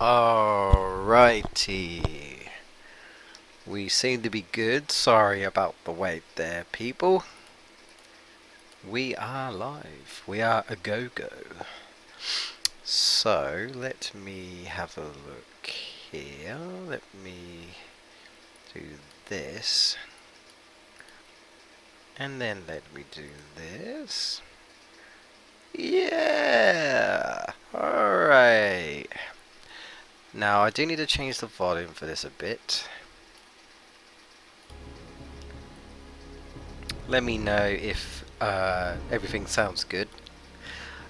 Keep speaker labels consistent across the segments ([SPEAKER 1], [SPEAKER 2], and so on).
[SPEAKER 1] Alrighty. We seem to be good. Sorry about the wait there, people. We are live. We are a go-go. So, let me have a look here. Let me do this. And then let me do this. Yeah! Alright. Now, I do need to change the volume for this a bit. Let me know if everything sounds good.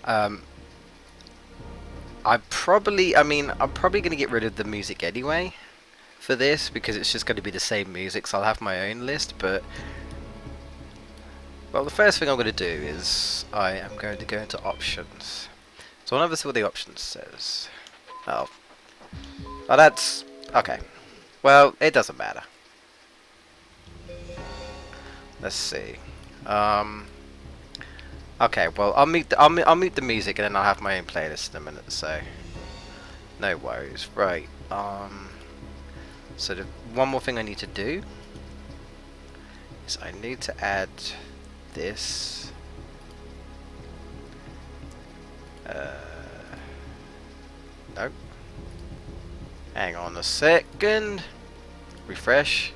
[SPEAKER 1] I'm probably going to get rid of the music anyway for this because it's just going to be the same music, so I'll have my own list. But well, the first thing I'm going to do is I am going to go into options. So I'll never see what the options says. Oh, that's okay. Well, it doesn't matter. Let's see. Okay, well, I'll mute the music and then I'll have my own playlist in a minute. So, no worries. Right. So one more thing I need to do is I need to add this. Nope. Hang on a second. Refresh.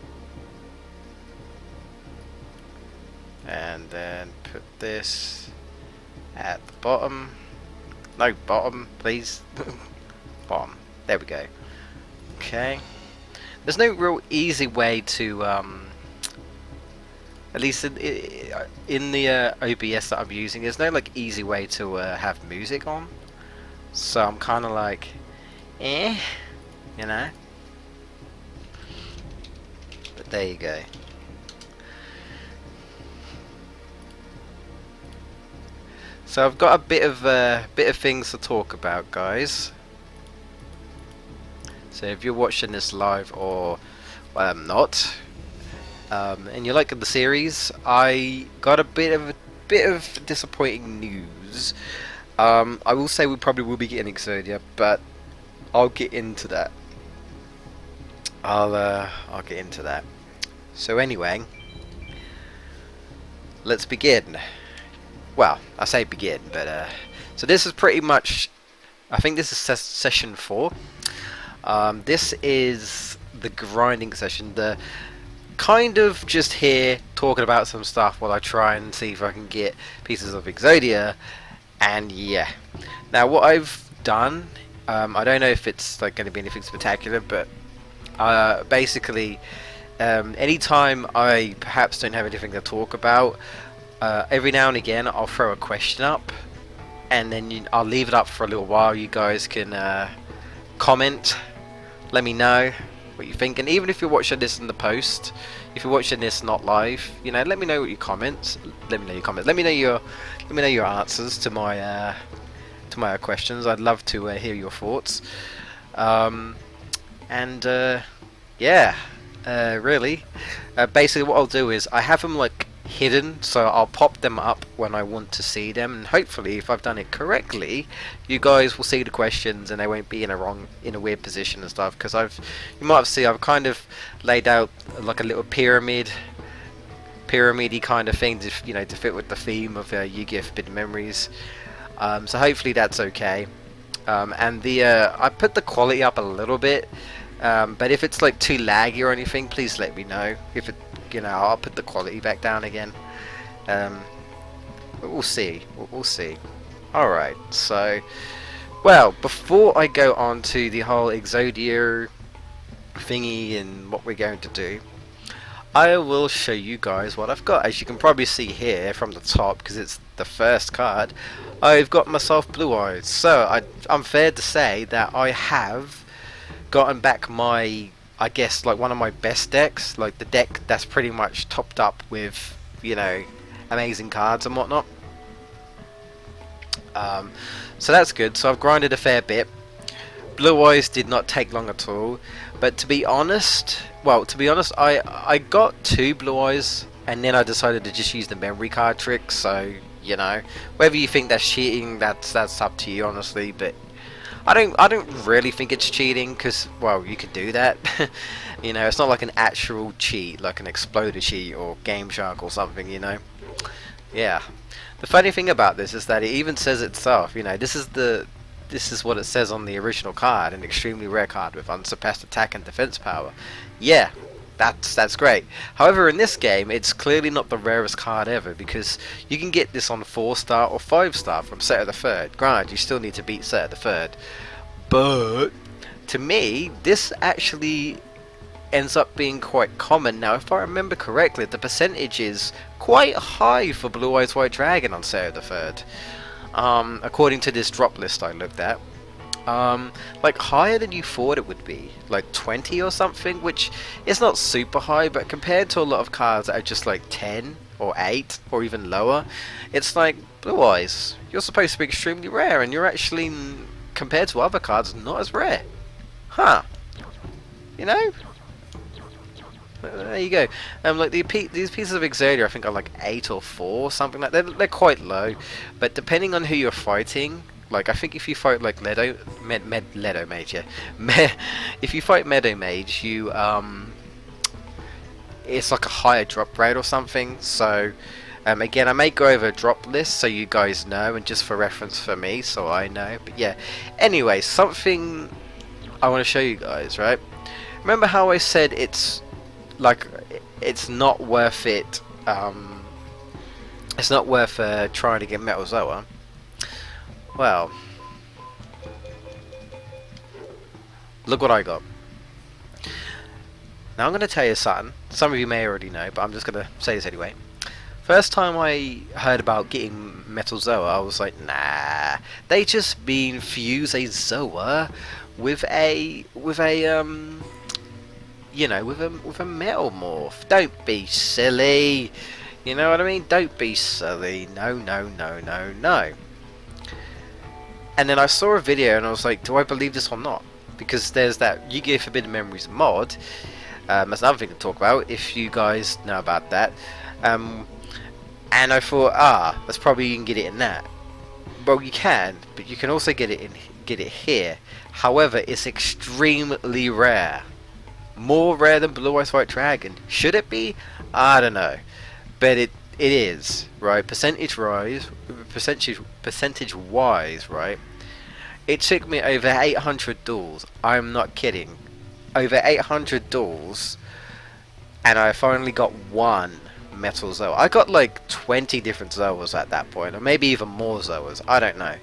[SPEAKER 1] And then put this at the bottom. No, bottom, please. Bottom. There we go. Okay. There's no real easy way to, at least in the OBS that I'm using, there's no like easy way to have music on. So I'm kind of like, you know. But there you go. So I've got a bit of things to talk about, guys. So if you're watching this live or not, and you like the series, I got a bit of disappointing news. I will say we probably will be getting Exodia, but I'll get into that. I'll get into that. So anyway, let's begin. Well, I say begin, but so this is pretty much, I think this is session 4. This is the grinding session, the kind of just here talking about some stuff while I try and see if I can get pieces of Exodia. And yeah, now what I've done, I don't know if it's like going to be anything spectacular, but basically anytime I perhaps don't have anything to talk about, every now and again I'll throw a question up, and then I'll leave it up for a little while. You guys can comment, let me know what you think, and even if you're watching this in the post, if you're watching this not live, you know, let me know what your comments. Let me know your comments. Let me know your answers to my questions. I'd love to hear your thoughts. Yeah, really, basically what I'll do is I have them like hidden, so I'll pop them up when I want to see them, and hopefully if I've done it correctly, you guys will see the questions and they won't be in a weird position and stuff, because you might have seen I've kind of laid out like a little pyramidy kind of thing to, you know, to fit with the theme of Yu-Gi-Oh! Forbidden Memories. So hopefully that's okay. And I put the quality up a little bit, but if it's like too laggy or anything, please let me know. If it, you know, I'll put the quality back down again. But we'll see. We'll see. Alright, so, well, before I go on to the whole Exodia thingy and what we're going to do, I will show you guys what I've got. As you can probably see here from the top, because it's the first card, I've got myself Blue Eyes. So I'm fair to say that I have gotten back my, I guess, like one of my best decks, like the deck that's pretty much topped up with, you know, amazing cards and whatnot. So that's good. So I've grinded a fair bit. Blue Eyes did not take long at all, but to be honest, I got 2 Blue Eyes and then I decided to just use the memory card trick. So, you know, whether you think that's cheating, that's up to you, honestly, but I don't really think it's cheating because, well, you could do that. You know, it's not like an actual cheat, like an exploder cheat or Game Shark or something. You know. Yeah. The funny thing about this is that it even says itself. You know, this is what it says on the original card, an extremely rare card with unsurpassed attack and defense power. Yeah, that's great. However, in this game, it's clearly not the rarest card ever because you can get this on 4-star or 5-star from Set of the Third. Granted, you still need to beat Set of the Third, but to me, this actually ends up being quite common. Now, if I remember correctly, the percentage is quite high for Blue Eyes White Dragon on Set of the Third. According to this drop list I looked at. Like higher than you thought it would be, like 20 or something, which is not super high, but compared to a lot of cards that are just like 10 or 8 or even lower, it's like, Blue Eyes, you're supposed to be extremely rare, and you're actually, compared to other cards, not as rare. Huh. You know? There you go. Like these pieces of Exodia, I think are like 8 or 4 or something like that. They're quite low, but depending on who you're fighting, like I think if you fight like Ledo Mage, yeah, if you fight Meadow Mage, you it's like a higher drop rate or something. So again, I may go over a drop list so you guys know, and just for reference for me, so I know. But yeah, anyway, something I want to show you guys, right? Remember how I said it's like it's not worth it. It's not worth trying to get Metal Zoa. Well, look what I got. Now I'm going to tell you something. Some of you may already know, but I'm just going to say this anyway. First time I heard about getting Metal Zoa, I was like, nah. They just mean fuse a Zoa with a you know, with a metal morph. Don't be silly. You know what I mean? Don't be silly. No, no, no, no, no. And then I saw a video and I was like, do I believe this or not? Because there's that Yu-Gi-Oh! Forbidden Memories mod. That's another thing to talk about if you guys know about that. And I thought, that's probably you can get it in that. Well, you can, but you can also get it here. However, it's extremely rare. More rare than Blue Eyes White Dragon. Should it be? I don't know. But it is, right? Percentage wise, right? It took me over 800 duels. I'm not kidding. Over 800 duels, and I finally got one Metal Zoa. I got like 20 different Zoas at that point, or maybe even more Zoas. I don't know.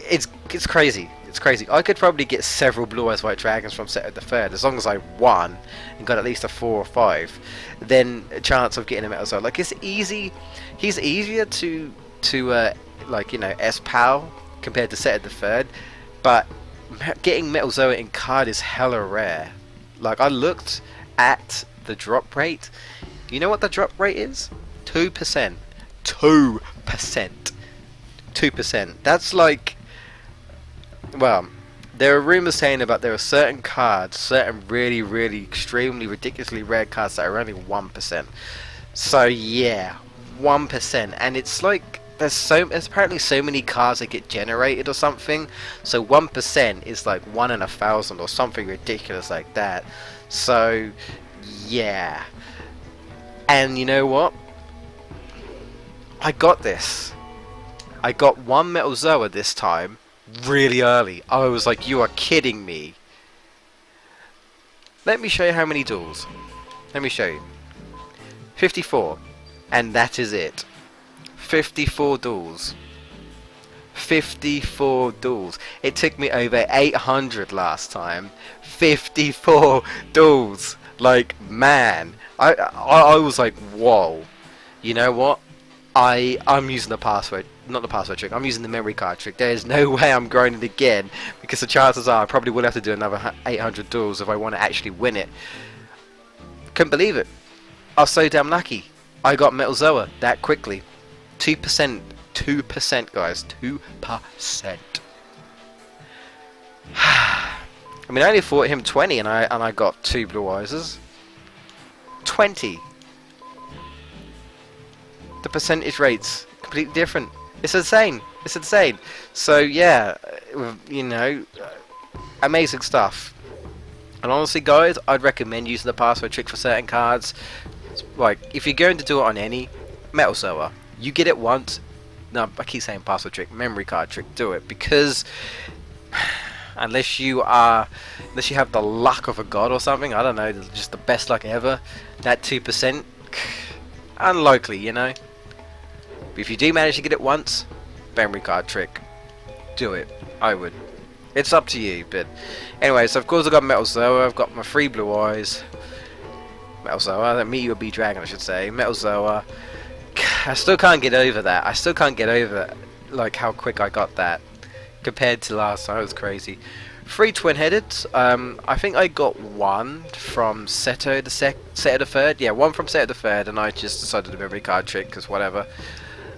[SPEAKER 1] It's crazy. It's crazy. I could probably get several Blue Eyes White Dragons from Set of the Third as long as I won and got at least a 4 or 5. Then a chance of getting a Metal Zoa. Like it's easy. He's easier to like, you know, S-PAL compared to Set of the Third, but getting Metal Zoa in card is hella rare. Like I looked at the drop rate. You know what the drop rate is? 2%. 2%. 2%. That's like, well, there are rumors saying about there are certain cards, certain really, really extremely ridiculously rare cards that are only 1%. So yeah, 1%, and it's like there's apparently so many cards that get generated or something. So 1% is like 1 in 1,000 or something ridiculous like that. So yeah, and you know what? I got this. I got one Metal Zoa this time, really early. I was like, you are kidding me. Let me show you how many duels. Let me show you. 54. And that is it. 54 duels. 54 duels. It took me over 800 last time. 54 duels. Like, man. I was like, whoa. You know what? I'm using the password, not the password trick, I'm using the memory card trick. There is no way I'm grinding again, because the chances are I probably will have to do another 800 duels if I want to actually win it. Couldn't believe it. I was so damn lucky. I got Metal Zoa that quickly. 2%, 2% guys, 2%. I mean, I only fought him 20 and I got 2 Blue Eyes. 20. The percentage rates completely different. It's insane. It's insane. So yeah, you know, amazing stuff. And honestly, guys, I'd recommend using the password trick for certain cards. Like, if you're going to do it on any Metal Sower, you get it once. No, I keep saying password trick, memory card trick. Do it, because unless you have the luck of a god or something, I don't know, just the best luck ever, that 2%, unlikely, you know. But if you do manage to get it once, memory card trick, do it. I would. It's up to you, but anyway, so of course I've got Metal Zoa, I've got my 3 blue eyes, Metal Zoa, that Meteor B Dragon I should say, Metal Zoa. I still can't get over that. I still can't get over like how quick I got that compared to last time. It was crazy. 3 twin-headed. I think I got 1 from Seto the third. Yeah, 1 from Seto the third, and I just decided to memory card trick because whatever.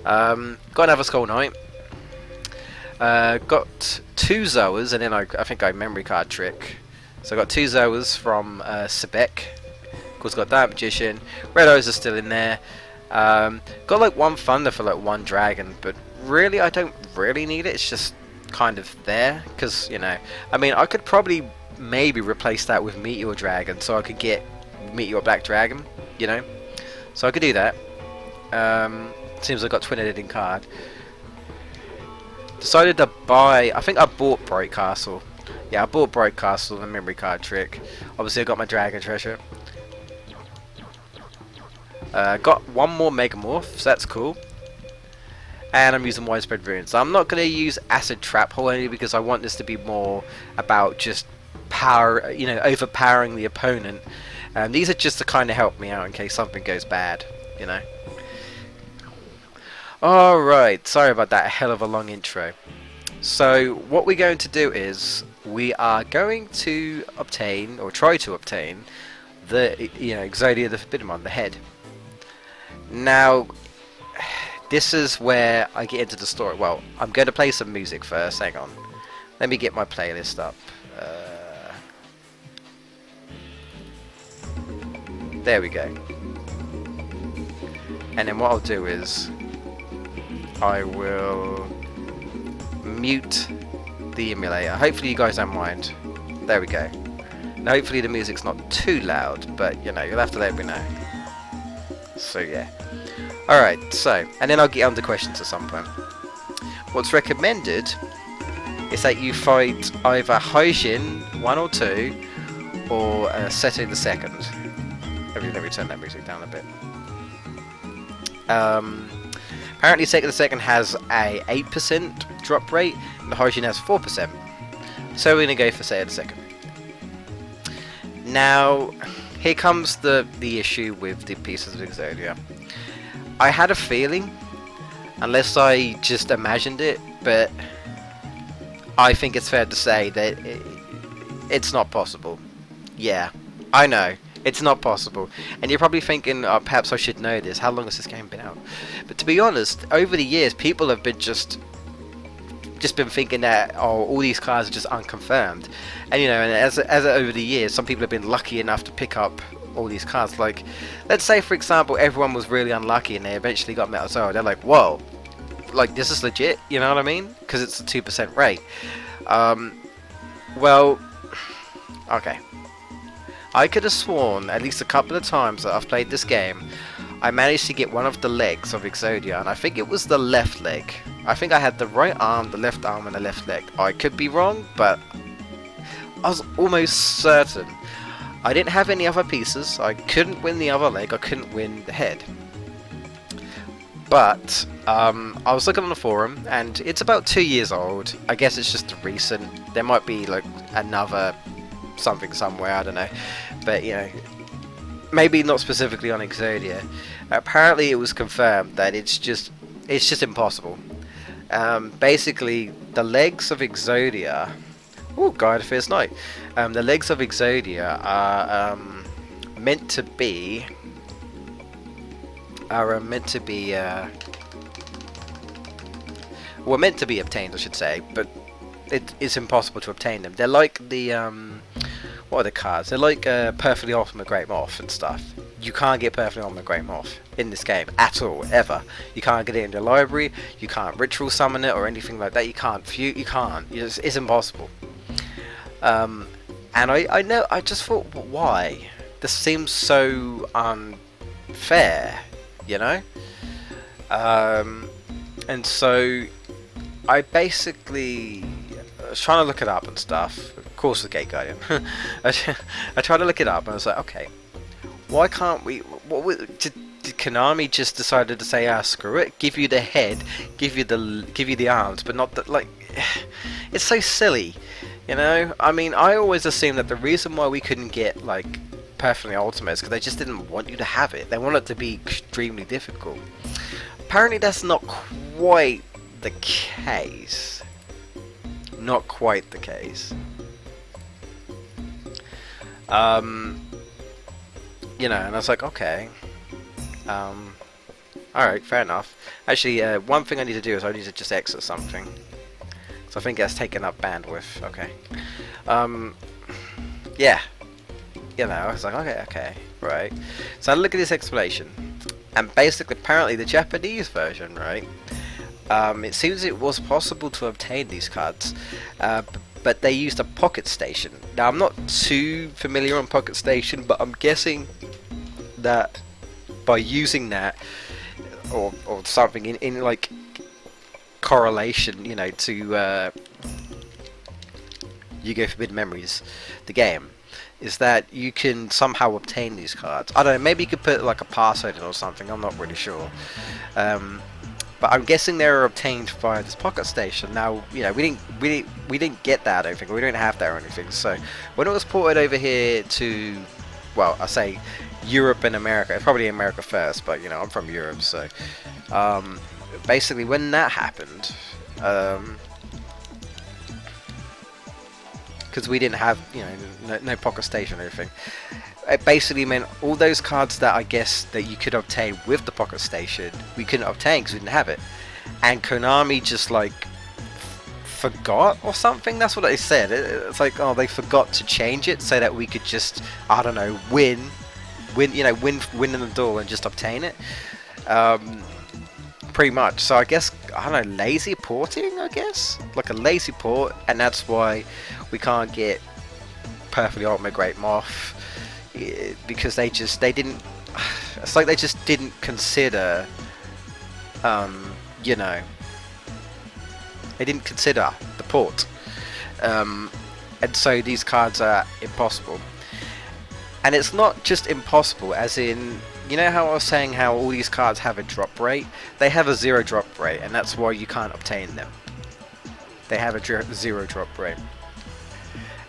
[SPEAKER 1] Got another Skull Knight. Got 2 Zoas, and then I think I memory card trick. So I got 2 Zoas from Sebek. Of course, got that Magician. Red Eyes are still in there. Got like 1 Thunder for like 1 Dragon, but really I don't really need it. It's just kind of there because, you know, I mean, I could probably maybe replace that with Meteor Dragon, so I could get Meteor Black Dragon, you know. So I could do that. Seems I got twin editing card. Decided to buy, I think I bought Bright Castle. Yeah, I bought Bright Castle, the memory card trick. Obviously I got my Dragon Treasure. Got 1 more Megamorph, so that's cool. And I'm using Widespread Runes. So I'm not going to use Acid Trap Hole only because I want this to be more about just power, you know, overpowering the opponent. These are just to kind of help me out in case something goes bad, you know. Alright, sorry about that hell of a long intro. So what we're going to do is we are going to obtain, or try to obtain, the, you know, Exodia the Forbidden One, the head. Now, this is where I get into the story. Well, I'm going to play some music first. Hang on. Let me get my playlist up. There we go. And then what I'll do is I will mute the emulator. Hopefully you guys don't mind. There we go. Now hopefully the music's not too loud, but you know, you'll have to let me know. So yeah. Alright, so, and then I'll get on to questions at some point. What's recommended is that you fight either Haijin 1 or 2 or Seto the second. Let me turn that music down a bit. Apparently Seto the second has a 8% drop rate and the Haijin has 4%. So we're going to go for Seto the second. Now, here comes the issue with the pieces of Exodia. I had a feeling, unless I just imagined it, but I think it's fair to say that it's not possible. Yeah, I know, it's not possible. And you're probably thinking, oh, perhaps I should know this. How long has this game been out? But to be honest, over the years, people have been just been thinking that, oh, all these cards are just unconfirmed. And you know, and as over the years, some people have been lucky enough to pick up all these cards. Like, let's say for example everyone was really unlucky and they eventually got Metal Soul. They're like, whoa, like this is legit, you know what I mean? Because it's a 2% rate. Well, okay, I could have sworn at least a couple of times that I've played this game I managed to get one of the legs of Exodia, and I think it was the left leg. I think I had the right arm, the left arm, and the left leg. I could be wrong, but I was almost certain. I didn't have any other pieces. I couldn't win the other leg. I couldn't win the head. But I was looking on the forum, and it's about 2 years old. I guess it's just recent. There might be like another something somewhere. I don't know. But you know, maybe not specifically on Exodia. Apparently, it was confirmed that it's just impossible. Basically, the legs of Exodia. Oh, Guide of Fierce Night. The legs of Exodia are meant to be obtained, I should say, but it's impossible to obtain them. They're like the what are the cards? They're like Perfectly Ultimate Great Moth and stuff. you can't get perfectly on the Great Moth in this game at all, ever. You can't get it in the library, you can't ritual summon it or anything like that, you can't it's impossible. And I know, I just thought, why? This seems so unfair, you know? And so I basically was trying to look it up and stuff. Of course, the Gate Guardian. I tried to look it up and I was like, okay, why can't we? Did Konami just decided to say, ah, screw it, give you the head, give you the arms, but not the, like? It's so silly, you know. I mean, I always assumed that the reason why we couldn't get like perfectly ultimate is because they just didn't want you to have it. They want it to be extremely difficult. Apparently, that's not quite the case. Not quite the case. You know, and I was like, okay. Alright, fair enough. Actually, one thing I need to do is I need to just exit something. So I think that's taking up bandwidth. Okay. Yeah. You know, I was like, okay, right. So I look at this explanation. And basically, apparently, the Japanese version, right? It seems it was possible to obtain these cards, but they used a pocket station. Now, I'm not too familiar on pocket station, but I'm guessing that by using that, or something in like correlation, you know, to Yu-Gi-Oh! Forbidden Memories, the game, is that you can somehow obtain these cards. I don't know, maybe you could put like a password in or something, I'm not really sure. But I'm guessing they were obtained via this pocket station. Now, you know, we didn't get that, I don't think. We don't have that or anything. So when it was ported over here to, well, I say Europe and America. It's probably America first, but you know, I'm from Europe, so basically when that happened, because we didn't have, you know, no pocket station or anything. It basically meant all those cards that I guess that you could obtain with the pocket station, we couldn't obtain because we didn't have it. And Konami just like forgot or something. That's what they said. It's like, oh, they forgot to change it so that we could just, I don't know, win in the duel and just obtain it. Pretty much. So I guess, I don't know, lazy porting, I guess, like a lazy port, and that's why we can't get Perfectly Ultimate Great Moth. Because they didn't, it's like they just didn't consider, you know, they didn't consider the port, and so these cards are impossible. And it's not just impossible as in, you know how I was saying how all these cards have a drop rate? They have a 0 drop rate, and that's why you can't obtain them. They have a 0 drop rate.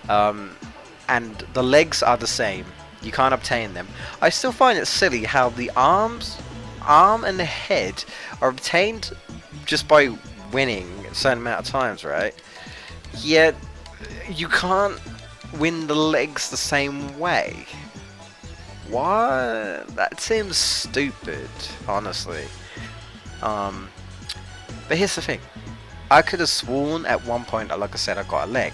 [SPEAKER 1] And the legs are the same. You can't obtain them. I still find it silly how the arm and the head are obtained just by winning a certain amount of times, right? Yet you can't win the legs the same way. What? That seems stupid, honestly. But here's the thing. I could have sworn at one point, like I said, I got a leg.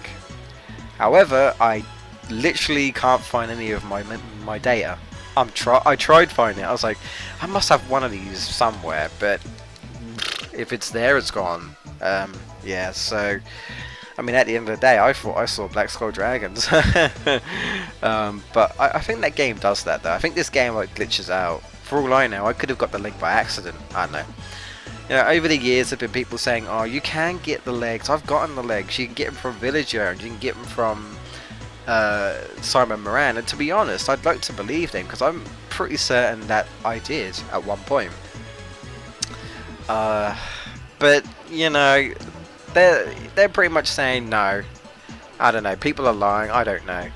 [SPEAKER 1] However, I literally can't find any of my data. I tried finding it. I was like, I must have one of these somewhere, but if it's there, it's gone. Yeah, so I mean, at the end of the day, I thought I saw Black Skull Dragons. But I think that game does that, though. I think this game like glitches out. For all I know, I could have got the leg by accident. I don't know. You know, over the years, there have been people saying, "Oh, you can get the legs. I've gotten the legs. You can get them from Villager, and you can get them from Simon Moran." And to be honest, I'd like to believe them because I'm pretty certain that I did at one point. But you know, they're pretty much saying no. I don't know. People are lying. I don't know.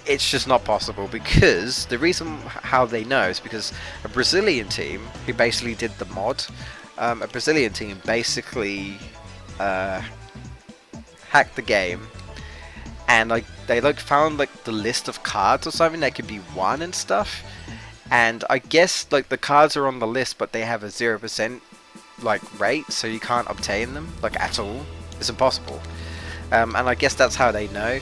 [SPEAKER 1] It's just not possible because the reason how they know is because a Brazilian team who basically did the mod, a Brazilian team basically hacked the game, and like they found like the list of cards or something that could be won and stuff, and I guess like the cards are on the list but they have a 0% like rate, so you can't obtain them like at all. It's impossible. And I guess that's how they know.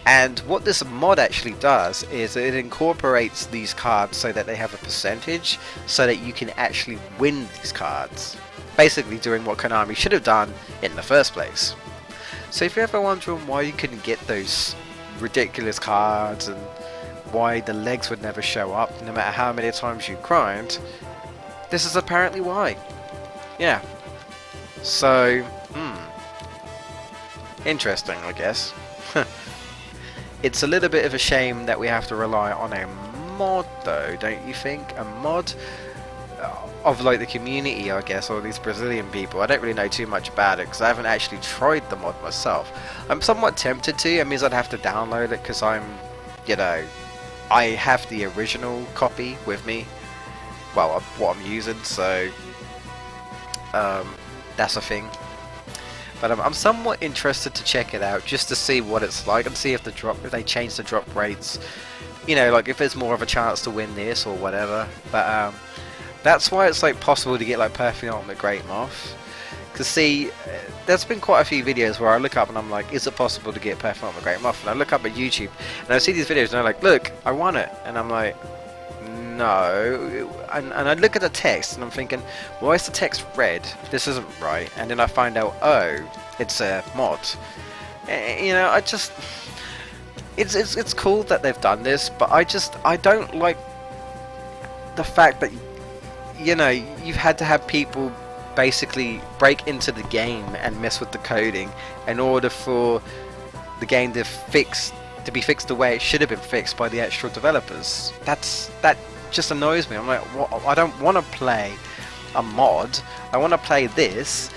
[SPEAKER 1] And what this mod actually does is it incorporates these cards so that they have a percentage so that you can actually win these cards. Basically doing what Konami should have done in the first place. So if you're ever wondering why you couldn't get those ridiculous cards and why the legs would never show up no matter how many times you grind, this is apparently why. Yeah. So, interesting, I guess. It's a little bit of a shame that we have to rely on a mod though, don't you think? A mod of like the community, I guess, or these Brazilian people. I don't really know too much about it because I haven't actually tried the mod myself. I'm somewhat tempted to. It means I'd have to download it because I'm, you know, I have the original copy with me. Well, what I'm using, so that's a thing. But I'm somewhat interested to check it out just to see what it's like and see if if they change the drop rates. You know, like if there's more of a chance to win this or whatever. But that's why it's like possible to get like Perfect on the Great Moth. Because see, there's been quite a few videos where I look up and I'm like, is it possible to get Perfect on the Great Moth? And I look up at YouTube and I see these videos and I'm like, look, I won it. And I'm like, no. And I look at the text and I'm thinking, why is the text red? This isn't right. And then I find out, oh, it's a mod. You know, I just, it's cool that they've done this, but I don't like the fact that, you know, you've had to have people basically break into the game and mess with the coding in order for the game to be fixed the way it should have been fixed by the actual developers. That just annoys me. I'm like, what? I don't want to play a mod. I want to play this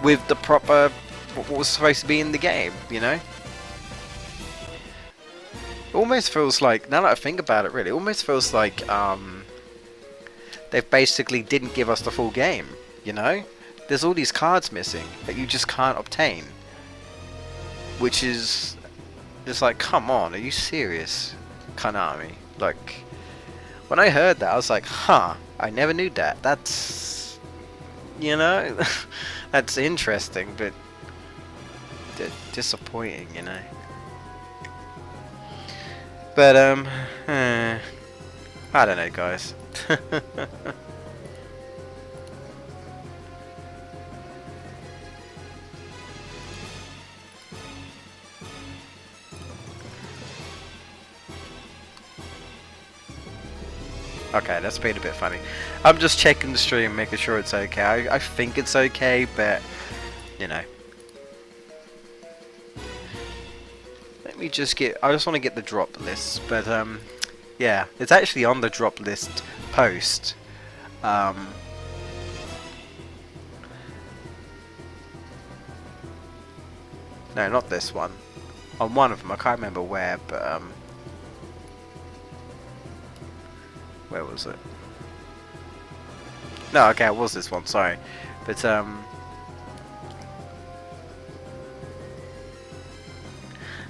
[SPEAKER 1] with the proper what was supposed to be in the game, you know? It almost feels like, now that I think about it really, it almost feels like they basically didn't give us the full game, you know? There's all these cards missing that you just can't obtain. Which is just like, come on, are you serious, Konami? Like, when I heard that, I was like, huh, I never knew that. That's, you know, that's interesting, but disappointing, you know. But, I don't know, guys. Okay, that's been a bit funny. I'm just checking the stream, making sure it's okay. I think it's okay, but, you know. Let me just get, I just want to get the drop list, but, yeah, it's actually on the drop list post. No, not this one. On one of them, I can't remember where, but, where was it? No, okay, it was this one, sorry. But,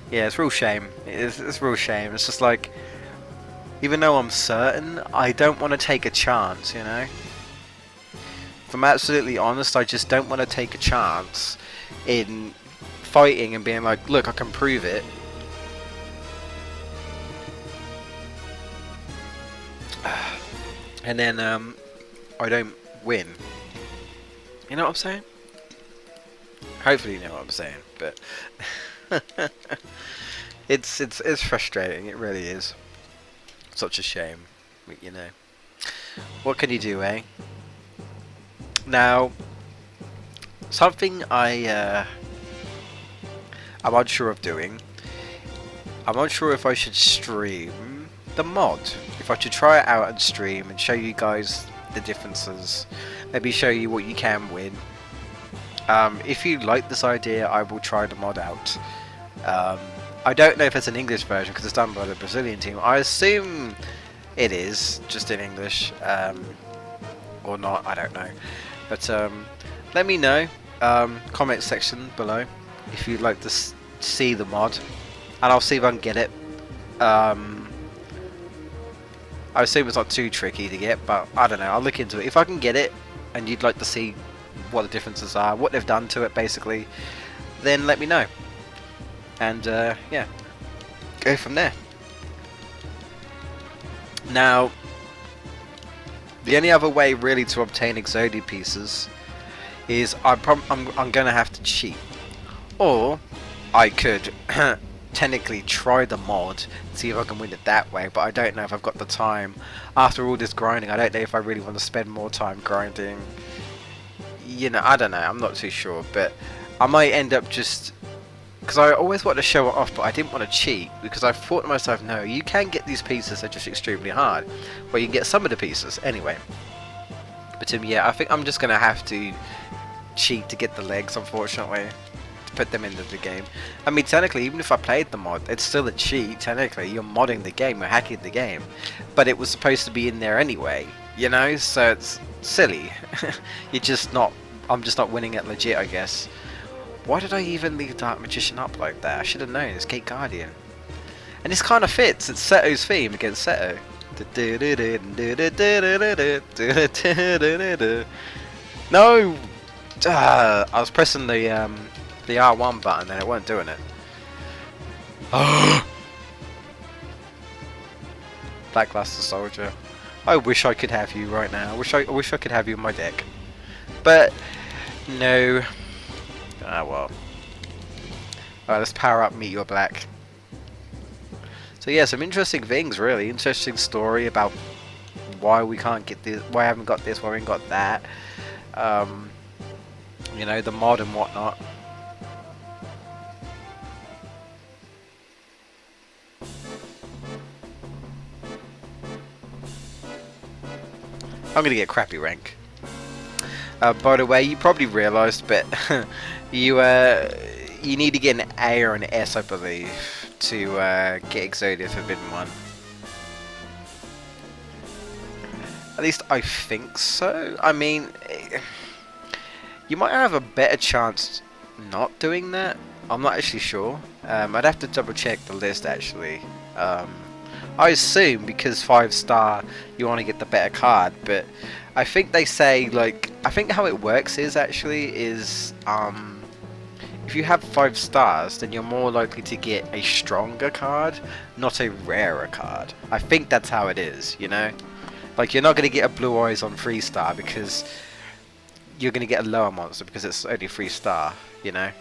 [SPEAKER 1] yeah, it's a real shame. It's a real shame. It's just like, even though I'm certain, I don't want to take a chance, you know? If I'm absolutely honest, I just don't want to take a chance in fighting and being like, look, I can prove it. And then I don't win. You know what I'm saying? Hopefully you know what I'm saying, but it's frustrating. It really is. Such a shame, you know. What can you do, eh? Now, something I'm unsure of doing. I'm unsure if I should stream the mod. If I should try it out and stream and show you guys the differences. Maybe show you what you can win. If you like this idea, I will try the mod out. I don't know if it's an English version because it's done by the Brazilian team. I assume it is just in English, or not, I don't know. But let me know, comment section below if you'd like to see the mod, and I'll see if I can get it. I assume it's not too tricky to get, but I don't know, I'll look into it. If I can get it, and you'd like to see what the differences are, what they've done to it basically, then let me know. And yeah, go from there. Now, the only other way really to obtain Exodia pieces is I'm going to have to cheat. Or I could technically try the mod, see if I can win it that way, but I don't know if I've got the time. After all this grinding, I don't know if I really want to spend more time grinding. You know, I don't know, I'm not too sure, but I might end up just... Because I always want to show it off, but I didn't want to cheat, because I thought to myself, no, you can get these pieces, they're just extremely hard. Well, you can get some of the pieces, anyway. But yeah, I think I'm just going to have to cheat to get the legs, unfortunately. To put them into the game. I mean, technically, even if I played the mod, it's still a cheat, technically. You're modding the game, you're hacking the game. But it was supposed to be in there anyway, you know? So it's silly. You're just not... I'm just not winning it legit, I guess. Why did I even leave Dark Magician up like that? I should have known. It's Gate Guardian. And this kind of fits. It's Seto's theme against Seto. No! I was pressing the R1 button and it weren't doing it. Blackluster Soldier. I wish I could have you right now. I wish I could have you in my deck. But no. Ah well. Alright, let's power up Meteor Black. So yeah, some interesting things really. Interesting story about why we can't get this, why I haven't got this, why we haven't got that. You know, the mod and whatnot. I'm gonna get crappy rank. By the way, you probably realised, but you need to get an A or an S, I believe, to get Exodia Forbidden 1. At least I think so. I mean, you might have a better chance not doing that. I'm not actually sure. I'd have to double check the list actually. I assume because 5-star you want to get the better card, but I think they say, like, I think how it works is actually is if you have 5 stars, then you're more likely to get a stronger card, not a rarer card. I think that's how it is, you know? Like, you're not going to get a Blue Eyes on 3-star because you're going to get a lower monster because it's only 3-star, you know?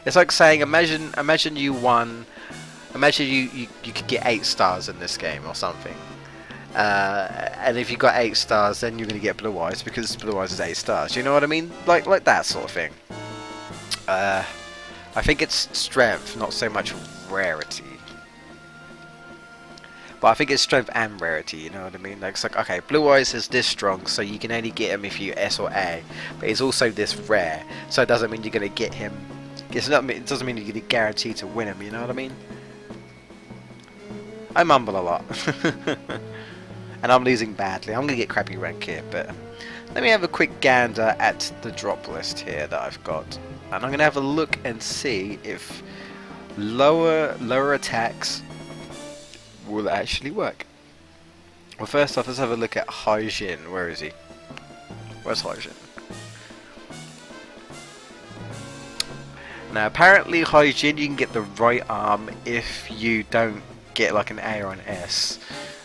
[SPEAKER 1] It's like saying, imagine you won, imagine you could get 8 stars in this game or something. And if you got 8 stars, then you're going to get Blue Eyes because Blue Eyes is 8 stars. You know what I mean? Like that sort of thing. I think it's strength, not so much rarity. But I think it's strength and rarity, you know what I mean? Like, it's like, okay, Blue Eyes is this strong, so you can only get him if you S or A. But he's also this rare, so it doesn't mean you're going to get him. It doesn't mean you're going to guarantee to win him, you know what I mean? I mumble a lot. And I'm losing badly. I'm going to get crappy rank here, but let me have a quick gander at the drop list here that I've got. And I'm going to have a look and see if lower attacks will actually work. Well, first off, let's have a look at Hyjin. Where is he? Where's Hyjin? Now, apparently Hyjin, you can get the right arm if you don't get like an A or an S.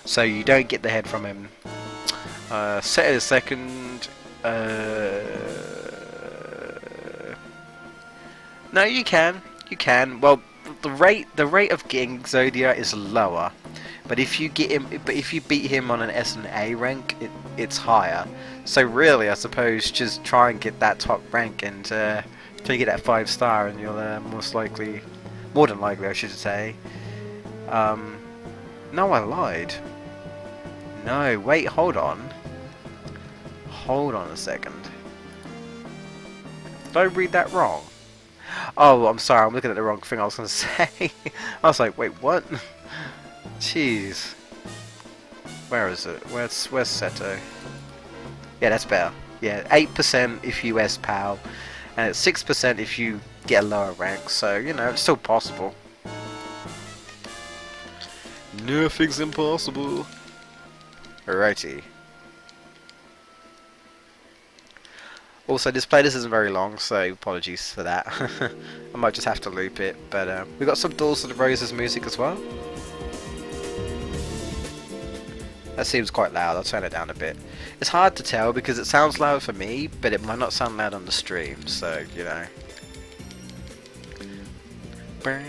[SPEAKER 1] So you don't get the head from him. Set it a second. No, you can. You can. Well, the rate of getting Exodia is lower, but if you get him, if you beat him on an S and A rank, it's higher. So really, I suppose just try and get that top rank and till you get that 5-star, and you'll more than likely, I should say. No, I lied. No, wait, hold on. Hold on a second. Did I read that wrong? Oh, I'm sorry, I'm looking at the wrong thing I was going to say. I was like, wait, what? Jeez. Where is it? Where's Seto? Yeah, that's better. Yeah, 8% if you S-PAL, and it's 6% if you get a lower rank, so, you know, it's still possible. Nothing's impossible. Alrighty. Also, this playlist isn't very long, so apologies for that. I might just have to loop it, but we got some Doors of the Roses music as well. That seems quite loud, I'll turn it down a bit. It's hard to tell because it sounds loud for me, but it might not sound loud on the stream, so, you know. I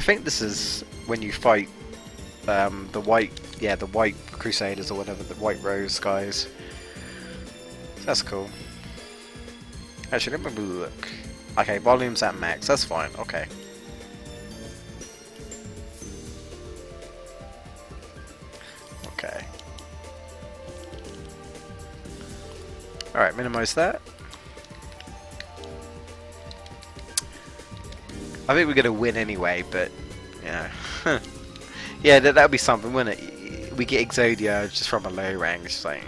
[SPEAKER 1] think this is when you fight the white Crusaders or whatever, the White Rose guys. That's cool. Actually, let me look. Okay, volume's at max. That's fine. Okay. Okay. Alright, minimize that. I think we're going to win anyway, but, you know. Yeah, that'll be something, wouldn't it? We get Exodia just from a low rank. It's just like,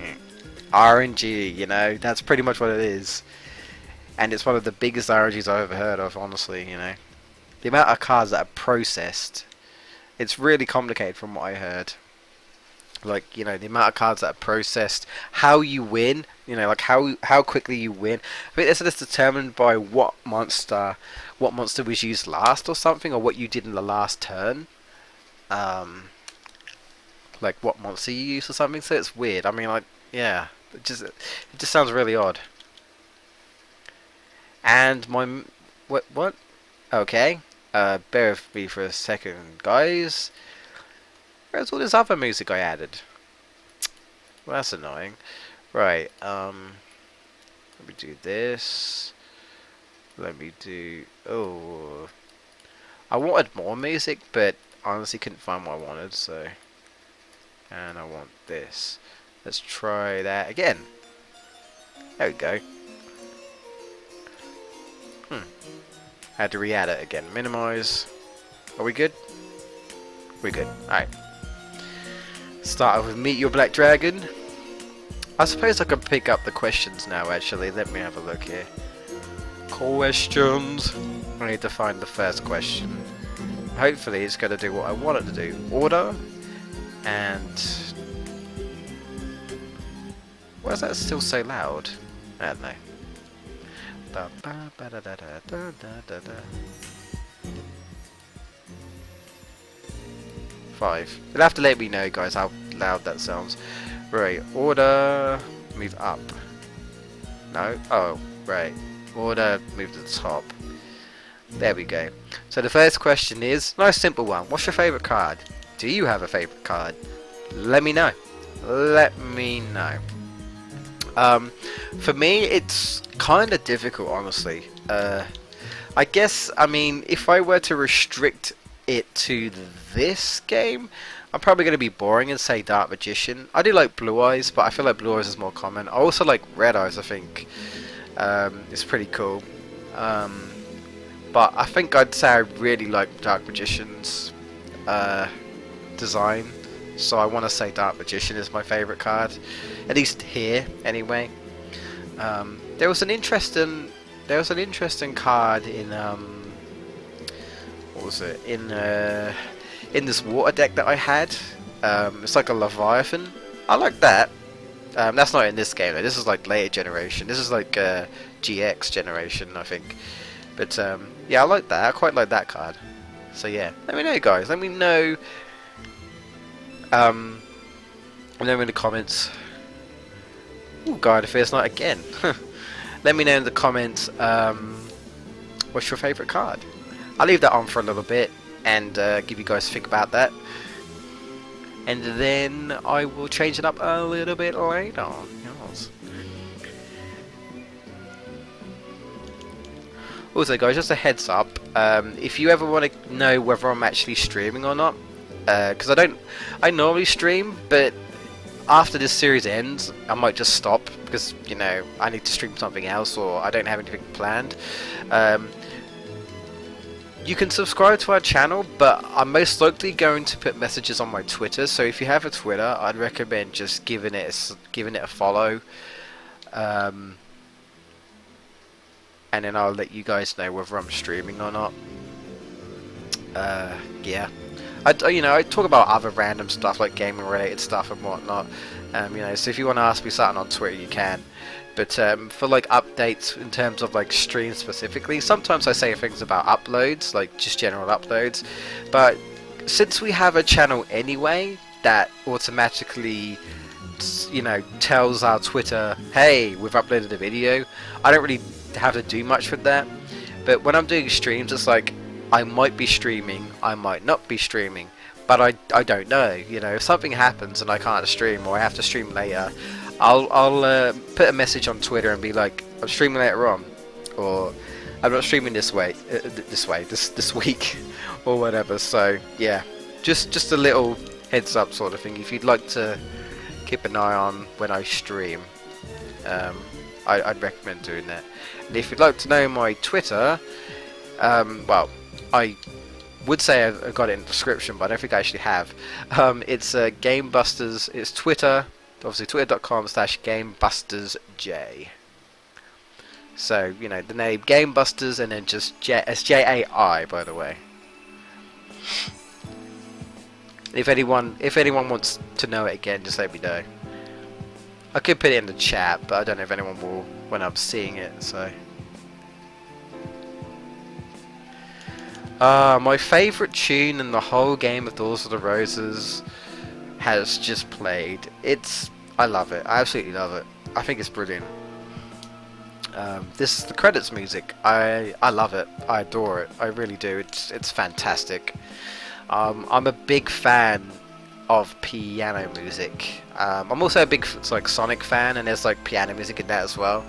[SPEAKER 1] RNG, you know? That's pretty much what it is. And it's one of the biggest RNGs I've ever heard of, honestly, you know. The amount of cards that are processed, it's really complicated from what I heard. Like, you know, the amount of cards that are processed, how you win, you know, like how quickly you win. I think this is determined by what monster was used last or something, or what you did in the last turn. Like what monster you used or something. So it's weird. I mean, like, yeah, it just sounds really odd. And my what? Okay, bear with me for a second, guys. Where's all this other music I added? Well, that's annoying. Right, let me do this. Let me do... Oh. I wanted more music, but I honestly couldn't find what I wanted, so... And I want this. Let's try that again. There we go. Had to re-add it again. Minimize. Are we good? We're good. Alright. Start off with Meet Your Black Dragon. I suppose I can pick up the questions now, actually. Let me have a look here. Questions. I need to find the first question. Hopefully it's going to do what I want it to do. Order. And... why is that still so loud? I don't know. 5. You'll have to let me know, guys, how loud that sounds. Right, order, move up. No? Oh, right. Order, move to the top. There we go. So the first question is, nice simple one. What's your favourite card? Do you have a favourite card? Let me know. Let me know. For me, it's kind of difficult, honestly. I guess, I mean, if I were to restrict it to this game, I'm probably going to be boring and say Dark Magician. I do like Blue Eyes, but I feel like Blue Eyes is more common. I also like Red Eyes, I think. It's pretty cool. But I think I'd say I really like Dark Magician's design. So I want to say Dark Magician is my favourite card. At least here, anyway. There was an interesting card in what was it, in this water deck that I had. It's like a Leviathan. I like that. That's not in this game though. This is like later generation. This is like GX generation, I think. But yeah, I like that. I quite like that card. So yeah, let me know, guys. Let me know. Let me know in the comments. Ooh, God, if it's not again. Let me know in the comments. What's your favourite card? I'll leave that on for a little bit and give you guys to think about that. And then I will change it up a little bit later. Yes. Also, guys, just a heads up. If you ever want to know whether I'm actually streaming or not, because I normally stream, but after this series ends, I might just stop because, you know, I need to stream something else or I don't have anything planned. You can subscribe to our channel, but I'm most likely going to put messages on my Twitter. So if you have a Twitter, I'd recommend just giving it a follow, and then I'll let you guys know whether I'm streaming or not. Yeah. I talk about other random stuff like gaming related stuff and whatnot. So if you want to ask me something on Twitter, you can. But for like updates in terms of like streams specifically, sometimes I say things about uploads, like just general uploads. But since we have a channel anyway that automatically, tells our Twitter, hey, we've uploaded a video, I don't really have to do much with that. But when I'm doing streams, it's like I might be streaming, I might not be streaming, but I don't know. If something happens and I can't stream or I have to stream later, I'll put a message on Twitter and be like, I'm streaming later on, or I'm not streaming this week, or whatever. So yeah, just a little heads up sort of thing. If you'd like to keep an eye on when I stream, I'd recommend doing that. And if you'd like to know my Twitter, well, I would say I've got it in the description, but I don't think I actually have. It's GameBusters. It's Twitter, obviously twitter.com/GamebustersJ. So the name GameBusters and then just it's JAI, by the way. If anyone wants to know it again, just let me know. I could put it in the chat, but I don't know if anyone will when I'm seeing it. So. My favourite tune in the whole game of Doors of the Roses has just played. I love it. I absolutely love it. I think it's brilliant. This is the credits music. I love it. I adore it. I really do. It's fantastic. I'm a big fan of piano music. I'm also a big Sonic fan, and there's like piano music in that as well.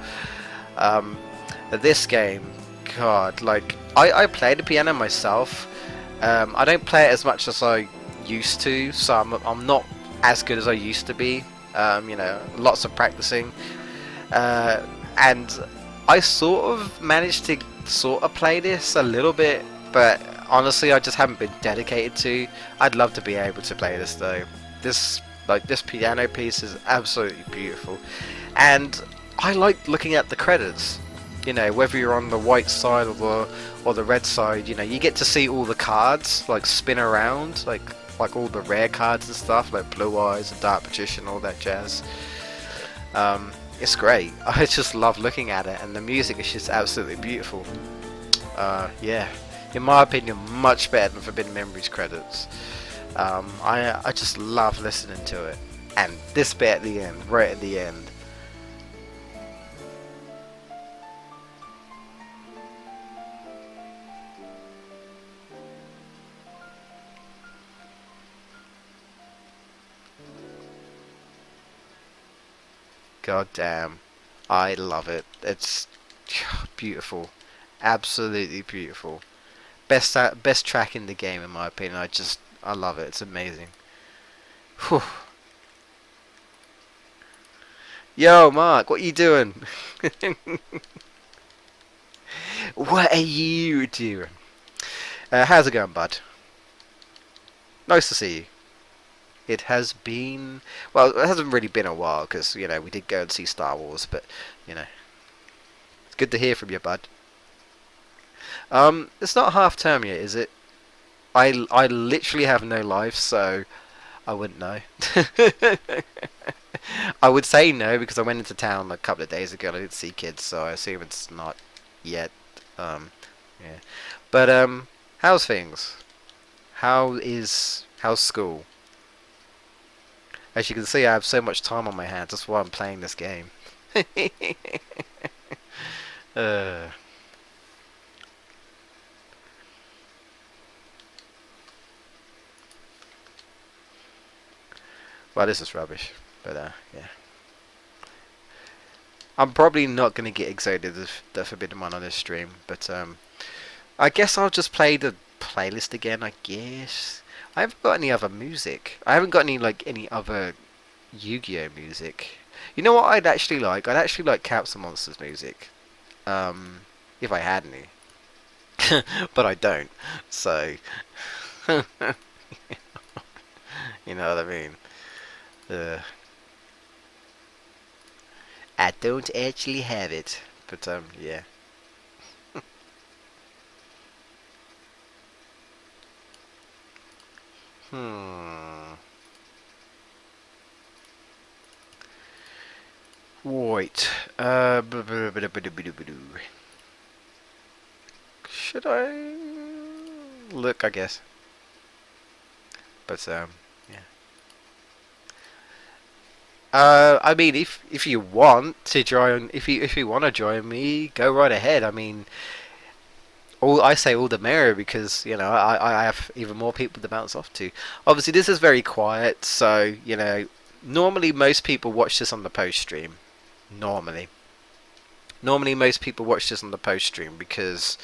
[SPEAKER 1] This game, God, I play the piano myself. I don't play it as much as I used to, so I'm not as good as I used to be. Lots of practicing, and I sort of managed to play this a little bit, but honestly, I just haven't been dedicated to. I'd love to be able to play this though. This piano piece is absolutely beautiful, and I like looking at the credits. Whether you're on the white side or the red side, you get to see all the cards spin around, like all the rare cards and stuff, like Blue Eyes and Dark Magician, all that jazz. It's great. I just love looking at it, and the music is just absolutely beautiful. Yeah, in my opinion, much better than Forbidden Memories credits. I just love listening to it, and this bit at the end, right at the end. God damn, I love it. It's beautiful, absolutely beautiful. Best track in the game in my opinion. I love it. It's amazing. Whew. Yo, Mark, what are you doing? What are you doing? How's it going, bud? Nice to see you. It has been, well, it hasn't really been a while because we did go and see Star Wars, but it's good to hear from you, bud. It's not half term yet, is it? I literally have no life, so I wouldn't know. I would say no because I went into town a couple of days ago and I didn't see kids, so I assume it's not yet. Yeah. But how's things? How's school? As you can see, I have so much time on my hands. That's why I'm playing this game. Well, this is rubbish. But yeah. I'm probably not going to get Exodia the Forbidden One on this stream. But I guess I'll just play the playlist again, I guess. I haven't got any other music. I haven't got any other Yu-Gi-Oh music. You know what I'd actually like? I'd actually like Caps and Monsters music. If I had any. But I don't. So you know what I mean? I don't actually have it. But yeah. Hmm. Wait. Should I look? I guess. But yeah. I mean, if you want to join, if you want to join me, go right ahead. I mean, all I say all the merrier because I have even more people to bounce off to. Obviously, this is very quiet, so normally most people watch this on the post stream. Normally, normally most people watch this on the post stream because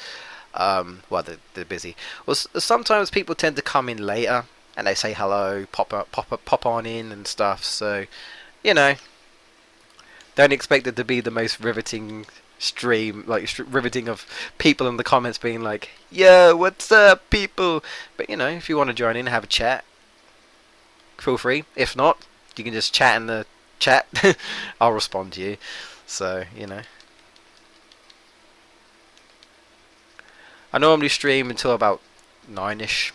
[SPEAKER 1] well they're busy. Well, sometimes people tend to come in later and they say hello, pop on in and stuff. So you know, don't expect it to be the most riveting stream, like riveting of people in the comments being like, "Yo, what's up, people?" But if you want to join in and have a chat, feel free. If not, you can just chat in the chat. I'll respond to you. So I normally stream until about 9ish,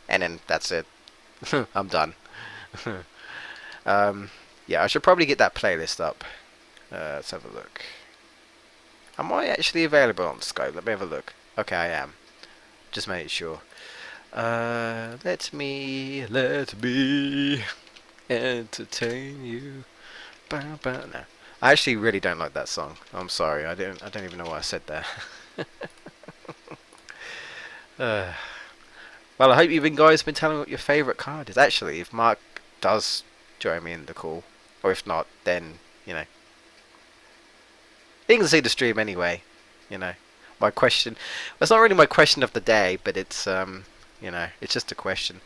[SPEAKER 1] and then that's it. I'm done. um, yeah, I should probably get that playlist up. Let's have a look. Am I actually available on Skype? Let me have a look. Okay, I am. Just make sure. Let me entertain you. Ba, ba. No, I actually really don't like that song. I'm sorry. I don't even know why I said that. uh, well, I hope you guys been telling me what your favourite card is. Actually, if Mark does join me in the call, or if not, then he can see the stream anyway. You know, my question. Well, it's not really my question of the day, but it's just a question.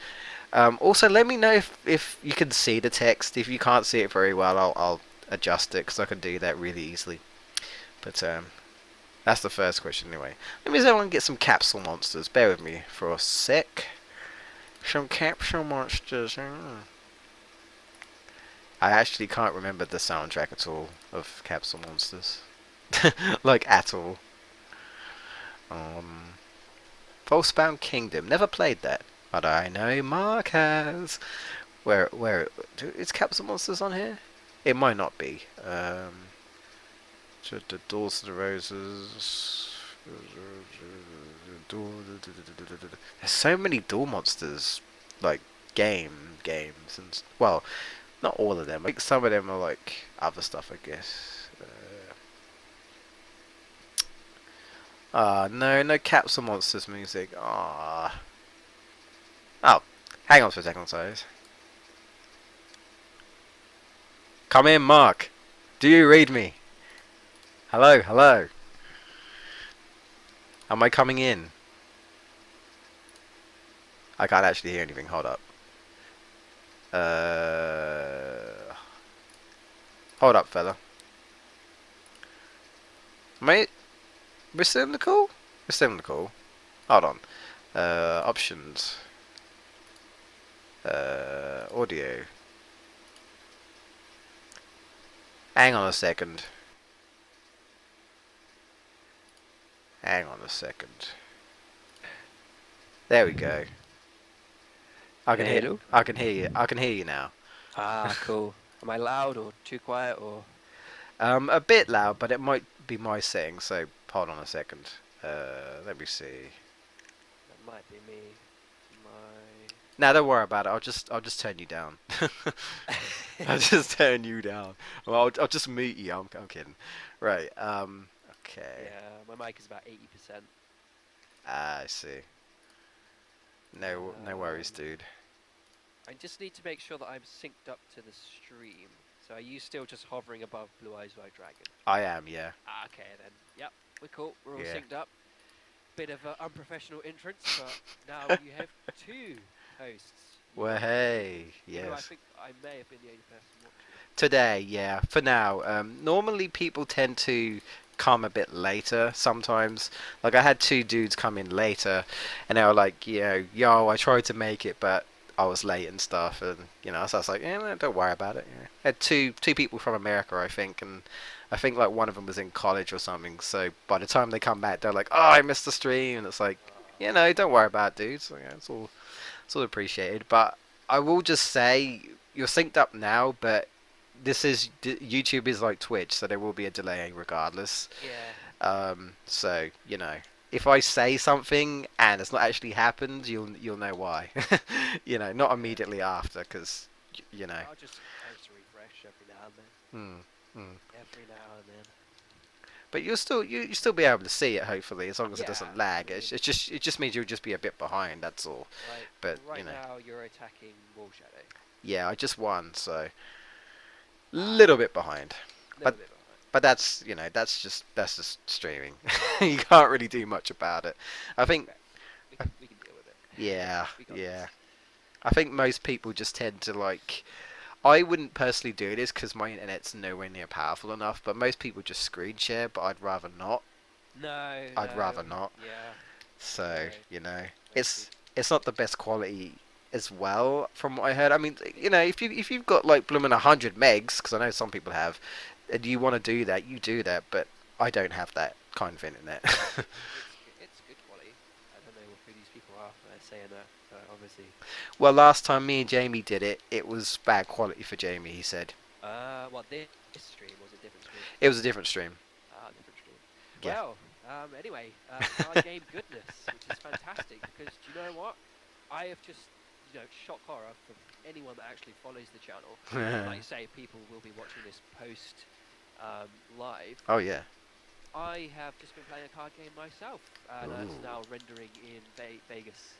[SPEAKER 1] Also, let me know if you can see the text. If you can't see it very well, I'll adjust it because I can do that really easily. But that's the first question anyway. Let me see if I can get some capsule monsters. Bear with me for a sec. Some capsule monsters. I actually can't remember the soundtrack at all of Capsule Monsters. Like, at all. Um, Falsebound Kingdom. Never played that. But I know Mark has. Where is Capsule Monsters on here? It might not be. The Doors to the Roses. There's so many Door Monsters, like games and well, not all of them. Like some of them are like other stuff, I guess. No Capsule Monsters music. Oh, hang on for a second, guys. Come in, Mark. Do you read me? Hello, hello. Am I coming in? I can't actually hear anything. Hold up. Uh, hold up, fella. Mate, we're still in the call? We're still in the call. Hold on. Options. Audio. Hang on a second. Hang on a second. There we go. I can
[SPEAKER 2] Yeah,
[SPEAKER 1] hear.
[SPEAKER 2] hello.
[SPEAKER 1] I can hear you. I can hear you now.
[SPEAKER 2] Ah, cool. Am I loud or too quiet or?
[SPEAKER 1] A bit loud, but it might be my setting. So hold on a second. Let me see.
[SPEAKER 2] That might be me. My.
[SPEAKER 1] Now don't worry about it. I'll just turn you down. I'll just turn you down. Well, I'll just mute you. I'm kidding. Right. Okay.
[SPEAKER 2] Yeah, my mic is about 80%.
[SPEAKER 1] I see. No worries,
[SPEAKER 2] Um,
[SPEAKER 1] dude.
[SPEAKER 2] I just need to make sure that I'm synced up to the stream. So are you still just hovering above Blue Eyes White Dragon?
[SPEAKER 1] I am. Yeah.
[SPEAKER 2] Ah, okay then. Yep, we're cool. We're all
[SPEAKER 1] Yeah.
[SPEAKER 2] synced up. Bit of an unprofessional entrance, but now you have two hosts. You
[SPEAKER 1] Well,
[SPEAKER 2] got me,
[SPEAKER 1] hey.
[SPEAKER 2] even though I
[SPEAKER 1] Yes.
[SPEAKER 2] think I may have been the only person watching.
[SPEAKER 1] Today, yeah. For now, normally people tend to come a bit later sometimes. Like I had two dudes come in later, and they were like, yo, I tried to make it, but I was late and stuff, and so I was like, yeah, no, don't worry about it. Yeah. I had two people from America, I think, and I think like one of them was in college or something. So by the time they come back, they're like, oh, I missed the stream, and it's like, You know, don't worry about it, dude. So, yeah, it's all appreciated. But I will just say you're synced up now, but YouTube is like Twitch, so there will be a delay regardless.
[SPEAKER 2] Yeah,
[SPEAKER 1] So you know, if I say something and it's not actually happened, you'll know why. You know, not
[SPEAKER 2] yeah.
[SPEAKER 1] immediately after, because you know.
[SPEAKER 2] I'll just refresh every now and then.
[SPEAKER 1] Hmm, hmm.
[SPEAKER 2] Every now and then.
[SPEAKER 1] But you still be able to see it hopefully as long as it
[SPEAKER 2] Yeah,
[SPEAKER 1] doesn't
[SPEAKER 2] I
[SPEAKER 1] lag.
[SPEAKER 2] mean,
[SPEAKER 1] It just means you'll just be a bit behind. That's all.
[SPEAKER 2] like
[SPEAKER 1] But you
[SPEAKER 2] right
[SPEAKER 1] know,
[SPEAKER 2] now you're attacking Wall Shadow.
[SPEAKER 1] yeah, I just won, so
[SPEAKER 2] Ah,
[SPEAKER 1] little bit behind.
[SPEAKER 2] a
[SPEAKER 1] But
[SPEAKER 2] little bit behind.
[SPEAKER 1] that's you know that's just streaming. You can't really do much about it. I
[SPEAKER 2] It's
[SPEAKER 1] think
[SPEAKER 2] okay. We can deal with it.
[SPEAKER 1] yeah,
[SPEAKER 2] we got
[SPEAKER 1] yeah.
[SPEAKER 2] this.
[SPEAKER 1] I think most people just tend to like. I wouldn't personally do this because my internet's nowhere near powerful enough. But most people just screen share. But I'd rather not.
[SPEAKER 2] No,
[SPEAKER 1] I'd
[SPEAKER 2] no.
[SPEAKER 1] rather not.
[SPEAKER 2] Yeah,
[SPEAKER 1] So
[SPEAKER 2] no.
[SPEAKER 1] you know,
[SPEAKER 2] Most people.
[SPEAKER 1] it's not the best quality as well from what I heard. I mean, you know, if you've got like blooming 100 megs, because I know some people have, and you want to do that, you do that. But I don't have that kind of internet.
[SPEAKER 2] It's good quality. I don't know who these people are saying that, but obviously.
[SPEAKER 1] Well, last time me and Jamie did it, it was bad quality for Jamie. He said
[SPEAKER 2] What this stream was a different stream.
[SPEAKER 1] it was a different stream.
[SPEAKER 2] Ah, different stream.
[SPEAKER 1] Yeah.
[SPEAKER 2] Well, anyway, card game goodness, which is fantastic because do you know what? I have just, shock horror for anyone that actually follows the channel. And like you say, people will be watching this post live.
[SPEAKER 1] Oh yeah.
[SPEAKER 2] I have just been playing a card game myself, and it's
[SPEAKER 1] Ooh.
[SPEAKER 2] now rendering in Vegas.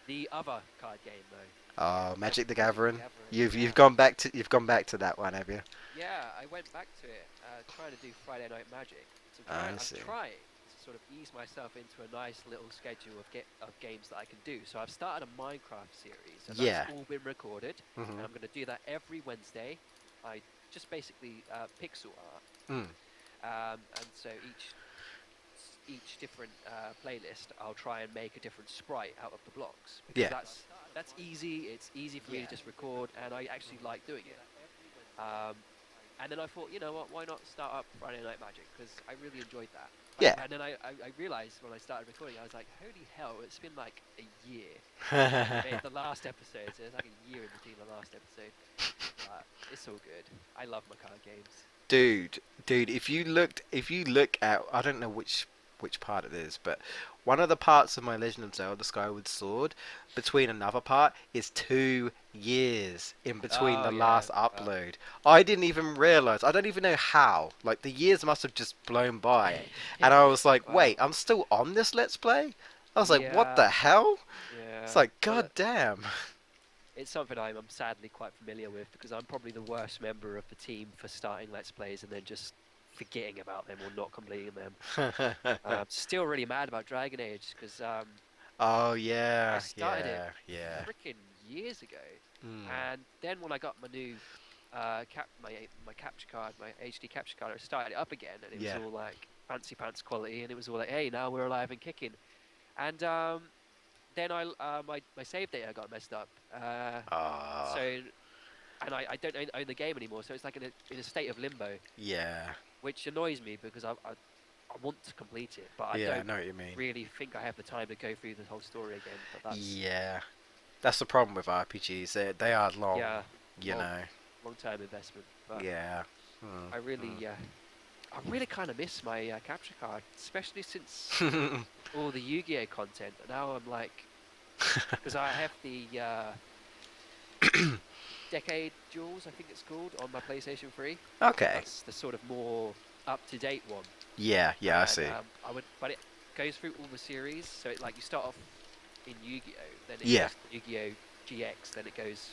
[SPEAKER 2] The other card game, though.
[SPEAKER 1] Oh, Magic the
[SPEAKER 2] Magic the
[SPEAKER 1] Gathering.
[SPEAKER 2] Gathering,
[SPEAKER 1] You've
[SPEAKER 2] yeah.
[SPEAKER 1] gone back to that one, have you?
[SPEAKER 2] Yeah, I went back to it, trying to do Friday Night Magic. So
[SPEAKER 1] I
[SPEAKER 2] I'm
[SPEAKER 1] see.
[SPEAKER 2] trying to sort of ease myself into a nice little schedule of games that I can do. So I've started a Minecraft series, and
[SPEAKER 1] Yeah.
[SPEAKER 2] that's all been recorded. And
[SPEAKER 1] Mhm.
[SPEAKER 2] I'm going to do that every Wednesday. I just basically pixel art,
[SPEAKER 1] Mm.
[SPEAKER 2] and so each different playlist, I'll try and make a different sprite out of the blocks because
[SPEAKER 1] Yeah.
[SPEAKER 2] that's easy. It's easy for me to just record, and I actually like doing it. Um, and then I thought, you know what, why not start up Friday Night Magic? Because I really enjoyed that.
[SPEAKER 1] Yeah.
[SPEAKER 2] And then I realized when I started recording, I was like, holy hell, it's been like a year since I made the last episode. So it's like a year in between the last episode. But it's all good. I love my card games.
[SPEAKER 1] Dude, if you look at, I don't know which part it is, but one of the parts of my Legend of Zelda Skyward Sword between another part is 2 years in between
[SPEAKER 2] Oh,
[SPEAKER 1] the
[SPEAKER 2] yeah.
[SPEAKER 1] last upload. I didn't even realize. I don't even know how. Like the years must have just blown by, and I was like,
[SPEAKER 2] Well,
[SPEAKER 1] wait, I'm still on this Let's Play. I was like, what
[SPEAKER 2] yeah.
[SPEAKER 1] the hell? It's
[SPEAKER 2] Yeah.
[SPEAKER 1] like,
[SPEAKER 2] Well,
[SPEAKER 1] god damn.
[SPEAKER 2] it's something I'm sadly quite familiar with because I'm probably the worst member of the team for starting Let's Plays and then just forgetting about them or not completing them. Still really mad about Dragon Age because
[SPEAKER 1] Oh
[SPEAKER 2] I
[SPEAKER 1] yeah,
[SPEAKER 2] started it
[SPEAKER 1] yeah, yeah.
[SPEAKER 2] freaking years ago,
[SPEAKER 1] Mm.
[SPEAKER 2] and then when I got my new my capture card, my HD capture card, I started it up again, and it was
[SPEAKER 1] Yeah.
[SPEAKER 2] all like fancy pants quality, and it was all like, hey, now we're alive and kicking, and then my save data got messed up,
[SPEAKER 1] Ah,
[SPEAKER 2] so and I don't own the game anymore, so it's like in a state of limbo,
[SPEAKER 1] yeah,
[SPEAKER 2] which annoys me because I want to complete it, but I
[SPEAKER 1] yeah. I
[SPEAKER 2] don't
[SPEAKER 1] know what you mean.
[SPEAKER 2] really think I have the time to go through the whole story again. But that's
[SPEAKER 1] Yeah, that's the problem with RPGs. They are long,
[SPEAKER 2] yeah,
[SPEAKER 1] you
[SPEAKER 2] long
[SPEAKER 1] know.
[SPEAKER 2] long term investment. But
[SPEAKER 1] Yeah. Mm,
[SPEAKER 2] I really kind of miss my capture card, especially since
[SPEAKER 1] mm.
[SPEAKER 2] all the Yu-Gi-Oh content. Now I'm like, because I have the Decade Jewels, I think it's called, on my PlayStation 3.
[SPEAKER 1] Okay.
[SPEAKER 2] That's the sort of more up-to-date one.
[SPEAKER 1] Yeah, yeah, I
[SPEAKER 2] And
[SPEAKER 1] see.
[SPEAKER 2] but it goes through all the series. So like you start off in Yu-Gi-Oh, then it
[SPEAKER 1] Yeah.
[SPEAKER 2] goes to Yu-Gi-Oh GX, then it goes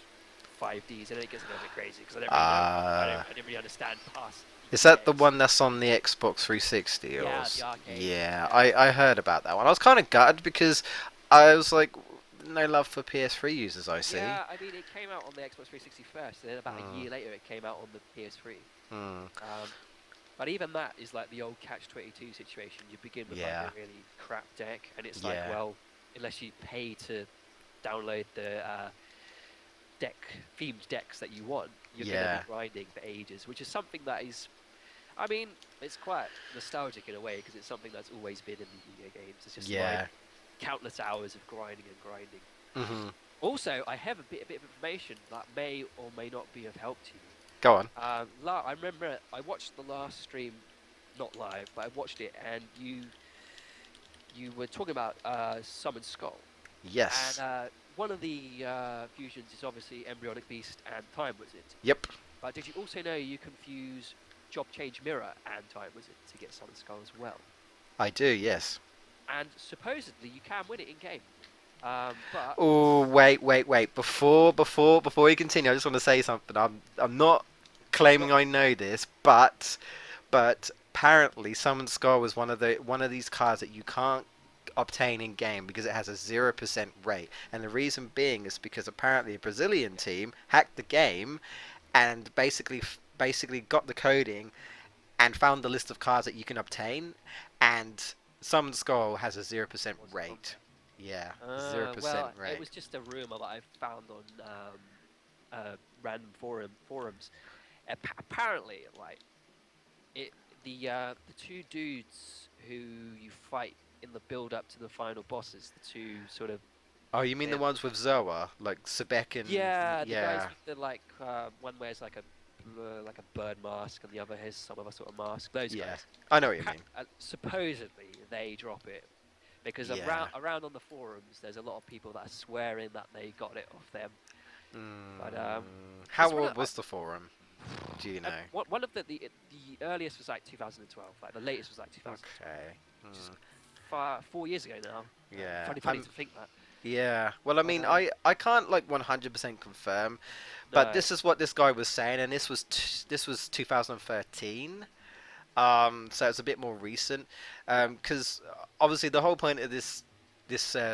[SPEAKER 2] 5Ds, and then it gets a little bit crazy because I don't really know.
[SPEAKER 1] Uh,
[SPEAKER 2] I didn't really understand past
[SPEAKER 1] is that the
[SPEAKER 2] GX.
[SPEAKER 1] one that's on the Xbox 360 or?
[SPEAKER 2] Yeah, the arcade.
[SPEAKER 1] Yeah,
[SPEAKER 2] Yeah.
[SPEAKER 1] I heard about that one. I was kind of gutted because I was like, no love for PS3 users, I see.
[SPEAKER 2] Yeah, I mean, it came out on the Xbox 360 first, and then about a
[SPEAKER 1] Mm,
[SPEAKER 2] year later, it came out on the PS3.
[SPEAKER 1] mm,
[SPEAKER 2] But even that is like the old Catch-22 situation. You begin with like
[SPEAKER 1] yeah,
[SPEAKER 2] a really crap deck, and it's like,
[SPEAKER 1] yeah,
[SPEAKER 2] well, unless you pay to download the themed decks that you want, you're going to
[SPEAKER 1] yeah,
[SPEAKER 2] be grinding for ages, which is something that is, I mean, it's quite nostalgic in a way because it's something that's always been in the Yu-Gi-Oh games. It's just like
[SPEAKER 1] yeah.
[SPEAKER 2] countless hours of grinding and grinding.
[SPEAKER 1] Hmm.
[SPEAKER 2] Also, I have a bit of information that may or may not be of help to you.
[SPEAKER 1] Go on.
[SPEAKER 2] I remember I watched the last stream, not live, but I watched it, and you were talking about Summon Skull, and
[SPEAKER 1] Yes.
[SPEAKER 2] one of the fusions is obviously Embryonic Beast and Time Wizard.
[SPEAKER 1] Yep.
[SPEAKER 2] But did you also know you can fuse Job Change Mirror and Time Wizard to get Summon Skull as well?
[SPEAKER 1] I do. Yes.
[SPEAKER 2] And supposedly you can win it in game. But
[SPEAKER 1] Oh, wait. Before we continue, I just want to say something. I'm not
[SPEAKER 2] go
[SPEAKER 1] claiming
[SPEAKER 2] on.
[SPEAKER 1] I know this, but apparently Summon Skull was one of these cards that you can't obtain in game because it has a 0% rate, and the reason being is because apparently a Brazilian
[SPEAKER 2] Yeah.
[SPEAKER 1] team hacked the game and basically got the coding and found the list of cards that you can obtain, and Summon Skull has a 0%
[SPEAKER 2] Wasn't on
[SPEAKER 1] rate.
[SPEAKER 2] there.
[SPEAKER 1] Yeah, 0%
[SPEAKER 2] Well, it
[SPEAKER 1] rate.
[SPEAKER 2] was just a rumor that I found on random forums. Apparently, like it, the two dudes who you fight in the build up to the final bosses, the two sort of
[SPEAKER 1] Oh, you mean the
[SPEAKER 2] they're
[SPEAKER 1] ones with Zoa, like Sebek and
[SPEAKER 2] yeah, the guys
[SPEAKER 1] yeah,
[SPEAKER 2] with the like one wears like a bird mask and the other has some other sort of mask. Those
[SPEAKER 1] yeah.
[SPEAKER 2] guys.
[SPEAKER 1] I know what you mean.
[SPEAKER 2] Supposedly they drop it because
[SPEAKER 1] Yeah.
[SPEAKER 2] around on the forums there's a lot of people that are swearing that they got it off them. But
[SPEAKER 1] How
[SPEAKER 2] there's one of
[SPEAKER 1] old was the forum? Do you know?
[SPEAKER 2] one of the earliest was like 2012. Like the latest was like 2012,
[SPEAKER 1] Okay.
[SPEAKER 2] which is
[SPEAKER 1] Mm,
[SPEAKER 2] 4 years ago now.
[SPEAKER 1] yeah.
[SPEAKER 2] Funny to think that.
[SPEAKER 1] Yeah. Well, I
[SPEAKER 2] But
[SPEAKER 1] mean, I can't like 100% confirm, but
[SPEAKER 2] no,
[SPEAKER 1] this is what this guy was saying, and this was 2013. So it's a bit more recent.
[SPEAKER 2] yeah,
[SPEAKER 1] Because obviously the whole point of this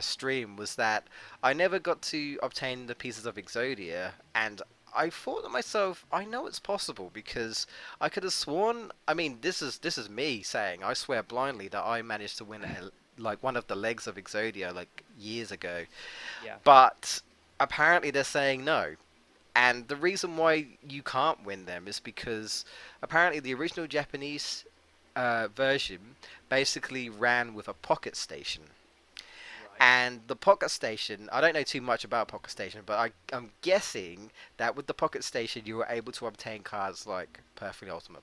[SPEAKER 1] stream was that I never got to obtain the pieces of Exodia, and I thought to myself, I know it's possible because I could have sworn. I mean, this is me saying, I swear blindly that I managed to win like one of the legs of Exodia like years ago,
[SPEAKER 2] yeah,
[SPEAKER 1] but apparently they're saying no. And the reason why you can't win them is because apparently the original Japanese version basically ran with a pocket station.
[SPEAKER 2] right,
[SPEAKER 1] And the pocket station, I don't know too much about pocket station, but I'm guessing that with the pocket station you were able to obtain cards like Perfectly Ultimate,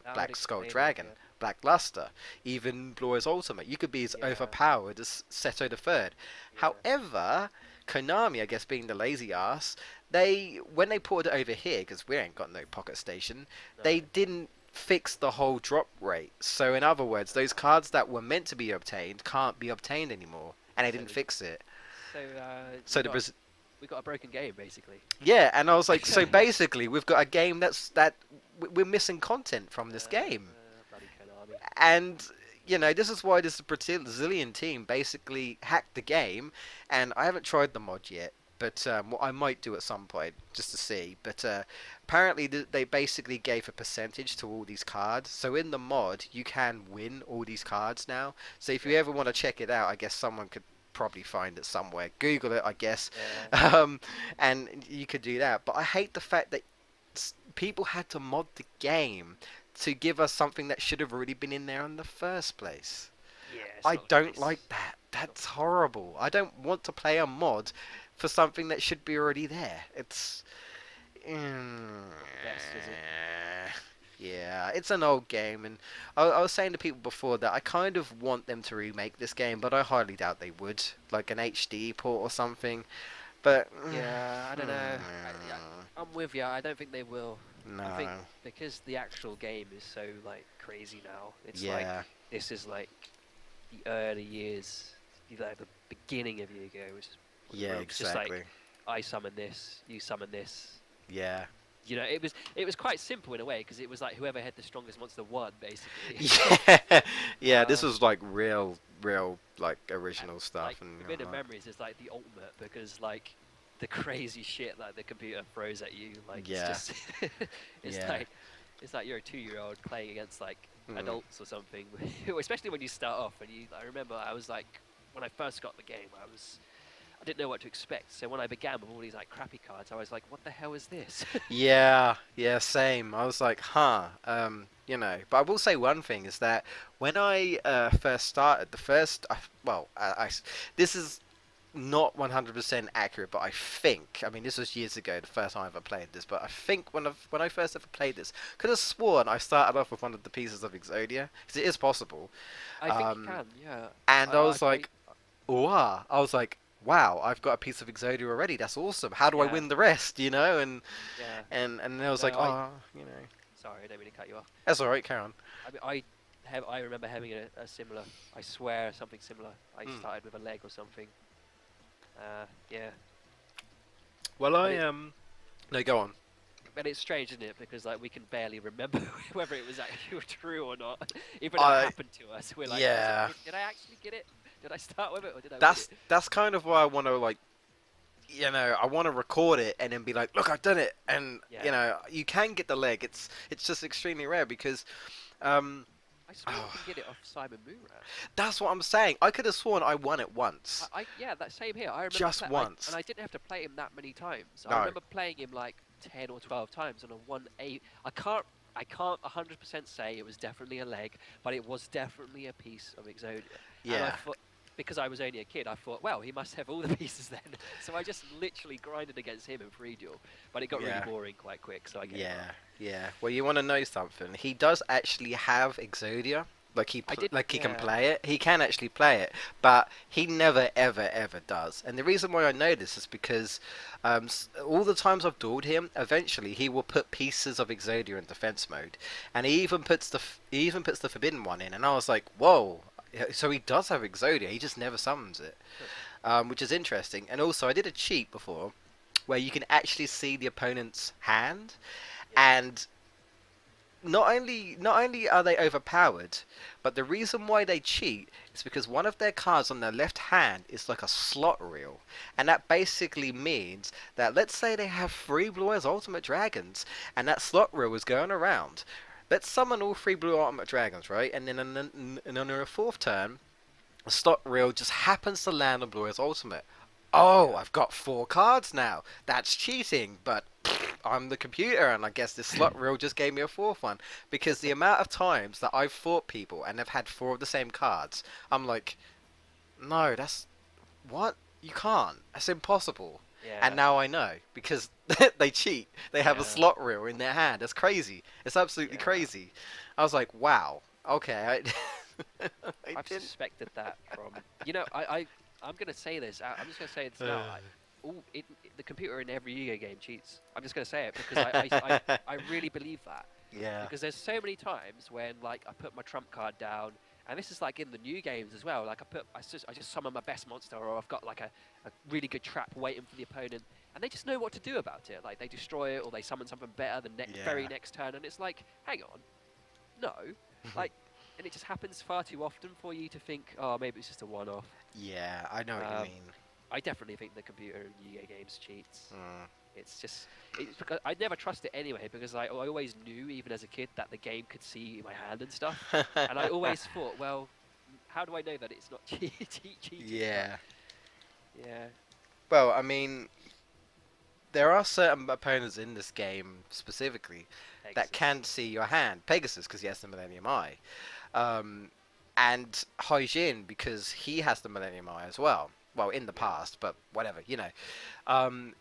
[SPEAKER 2] that would
[SPEAKER 1] Black Skull
[SPEAKER 2] explain it.
[SPEAKER 1] Dragon, Black Luster, even Blue Eyes Ultimate. You could be as
[SPEAKER 2] Yeah,
[SPEAKER 1] overpowered as Seto the Third.
[SPEAKER 2] yeah,
[SPEAKER 1] However, Konami, I guess being the lazy ass, they when they ported it over here, because we ain't got no pocket station,
[SPEAKER 2] no,
[SPEAKER 1] they didn't fix the whole drop rate. So in other words, those cards that were meant to be obtained can't be obtained anymore, and they
[SPEAKER 2] so
[SPEAKER 1] didn't fix it.
[SPEAKER 2] we
[SPEAKER 1] So the
[SPEAKER 2] got
[SPEAKER 1] Braz-
[SPEAKER 2] we got a broken game basically.
[SPEAKER 1] yeah, and I was like, so basically, we've got a game that we're missing content from this game,
[SPEAKER 2] Bloody Konami.
[SPEAKER 1] and this is why this Brazilian team basically hacked the game, and I haven't tried the mod yet, but what I might do at some point just to see. But apparently, they basically gave a percentage to all these cards, so in the mod you can win all these cards now. So if you
[SPEAKER 2] Yeah,
[SPEAKER 1] ever want to check it out, I guess someone could probably find it somewhere. Google it, I guess,
[SPEAKER 2] yeah,
[SPEAKER 1] um, and you could do that. But I hate the fact that people had to mod the game to give us something that should have already been in there in the first place.
[SPEAKER 2] yeah. It's
[SPEAKER 1] I
[SPEAKER 2] not
[SPEAKER 1] don't
[SPEAKER 2] nice.
[SPEAKER 1] like that.
[SPEAKER 2] It's not
[SPEAKER 1] That's horrible. I don't want to play a mod for something that should be already there. It's
[SPEAKER 2] not the best, is it?
[SPEAKER 1] yeah, it's an old game, and I was saying to people before that I kind of want them to remake this game, but I highly doubt they would, like an HD port or something. But
[SPEAKER 2] Yeah, I don't know. I'm with you. I don't think they will. I think
[SPEAKER 1] no,
[SPEAKER 2] because the actual game is so like crazy now. It's like
[SPEAKER 1] yeah,
[SPEAKER 2] this is like the early years, like the beginning of Yu-Gi-Oh, which is
[SPEAKER 1] yeah,
[SPEAKER 2] it's just like
[SPEAKER 1] exactly,
[SPEAKER 2] I summon this, you summon this.
[SPEAKER 1] yeah.
[SPEAKER 2] It was quite simple in a way because it was like whoever had the strongest monster won basically.
[SPEAKER 1] Yeah, yeah. This
[SPEAKER 2] um,
[SPEAKER 1] was like real, like
[SPEAKER 2] and
[SPEAKER 1] original
[SPEAKER 2] like
[SPEAKER 1] stuff, and
[SPEAKER 2] Forbidden Memories is like the ultimate because like the crazy shit that the computer throws at you, like it's
[SPEAKER 1] yeah,
[SPEAKER 2] just it's
[SPEAKER 1] yeah,
[SPEAKER 2] like it's like you're a 2-year-old playing against like
[SPEAKER 1] mm,
[SPEAKER 2] adults or something. Especially when you start off and I remember I was like when I first got the game I didn't know what to expect. So when I began with all these like crappy cards, I was like, what the hell is this?
[SPEAKER 1] Yeah, yeah, same. I was like, huh, But I will say one thing is that when I first started, the first, well, this is not 100% accurate, but I think, I mean, this was years ago, the first time I ever played this, but I think when I first ever played this, could have sworn I started off with one of the pieces of Exodia, because it is possible.
[SPEAKER 2] I think you
[SPEAKER 1] Um,
[SPEAKER 2] can, yeah.
[SPEAKER 1] and I was
[SPEAKER 2] I
[SPEAKER 1] like, wow, wow, I've got a piece of Exodia already. That's awesome. How do I
[SPEAKER 2] yeah,
[SPEAKER 1] win the rest?
[SPEAKER 2] yeah.
[SPEAKER 1] And I was like,
[SPEAKER 2] No, I
[SPEAKER 1] oh,
[SPEAKER 2] sorry, I don't mean to cut you off.
[SPEAKER 1] that's all right, carry on.
[SPEAKER 2] I mean, I remember having a similar. I swear something similar. I
[SPEAKER 1] Mm.
[SPEAKER 2] started with a leg or something. Yeah,
[SPEAKER 1] Well,
[SPEAKER 2] but it
[SPEAKER 1] no, go on.
[SPEAKER 2] but it's strange, isn't it? Because like we can barely remember whether it was actually true or not, even though it
[SPEAKER 1] I
[SPEAKER 2] happened to us. We're like, was it?
[SPEAKER 1] Yeah,
[SPEAKER 2] Did I actually get it? Did I start with it or did I win it?
[SPEAKER 1] that's kind of why I want to like, I want to record it and then be like, look, I've done it, and
[SPEAKER 2] Yeah,
[SPEAKER 1] you can get the leg. It's just extremely rare because, um,
[SPEAKER 2] I swear you can get it off Simon Moonrat.
[SPEAKER 1] that's what I'm saying. I could have sworn I won it once,
[SPEAKER 2] Yeah, that same here. I remember
[SPEAKER 1] just once.
[SPEAKER 2] and I didn't have to play him that many times. I
[SPEAKER 1] No,
[SPEAKER 2] remember playing him like 10 or 12 times on a 1-8. I can't 100% say it was definitely a leg, but it was definitely a piece of Exodia. And I
[SPEAKER 1] yeah,
[SPEAKER 2] thought, because I was only a kid, I thought, well, he must have all the pieces then. So I just literally grinded against him in free duel, but it got really
[SPEAKER 1] yeah.
[SPEAKER 2] boring quite quick, so I gave
[SPEAKER 1] Yeah,
[SPEAKER 2] up.
[SPEAKER 1] yeah. Well, you want to know something? He does actually have Exodia.
[SPEAKER 2] I did,
[SPEAKER 1] Like he can
[SPEAKER 2] yeah,
[SPEAKER 1] play it. He can actually play it, but he never ever ever does. And the reason why I know this is because all the times I've dueled him, eventually he will put pieces of Exodia in defense mode, and he even puts the forbidden one in. And I was like, whoa. So he does have Exodia. He just never summons it,
[SPEAKER 2] huh,
[SPEAKER 1] which is interesting. And also, I did a cheat before where you can actually see the opponent's hand,
[SPEAKER 2] yeah,
[SPEAKER 1] and not only are they overpowered, but the reason why they cheat is because one of their cards on their left hand is like a slot reel, and that basically means that let's say they have three Blue Eyes Ultimate Dragons, and that slot reel is going around. Let's summon all three Blue Ultimate Dragons, right? And then on a fourth turn, the slot reel just happens to land on Blue Eyes Ultimate. Oh,
[SPEAKER 2] yeah,
[SPEAKER 1] I've got four cards now. That's cheating, but I'm the computer, and I guess this slot reel just gave me a fourth one. Because the amount of times that I've fought people and they've had four of the same cards, I'm like, no, that's what? You can't. That's impossible. And
[SPEAKER 2] yeah,
[SPEAKER 1] now I know because they cheat. They have a
[SPEAKER 2] yeah,
[SPEAKER 1] slot reel in their hand. That's crazy. It's absolutely
[SPEAKER 2] yeah.
[SPEAKER 1] crazy. I was like, wow. Okay, I
[SPEAKER 2] I've
[SPEAKER 1] didn't.
[SPEAKER 2] suspected that from, I'm gonna say this. I'm just gonna say this now. The computer in every Yu-Gi-Oh game cheats. I'm just gonna say it because I really believe that.
[SPEAKER 1] Yeah.
[SPEAKER 2] Because there's so many times when like I put my trump card down, and this is like in the new games as well. Like I just summon my best monster, or I've got like a really good trap waiting for the opponent, and they just know what to do about it. Like they destroy it, or they summon something better the very
[SPEAKER 1] Yeah.
[SPEAKER 2] next turn, and it's like, hang on, no, like, and it just happens far too often for you to think, oh, maybe it's just a one-off.
[SPEAKER 1] Yeah, I know what you
[SPEAKER 2] Um,
[SPEAKER 1] mean.
[SPEAKER 2] I definitely think the computer in Yu-Gi-Oh games cheats.
[SPEAKER 1] Mm.
[SPEAKER 2] It's just, it's because I never trust it anyway because I always knew, even as a kid, that the game could see my hand and stuff, and I always thought, well, how do I know that it's not cheating? But
[SPEAKER 1] Yeah.
[SPEAKER 2] yeah,
[SPEAKER 1] Well, I mean, there are certain opponents in this game specifically that
[SPEAKER 2] Pegasus.
[SPEAKER 1] can see your hand. Pegasus, because he has the Millennium Eye. Um, and Hyjin, because he has the Millennium Eye as well. Well, in the
[SPEAKER 2] Yeah,
[SPEAKER 1] past, but whatever.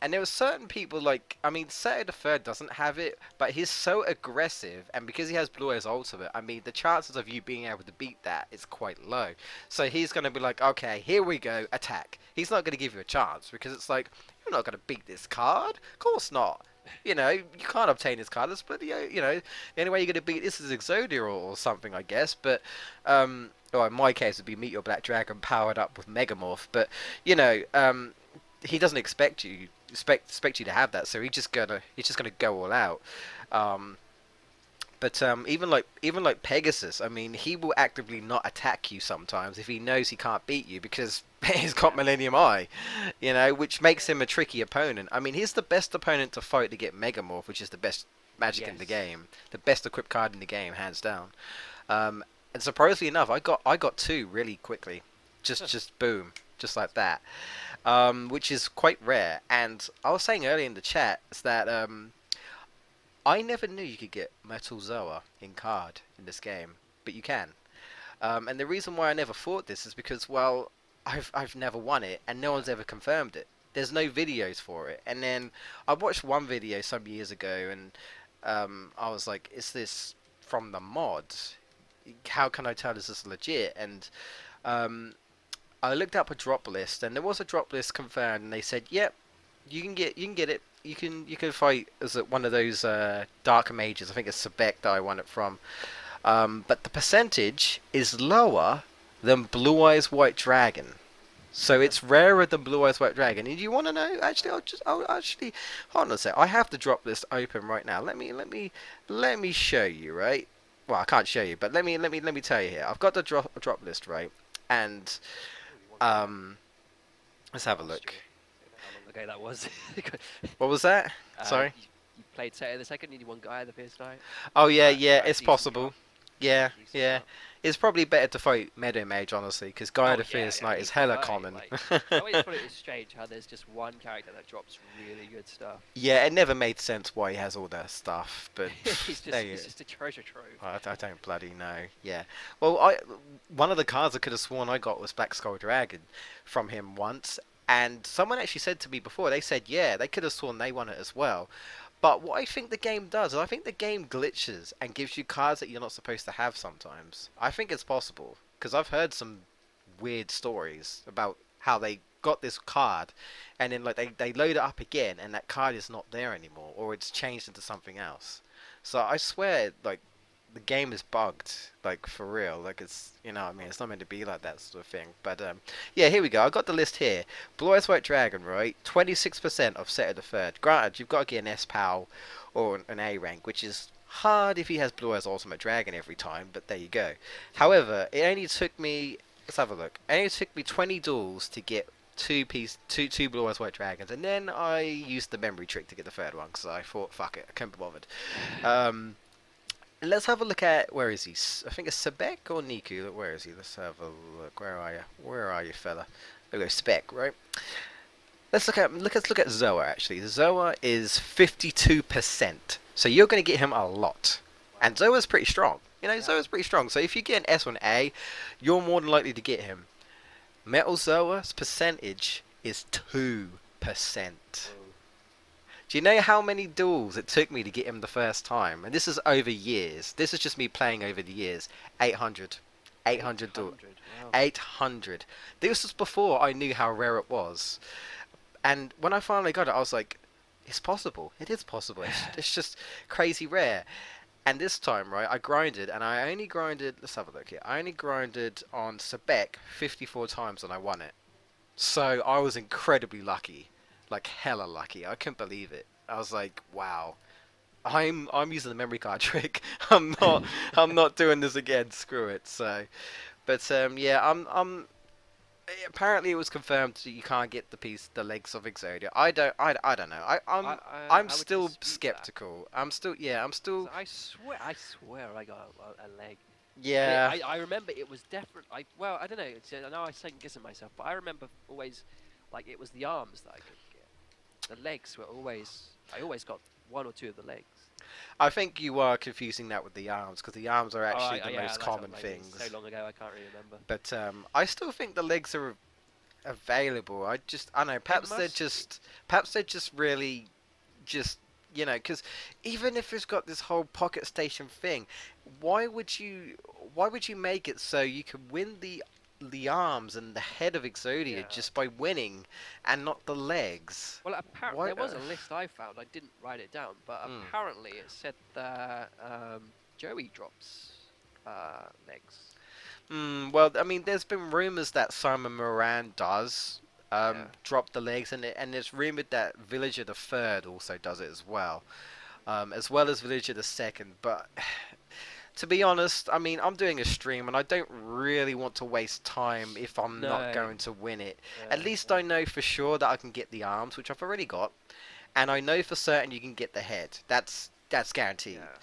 [SPEAKER 1] And there were certain people like, I mean, Seto the Third doesn't have it, but he's so aggressive, and because he has Blue Eyes Ultimate, I mean, the chances of you being able to beat that is quite low. So he's going to be like, okay, here we go, attack. He's not going to give you a chance, because it's like, you're not going to beat this card. Of course not. You can't obtain this card. But the only way you're going to beat this is Exodia or something, I guess. But, or in my case, it'd be Meet Your Black Dragon powered up with Megamorph. But, he doesn't expect you to have that, so he's just gonna go all out. Um, but even like Pegasus, I mean, he will actively not attack you sometimes if he knows he can't beat you because he's got
[SPEAKER 2] yeah,
[SPEAKER 1] Millennium Eye, which makes
[SPEAKER 2] yeah.
[SPEAKER 1] him a tricky opponent. I mean, he's the best opponent to fight to get Megamorph, which is the best magic in the
[SPEAKER 2] Yes.
[SPEAKER 1] game, the best equipped card in the game, hands down. Um, and surprisingly enough, I got two really quickly, just
[SPEAKER 2] Huh.
[SPEAKER 1] just boom, just like that. which is quite rare. And I was saying earlier in the chat is that I never knew you could get Metal Zoa in card in this game, but you can. And the reason why I never thought this is because, well, I've never won it, and no
[SPEAKER 2] Yeah.
[SPEAKER 1] one's ever confirmed it. There's no videos for it. And then I watched one video some years ago, and I was like, "Is this from the mod? How can I tell this is legit?" And um, I looked up a drop list, and there was a drop list confirmed, and they said, "Yep, you can get it. You can fight as one of those darker mages. I think it's Sebek that I won it from." But the percentage is lower than Blue Eyes White Dragon. So it's rarer than Blue Eyes White Dragon. And you want to know? Actually, I'll actually, hold on a sec. I have the drop list open right now. Let me show you, right? Well, I can't show you, but let me tell you here. I've got the drop list, right? And
[SPEAKER 2] Oh, you won guy
[SPEAKER 1] um, let's have a
[SPEAKER 2] last
[SPEAKER 1] look.
[SPEAKER 2] year. Don't know how long ago that was.
[SPEAKER 1] What was that? Sorry.
[SPEAKER 2] You played Saturday the second and you won guy the first night.
[SPEAKER 1] Oh yeah,
[SPEAKER 2] You
[SPEAKER 1] yeah,
[SPEAKER 2] had a
[SPEAKER 1] it's
[SPEAKER 2] decent
[SPEAKER 1] possible.
[SPEAKER 2] drop. You had
[SPEAKER 1] Yeah,
[SPEAKER 2] a decent
[SPEAKER 1] yeah.
[SPEAKER 2] drop.
[SPEAKER 1] It's probably better to fight Meadow Mage, honestly, because Guy of
[SPEAKER 2] Oh
[SPEAKER 1] the
[SPEAKER 2] yeah,
[SPEAKER 1] Fierce
[SPEAKER 2] yeah,
[SPEAKER 1] Knight is
[SPEAKER 2] he's the
[SPEAKER 1] hella
[SPEAKER 2] guy.
[SPEAKER 1] common.
[SPEAKER 2] Like, I always thought it was strange how there's just one character that drops really good stuff.
[SPEAKER 1] Yeah, it never made sense why he has all that stuff, but
[SPEAKER 2] He's just a treasure trove.
[SPEAKER 1] I don't bloody know. Yeah. Well, one of the cards I could have sworn I got was Black Skull Dragon from him once, and someone actually said to me before. They said, yeah, they could have sworn they won it as well. But what I think the game does is I think the game glitches and gives you cards that you're not supposed to have sometimes. I think it's possible because I've heard some weird stories about how they got this card and then like they load it up again and that card is not there anymore or it's changed into something else. So I swear like the game is bugged, like for real. Like it's what I mean, it's not meant to be like that sort of thing. But yeah, here we go. I got the list here. Blue Eyes White Dragon, right? 26% of set of the third. Granted, you've got to get an S PAL or an A rank, which is hard if he has Blue Eyes Ultimate Dragon every time. But there you go. However, it only took me. Let's have a look. It only took me 20 duels to get two Blue Eyes White Dragons, and then I used the memory trick to get the third one because I thought, fuck it, I can't be bothered. Um, Let's have a look at where is he? I think it's Sebek or Niku. Where is he? Let's have a look. Where are you? Where are you, fella? There we go, Spec, right? Let's look at Zoa actually. Zoa is 52%, so you're going to get him a lot,
[SPEAKER 2] Wow.
[SPEAKER 1] and Zoa's pretty strong.
[SPEAKER 2] Yeah.
[SPEAKER 1] Zoa's pretty strong. So if you get an S or an A, you're more than likely to get him. Metal Zoa's percentage is 2%.
[SPEAKER 2] Whoa.
[SPEAKER 1] Do you know how many duels it took me to get him the first time? And this is over years. This is just me playing over the years. 800. 800 duels.
[SPEAKER 2] 800. Wow.
[SPEAKER 1] 800. This was before I knew how rare it was. And when I finally got it, I was like, it's possible. It is possible. It's just crazy rare. And this time, right, I grinded, and I only grinded, let's have a look here. I only grinded on Sebek 54 times and I won it. So I was incredibly lucky, like hella lucky. I couldn't believe it. I was like, wow. I'm using the memory card trick. I'm not doing this again. Screw it. So, but yeah, I'm. Apparently, it was confirmed that you can't get the legs of Exodia. I don't know. I'm
[SPEAKER 2] I would
[SPEAKER 1] still
[SPEAKER 2] dispute that.
[SPEAKER 1] skeptical. I'm
[SPEAKER 2] 'Cause
[SPEAKER 1] still.
[SPEAKER 2] I swear I got a leg. I mean,
[SPEAKER 1] Yeah.
[SPEAKER 2] I remember it was definitely. Well, I don't know. I know I second guessing myself, but I remember always, like it was the arms that I couldn't get. The legs were always. I always got one or two of the legs.
[SPEAKER 1] I think you are confusing that with the arms because the arms are
[SPEAKER 2] Oh,
[SPEAKER 1] actually the
[SPEAKER 2] yeah,
[SPEAKER 1] most
[SPEAKER 2] that's
[SPEAKER 1] common
[SPEAKER 2] maybe it's
[SPEAKER 1] things.
[SPEAKER 2] so long ago I can't really remember.
[SPEAKER 1] But I still think the legs are available. I don't know.
[SPEAKER 2] They
[SPEAKER 1] Perhaps
[SPEAKER 2] must be.
[SPEAKER 1] they're just really just because even if it's got this whole pocket station thing, why would you make it so you can win the arms and the head of Exodia
[SPEAKER 2] Yeah.
[SPEAKER 1] just by winning and not the legs?
[SPEAKER 2] Well, apparently
[SPEAKER 1] Why?
[SPEAKER 2] there was a list I found. I didn't write it down, but
[SPEAKER 1] Hmm.
[SPEAKER 2] apparently it said that Joey drops legs.
[SPEAKER 1] Well, I mean, there's been rumors that Simon Moran does
[SPEAKER 2] Yeah.
[SPEAKER 1] drop the legs, and it's rumored that Villager the Third also does it as well as Villager the Second. But to be honest, I mean, I'm doing a stream, and I don't really want to waste time if I'm not
[SPEAKER 2] No.
[SPEAKER 1] going to win it. At
[SPEAKER 2] Yeah.
[SPEAKER 1] least I know for sure that I can get the arms, which I've already got, and I know for certain you can get the head. That's guaranteed.
[SPEAKER 2] Yeah.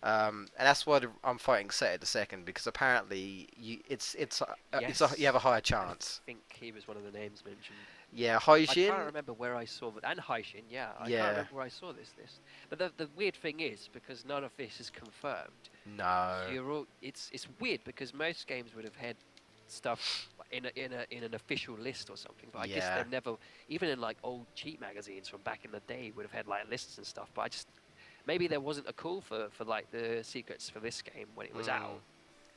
[SPEAKER 1] And that's why I'm fighting Seta the second, because apparently you have
[SPEAKER 2] Yes,
[SPEAKER 1] a higher
[SPEAKER 2] I
[SPEAKER 1] chance.
[SPEAKER 2] think he was one of the names mentioned.
[SPEAKER 1] Yeah,
[SPEAKER 2] I can't
[SPEAKER 1] Haijin.
[SPEAKER 2] remember where I saw that, and Haishin, yeah, I can't
[SPEAKER 1] Yeah,
[SPEAKER 2] remember where I saw this list. But the weird thing is, because none of this is confirmed,
[SPEAKER 1] no.
[SPEAKER 2] it's weird because most games would have had stuff in an official list or something. But I guess
[SPEAKER 1] Yeah,
[SPEAKER 2] they've never, even in like old cheat magazines from back in the day, would have had like lists and stuff. But I just maybe there wasn't a call for like the secrets for this game when it was
[SPEAKER 1] mm,
[SPEAKER 2] out.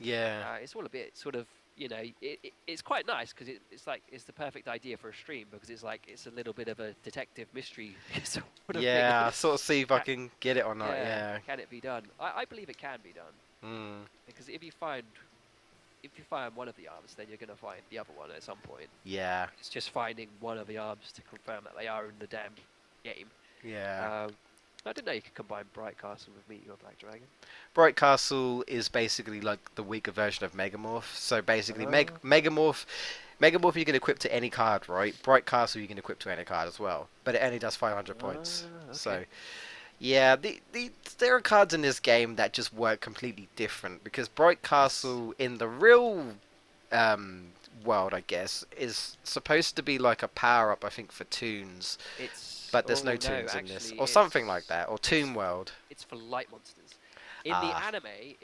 [SPEAKER 1] yeah,
[SPEAKER 2] It's all a bit sort of, it's quite nice because it's like it's the perfect idea for a stream because it's like it's a little bit of a detective mystery sort of thing.
[SPEAKER 1] yeah. Sort of see if I
[SPEAKER 2] Ca-
[SPEAKER 1] can get it or not.
[SPEAKER 2] yeah,
[SPEAKER 1] Yeah.
[SPEAKER 2] can it be done? I believe it can be done
[SPEAKER 1] Mm,
[SPEAKER 2] because if you find one of the arms, then you're going to find the other one at some point.
[SPEAKER 1] yeah,
[SPEAKER 2] It's just finding one of the arms to confirm that they are in the damn game.
[SPEAKER 1] yeah.
[SPEAKER 2] Um, I didn't know you could combine Bright Castle with Meteor Black Dragon.
[SPEAKER 1] Bright Castle is basically like the weaker version of Megamorph. So basically,
[SPEAKER 2] Okay.
[SPEAKER 1] Megamorph you can equip to any card, right? Bright Castle you can equip to any card as well, but it only does 500 points.
[SPEAKER 2] Okay.
[SPEAKER 1] So yeah, there are cards in this game that just work completely different, because Bright
[SPEAKER 2] Yes.
[SPEAKER 1] Castle in the real world, I guess, is supposed to be like a power up, I think, for tunes, but there's no
[SPEAKER 2] Oh no,
[SPEAKER 1] tunes in this,
[SPEAKER 2] actually
[SPEAKER 1] or something like that, or
[SPEAKER 2] it's
[SPEAKER 1] Toon World.
[SPEAKER 2] it's for light monsters. In the
[SPEAKER 1] Ah,
[SPEAKER 2] anime,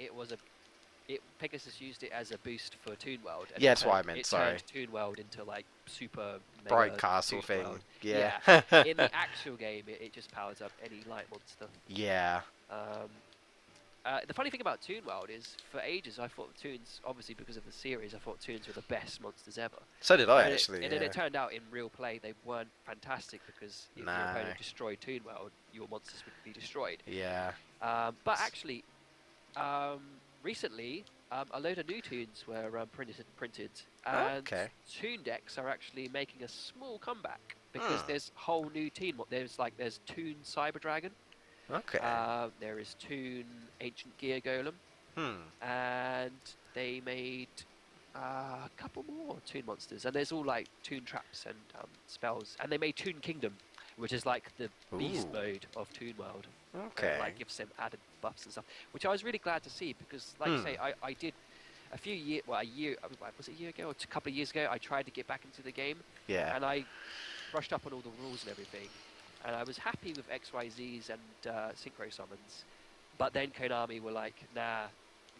[SPEAKER 2] Pegasus used it as a boost for Toon World, and
[SPEAKER 1] yeah, that's what I meant.
[SPEAKER 2] it
[SPEAKER 1] Sorry,
[SPEAKER 2] turned Toon World into like super
[SPEAKER 1] Bright
[SPEAKER 2] mega
[SPEAKER 1] Castle
[SPEAKER 2] Toon
[SPEAKER 1] thing.
[SPEAKER 2] World.
[SPEAKER 1] Yeah,
[SPEAKER 2] Yeah, in the actual game, it just powers up any light monster.
[SPEAKER 1] yeah,
[SPEAKER 2] Um, the funny thing about Toon World is, for ages, I thought Toons, obviously because of the series, I thought Toons were the best monsters ever.
[SPEAKER 1] so did I actually.
[SPEAKER 2] And then
[SPEAKER 1] Yeah,
[SPEAKER 2] it turned out in real play they weren't fantastic because if your
[SPEAKER 1] no,
[SPEAKER 2] opponent destroyed Toon World, your monsters would be destroyed.
[SPEAKER 1] yeah.
[SPEAKER 2] But actually, um, recently, a load of new tunes were printed, and
[SPEAKER 1] Okay.
[SPEAKER 2] tune decks are actually making a small comeback because
[SPEAKER 1] Hmm.
[SPEAKER 2] there's whole new tune. There's Toon Cyber Dragon,
[SPEAKER 1] Okay.
[SPEAKER 2] there is Toon Ancient Gear Golem,
[SPEAKER 1] Hmm.
[SPEAKER 2] and they made a couple more Toon monsters, and there's all like Toon traps and spells, and they made Toon Kingdom, which is like the beast
[SPEAKER 1] Ooh.
[SPEAKER 2] mode of Toon World, where it
[SPEAKER 1] Okay.
[SPEAKER 2] like gives them added buffs and stuff, which I was really glad to see because, like you
[SPEAKER 1] Hmm.
[SPEAKER 2] say, I did a few years, well, a year, was it a year ago or a couple of years ago? I tried to get back into the game,
[SPEAKER 1] Yeah.
[SPEAKER 2] and I brushed up on all the rules and everything, and I was happy with XYZs and synchro summons. But then Konami were like, nah,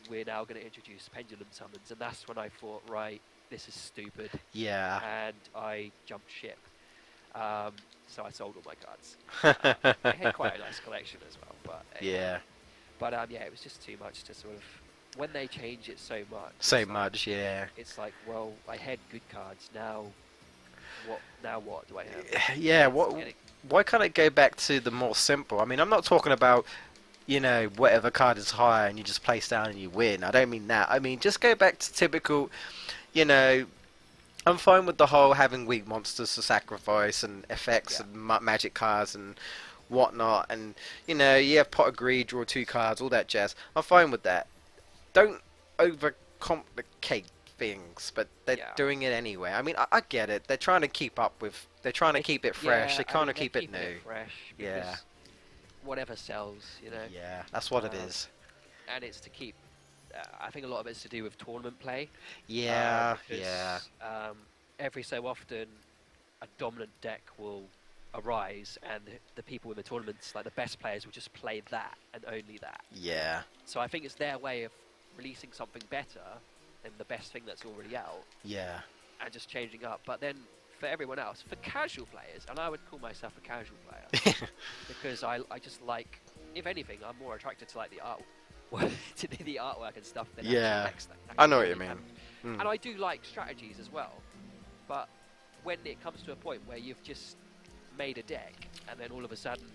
[SPEAKER 2] we're now going to introduce pendulum summons, and that's when I thought, right, this is stupid,
[SPEAKER 1] Yeah.
[SPEAKER 2] and I jumped ship. So I sold all my cards. I had quite a nice collection as well, but anyway.
[SPEAKER 1] Yeah.
[SPEAKER 2] But yeah, it was just too much to sort of when they change it so much.
[SPEAKER 1] So much. Yeah.
[SPEAKER 2] It's like, well, I had good cards. Now what? Now what do I have?
[SPEAKER 1] Yeah.
[SPEAKER 2] It's
[SPEAKER 1] What?
[SPEAKER 2] getting
[SPEAKER 1] Why can't it go back to the more simple? I mean, I'm not talking about, whatever card is higher and you just place down and you win. I don't mean that. I mean, just go back to typical, you know, I'm fine with the whole having weak monsters to sacrifice and effects
[SPEAKER 2] yeah,
[SPEAKER 1] and magic cards and whatnot, and you have pot of greed, draw two cards, all that jazz. I'm fine with that. Don't overcomplicate things, but they're
[SPEAKER 2] yeah.
[SPEAKER 1] doing it anyway. I mean, I get it. They're trying to keep up with. They're trying to keep it fresh.
[SPEAKER 2] Yeah,
[SPEAKER 1] They're
[SPEAKER 2] I
[SPEAKER 1] trying
[SPEAKER 2] mean
[SPEAKER 1] to
[SPEAKER 2] they're
[SPEAKER 1] keep it
[SPEAKER 2] keeping it
[SPEAKER 1] new.
[SPEAKER 2] fresh
[SPEAKER 1] Yeah,
[SPEAKER 2] because whatever sells.
[SPEAKER 1] yeah, that's what it
[SPEAKER 2] Um,
[SPEAKER 1] is.
[SPEAKER 2] and it's to keep. I think a lot of it's to do with tournament play,
[SPEAKER 1] Yeah, yeah,
[SPEAKER 2] because every so often a dominant deck will arise, and the people in the tournaments, like the best players, will just play that and only that.
[SPEAKER 1] yeah,
[SPEAKER 2] So I think it's their way of releasing something better than the best thing that's already out
[SPEAKER 1] yeah,
[SPEAKER 2] and just changing up. But then for everyone else, for casual players, and I would call myself a casual player because I just like, if anything, I'm more attracted to like the art, to the artwork and stuff than actual
[SPEAKER 1] yeah.
[SPEAKER 2] decks that
[SPEAKER 1] I
[SPEAKER 2] can
[SPEAKER 1] know what
[SPEAKER 2] play.
[SPEAKER 1] you mean. Mm.
[SPEAKER 2] And I do like strategies as well, but when it comes to a point where you've just made a deck and then all of a sudden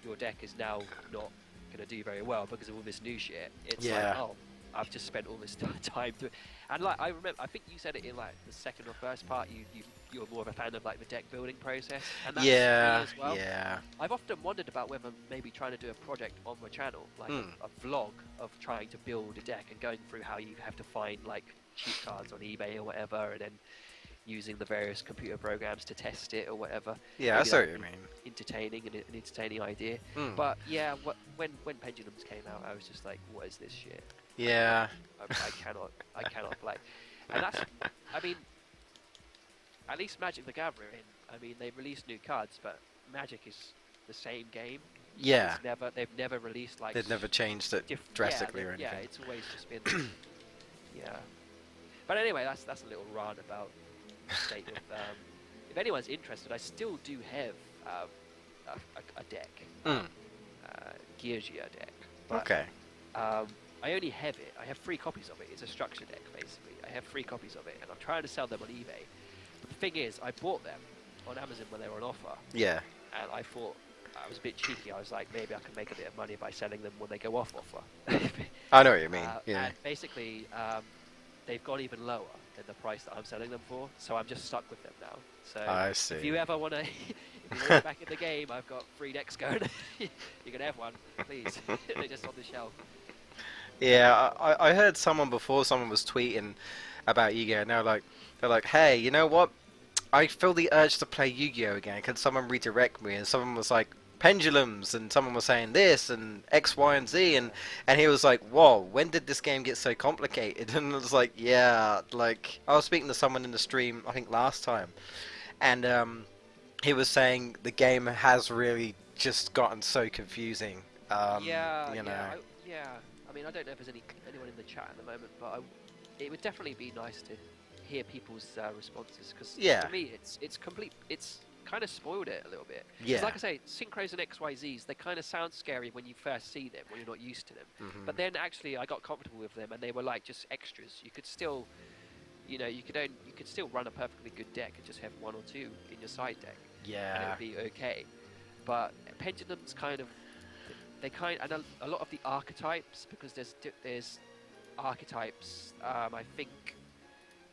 [SPEAKER 2] your deck is now not going to do very well because of all this new shit, it's like,
[SPEAKER 1] Yeah.
[SPEAKER 2] oh, I've just spent all this time to, and like I remember, I think you said it in like the second or first part. You're more of a fan of like the deck building process, and that's me
[SPEAKER 1] Yeah,
[SPEAKER 2] as well.
[SPEAKER 1] yeah.
[SPEAKER 2] I've often wondered about whether maybe trying to do a project on my channel, like
[SPEAKER 1] Hmm.
[SPEAKER 2] a vlog of trying to build a deck and going through how you have to find like cheat cards on eBay or whatever, and then using the various computer programs to test it or whatever.
[SPEAKER 1] Yeah, I
[SPEAKER 2] Maybe
[SPEAKER 1] see
[SPEAKER 2] that
[SPEAKER 1] what
[SPEAKER 2] would
[SPEAKER 1] you
[SPEAKER 2] be
[SPEAKER 1] mean.
[SPEAKER 2] entertaining and an entertaining idea.
[SPEAKER 1] Mm.
[SPEAKER 2] But yeah, when Pendulums came out, I was just like, what is this shit?
[SPEAKER 1] Yeah.
[SPEAKER 2] I cannot play. And that's, I mean, at least Magic the Gathering. I mean, they released new cards, but Magic is the same game.
[SPEAKER 1] Yeah.
[SPEAKER 2] They've never released like
[SPEAKER 1] They've never changed it drastically or
[SPEAKER 2] yeah,
[SPEAKER 1] anything.
[SPEAKER 2] it's always just been yeah. But anyway, that's a little rant about the state of. If anyone's interested, I still do have a deck,
[SPEAKER 1] Mm.
[SPEAKER 2] Geargia deck, but
[SPEAKER 1] Okay.
[SPEAKER 2] I only have it. I have 3 copies of it. It's a structure deck basically. I have 3 copies of it, and I'm trying to sell them on eBay. But the thing is, I bought them on Amazon when they were on offer,
[SPEAKER 1] Yeah.
[SPEAKER 2] and I thought I was a bit cheeky. I was like, maybe I can make a bit of money by selling them when they go off offer.
[SPEAKER 1] I know what you mean. Yeah.
[SPEAKER 2] And basically, they've gone even lower than the price that I'm selling them for, so I'm just stuck with them now. So
[SPEAKER 1] I see.
[SPEAKER 2] if you ever want to, if you want to get back in the game, I've got 3 decks going. You can have one, please. They're just on the shelf.
[SPEAKER 1] Yeah, I heard someone before. Someone was tweeting about Yu-Gi-Oh! And they're like, hey, you know what? I feel the urge to play Yu-Gi-Oh! Again. Can someone redirect me? And someone was like, pendulums, and someone was saying this and X, Y, and Z, and he was like, whoa, when did this game get so complicated? And I was like, yeah, like I was speaking to someone in the stream, I think last time, and he was saying the game has really just gotten so confusing.
[SPEAKER 2] Yeah,
[SPEAKER 1] you know.
[SPEAKER 2] yeah. I mean, I don't know if there's anyone in the chat at the moment, but it would definitely be nice to hear people's responses, because
[SPEAKER 1] Yeah.
[SPEAKER 2] to me, it's complete. It's kind of spoiled it a little bit. 'Cause
[SPEAKER 1] Yeah.
[SPEAKER 2] like I say, synchros and XYZs, they kind of sound scary when you first see them, when you're not used to them.
[SPEAKER 1] Mhm.
[SPEAKER 2] But then actually, I got comfortable with them, and they were like just extras. You could still, you could still run a perfectly good deck and just have 1 or 2 in your side deck, and it
[SPEAKER 1] Yeah.
[SPEAKER 2] would be okay. But pendulums kind of, and a lot of the archetypes, because there's archetypes. I think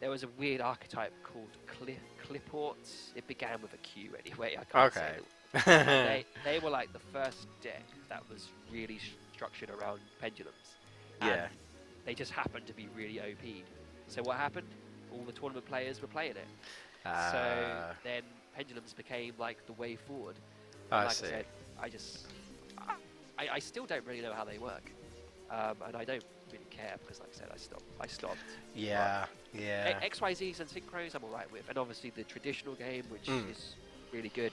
[SPEAKER 2] there was a weird archetype called Cliports. It began with a Q anyway. I can't say
[SPEAKER 1] Okay.
[SPEAKER 2] it. And they were like the first deck that was really structured around pendulums. And
[SPEAKER 1] Yeah.
[SPEAKER 2] they just happened to be really OP'd. So what happened? All the tournament players were playing it. So then pendulums became like the way forward. And
[SPEAKER 1] I
[SPEAKER 2] like
[SPEAKER 1] see.
[SPEAKER 2] I said, I still don't really know how they work, and I don't really care because, like I said, I stopped.
[SPEAKER 1] Yeah. Yeah.
[SPEAKER 2] XYZs and synchros I'm alright with, and obviously the traditional game, which
[SPEAKER 1] Mm.
[SPEAKER 2] is really good.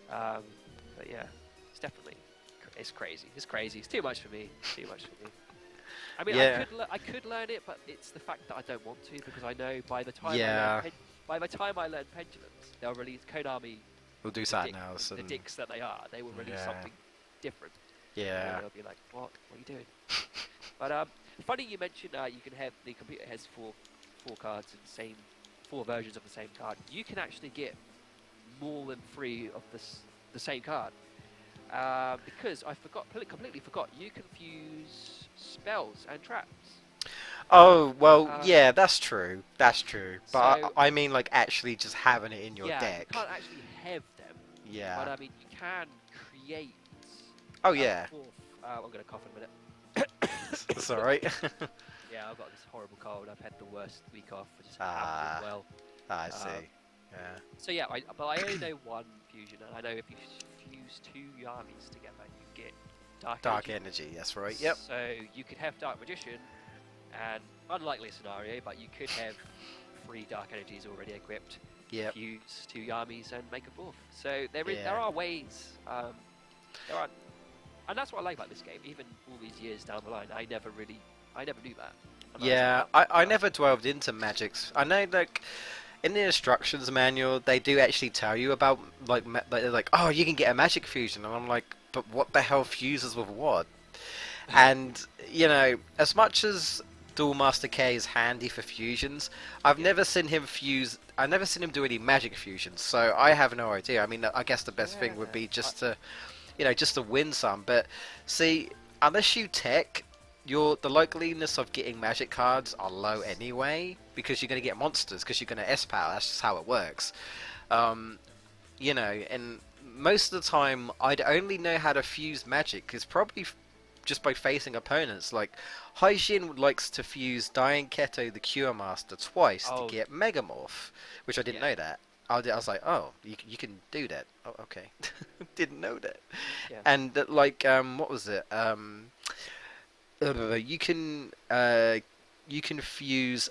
[SPEAKER 2] But yeah, it's crazy. It's crazy. It's too much for me. Too much for me. I mean,
[SPEAKER 1] Yeah.
[SPEAKER 2] I could learn it, but it's the fact that I don't want to, because I know by the time
[SPEAKER 1] Yeah.
[SPEAKER 2] by the time I learn pendulums, they'll release Konami.
[SPEAKER 1] We'll do
[SPEAKER 2] The
[SPEAKER 1] something
[SPEAKER 2] dick-
[SPEAKER 1] else.
[SPEAKER 2] the
[SPEAKER 1] And
[SPEAKER 2] dicks that they are, they will release
[SPEAKER 1] Yeah.
[SPEAKER 2] something different.
[SPEAKER 1] yeah.
[SPEAKER 2] They'll be like, what are you doing? But funny you mentioned you can have, the computer has four cards and four versions of the same card. You can actually get more than 3 of the same card. Because I completely forgot, you can fuse spells and traps.
[SPEAKER 1] Oh, well,
[SPEAKER 2] Uh,
[SPEAKER 1] yeah, that's true. That's true. But
[SPEAKER 2] So-
[SPEAKER 1] I mean, like, actually just having it in your
[SPEAKER 2] Yeah,
[SPEAKER 1] deck.
[SPEAKER 2] you can't actually have them, but
[SPEAKER 1] Yeah.
[SPEAKER 2] I mean, you can create.
[SPEAKER 1] Oh,
[SPEAKER 2] a
[SPEAKER 1] yeah.
[SPEAKER 2] 4th. I'm gonna cough in a minute.
[SPEAKER 1] It's alright.
[SPEAKER 2] Yeah, I've got this horrible cold. I've had the worst week off. I just
[SPEAKER 1] Ah.
[SPEAKER 2] haven't been well.
[SPEAKER 1] I see. Yeah.
[SPEAKER 2] So yeah, but I only know one fusion, and I know if you fuse 2 Yamis together, you get
[SPEAKER 1] Dark
[SPEAKER 2] Energy.
[SPEAKER 1] energy, that's right. Yep.
[SPEAKER 2] So you could have Dark Magician, and unlikely scenario, but you could have 3 Dark Energies already equipped.
[SPEAKER 1] Yep.
[SPEAKER 2] Fuse 2 Yamis and make a 4th. So there
[SPEAKER 1] Yeah.
[SPEAKER 2] are ways. There are, and that's what I like about this game. Even all these years down the line, I never knew that. And I was
[SPEAKER 1] Yeah,
[SPEAKER 2] like,
[SPEAKER 1] I never delved into magics. I know, like, in the instructions manual, they do actually tell you about, like, they're like, oh, you can get a magic fusion. And I'm like, but what the hell fuses with what? And, you know, as much as Duel Master K is handy for fusions, I've never seen him do any magic fusions, so I have no idea. I mean, I guess the best thing would be just to, just to win some. But see, unless you tech, the likeliness of getting magic cards are low anyway, because you're going to get monsters, because you're going to S-Power. That's just how it works. And most of the time, I'd only know how to fuse magic, because probably just by facing opponents. Like, Hyjin likes to fuse Diane Keto the Cure Master twice to
[SPEAKER 2] Oh,
[SPEAKER 1] get Megamorph, which I didn't
[SPEAKER 2] yeah,
[SPEAKER 1] know that. I was like, oh, you can do that. Oh, okay. Didn't know that.
[SPEAKER 2] yeah.
[SPEAKER 1] And like, what was it? You can you can fuse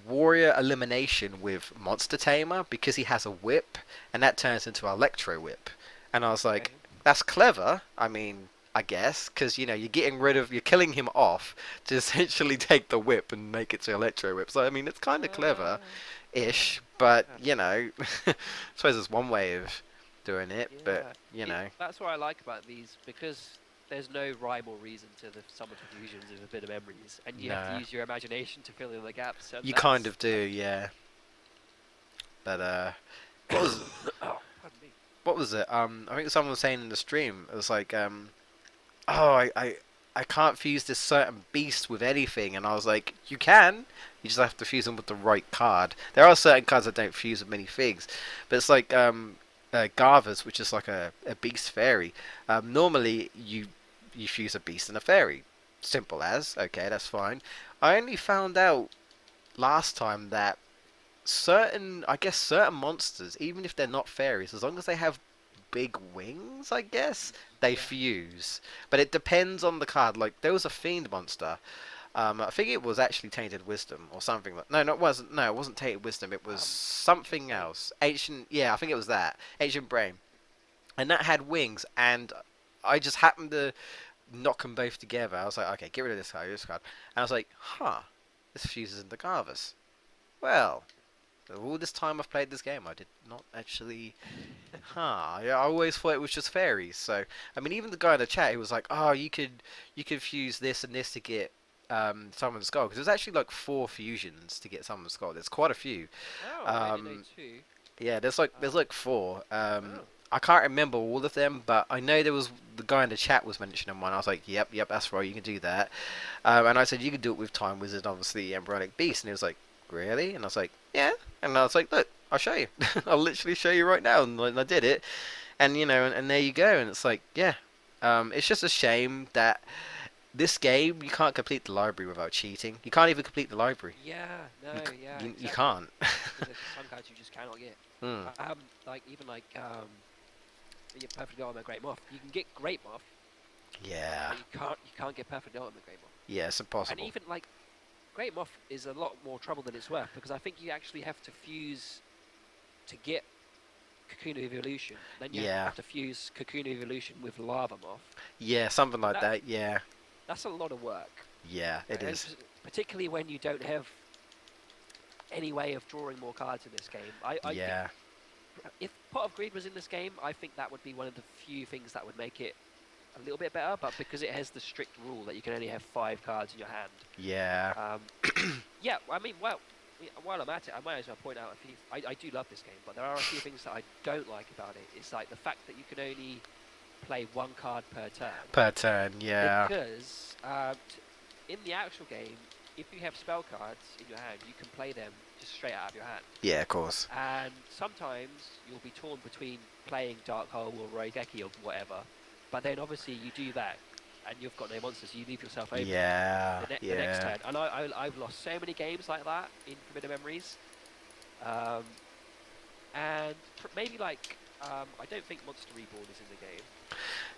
[SPEAKER 1] Warrior Elimination with Monster Tamer because he has a whip, and that turns into Electro Whip. And I was like,
[SPEAKER 2] Okay.
[SPEAKER 1] that's clever. I mean, I guess because you're getting rid of, you're killing him off to essentially take the whip and make it to Electro Whip. So I mean, it's kind of clever,
[SPEAKER 2] Yeah.
[SPEAKER 1] ish. But
[SPEAKER 2] Yeah.
[SPEAKER 1] I suppose it's one way of doing it. But
[SPEAKER 2] Yeah.
[SPEAKER 1] you know,
[SPEAKER 2] That's what I like about these because there's no rhyme or reason to the summon fusions of a bit of memories, and you have to
[SPEAKER 1] no,
[SPEAKER 2] use your imagination to fill in the gaps, and
[SPEAKER 1] you kind
[SPEAKER 2] that's
[SPEAKER 1] of do,
[SPEAKER 2] like.
[SPEAKER 1] yeah. But what was
[SPEAKER 2] Oh, pardon me.
[SPEAKER 1] what was it? I think someone was saying in the stream, it was like, oh, I can't fuse this certain beast with anything, and I was like, you can. You just have to fuse them with the right card. There are certain cards that don't fuse with many things, but it's like Garvas, which is like a beast fairy. Normally, you fuse a beast and a fairy. Simple as, okay, that's fine. I only found out last time that I guess certain monsters, even if they're not fairies, as long as they have big wings, I guess they
[SPEAKER 2] Yeah.
[SPEAKER 1] fuse. But it depends on the card. Like there was a fiend monster. I think it was actually Tainted Wisdom or something like. No, no, it wasn't. No, it wasn't Tainted Wisdom. It was something
[SPEAKER 2] Interesting.
[SPEAKER 1] else. Ancient. Yeah, I think it was that Ancient Brain, and that had wings. And I just happened to knock them both together. I was like, okay, get rid of this card. And I was like, huh, this fuses into Garvas. Well, all this time I've played this game, I did not actually. Huh? Yeah, I always thought it was just fairies. So I mean, even the guy in the chat, he was like, "Oh, you could fuse this and this to get Summoned Skull." Because there's actually like 4 fusions to get Summoned Skull. There's quite a few.
[SPEAKER 2] Oh, I didn't know
[SPEAKER 1] Um,
[SPEAKER 2] too.
[SPEAKER 1] yeah, there's like 4.
[SPEAKER 2] Oh,
[SPEAKER 1] I can't remember all of them, but I know there was the guy in the chat was mentioning one. I was like, "Yep, yep, that's right. You can do that." And I said you can do it with Time Wizard, obviously Embryonic Beast, and he was like, "Really?" And I was like, "Yeah." And I was like, "Look, I'll show you. I'll literally show you right now." And I did it, and and there you go. And it's like, yeah, it's just a shame that this game you can't complete the library without cheating. You can't even complete the library.
[SPEAKER 2] yeah, no, yeah,
[SPEAKER 1] You
[SPEAKER 2] exactly.
[SPEAKER 1] can't.
[SPEAKER 2] Because there's some cards you just cannot get.
[SPEAKER 1] Hmm.
[SPEAKER 2] Like even like your Perfect Ultimate Great Moth. You can get Great Moth,
[SPEAKER 1] Yeah.
[SPEAKER 2] but you can't get Perfect Ultimate Great Moth.
[SPEAKER 1] Yeah, it's
[SPEAKER 2] And
[SPEAKER 1] impossible.
[SPEAKER 2] even like Great Moth is a lot more trouble than it's worth because I think you actually have to fuse to get Cocoon of Evolution. Then you
[SPEAKER 1] Yeah.
[SPEAKER 2] have to fuse Cocoon of Evolution with Lava Moth.
[SPEAKER 1] Yeah, something
[SPEAKER 2] And
[SPEAKER 1] like that. Yeah.
[SPEAKER 2] that's a lot of work.
[SPEAKER 1] Yeah, it
[SPEAKER 2] And
[SPEAKER 1] is.
[SPEAKER 2] particularly when you don't have any way of drawing more cards in this game. I think
[SPEAKER 1] Yeah.
[SPEAKER 2] if Pot of Greed was in this game, I think that would be one of the few things that would make it a little bit better. But because it has the strict rule that you can only have 5 cards in your hand,
[SPEAKER 1] Yeah.
[SPEAKER 2] yeah, I mean, well, while I'm at it, I might as well point out a few. I do love this game, but there are a few things that I don't like about it. It's like the fact that you can only play 1 card per turn.
[SPEAKER 1] Per turn. Yeah.
[SPEAKER 2] Because in the actual game, if you have spell cards in your hand, you can play them just straight out of your hand.
[SPEAKER 1] Yeah, of course.
[SPEAKER 2] And sometimes you'll be torn between playing Dark Hole or Roigeki or whatever. But then obviously you do that, and you've got no monsters, so you leave yourself open
[SPEAKER 1] Yeah.
[SPEAKER 2] the next
[SPEAKER 1] Yeah.
[SPEAKER 2] turn. And I've lost so many games like that in Forbidden Memories. Um, and maybe like I don't think Monster Reborn is in the game.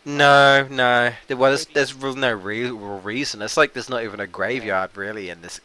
[SPEAKER 1] No, no. Well,
[SPEAKER 2] Maybe
[SPEAKER 1] there's no real reason. It's like there's not even a
[SPEAKER 2] yeah,
[SPEAKER 1] graveyard really in this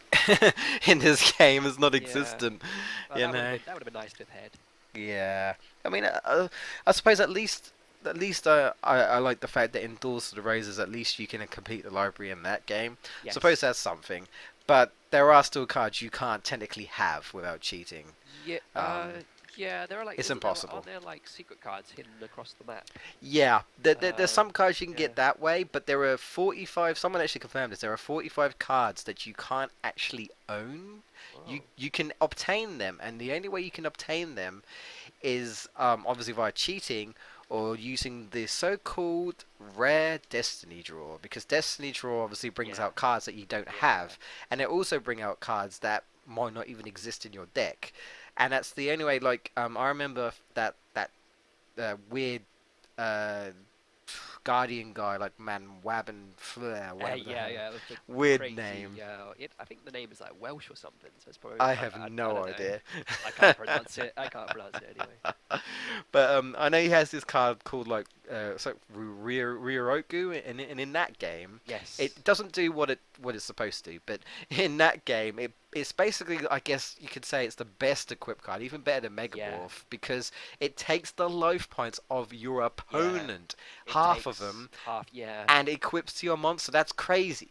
[SPEAKER 1] in this game. It's not
[SPEAKER 2] yeah.
[SPEAKER 1] existent.
[SPEAKER 2] Well,
[SPEAKER 1] You know.
[SPEAKER 2] that would have been nice to have had.
[SPEAKER 1] Yeah. I mean, I suppose at least I like the fact that in Doors to the Roses at least you can complete the library in that game. Suppose
[SPEAKER 2] Yes.
[SPEAKER 1] that's something. But there are still cards you can't technically have without cheating.
[SPEAKER 2] Yeah.
[SPEAKER 1] Um,
[SPEAKER 2] Yeah. There are like
[SPEAKER 1] it's
[SPEAKER 2] isn't there,
[SPEAKER 1] impossible.
[SPEAKER 2] aren't there like secret cards hidden across the map?
[SPEAKER 1] Yeah, there's some cards you can
[SPEAKER 2] Yeah.
[SPEAKER 1] get that way, but there are 45. Someone actually confirmed this. There are 45 cards that you can't actually own. You
[SPEAKER 2] Oh.
[SPEAKER 1] you can obtain them, and the only way you can obtain them is obviously via cheating or using the so-called rare Destiny Draw, because Destiny Draw obviously brings
[SPEAKER 2] Yeah.
[SPEAKER 1] out cards that you don't
[SPEAKER 2] Yeah.
[SPEAKER 1] have, and it also bring out cards that might not even exist in your deck, and that's the only way. Like I remember that weird uh, Guardian guy, like Man Wabben Flair, whatever the
[SPEAKER 2] Yeah,
[SPEAKER 1] hell.
[SPEAKER 2] yeah, with the
[SPEAKER 1] Weird
[SPEAKER 2] crazy.
[SPEAKER 1] name.
[SPEAKER 2] I think the name is like Welsh or something. So it's probably
[SPEAKER 1] I have
[SPEAKER 2] I
[SPEAKER 1] no
[SPEAKER 2] don't know.
[SPEAKER 1] idea.
[SPEAKER 2] I can't pronounce it. I can't pronounce it anyway.
[SPEAKER 1] But I know he has this card called like it's like Ryoku, and in that game,
[SPEAKER 2] Yes.
[SPEAKER 1] it doesn't do what it's supposed to. But in that game, it's basically, I guess you could say, it's the best equipped card, even better than
[SPEAKER 2] Yeah.
[SPEAKER 1] Megamorph, because it takes the life points of your
[SPEAKER 2] Yeah.
[SPEAKER 1] opponent,
[SPEAKER 2] It
[SPEAKER 1] half of
[SPEAKER 2] takes
[SPEAKER 1] them,
[SPEAKER 2] half. Yeah.
[SPEAKER 1] and equips to your monster. That's crazy,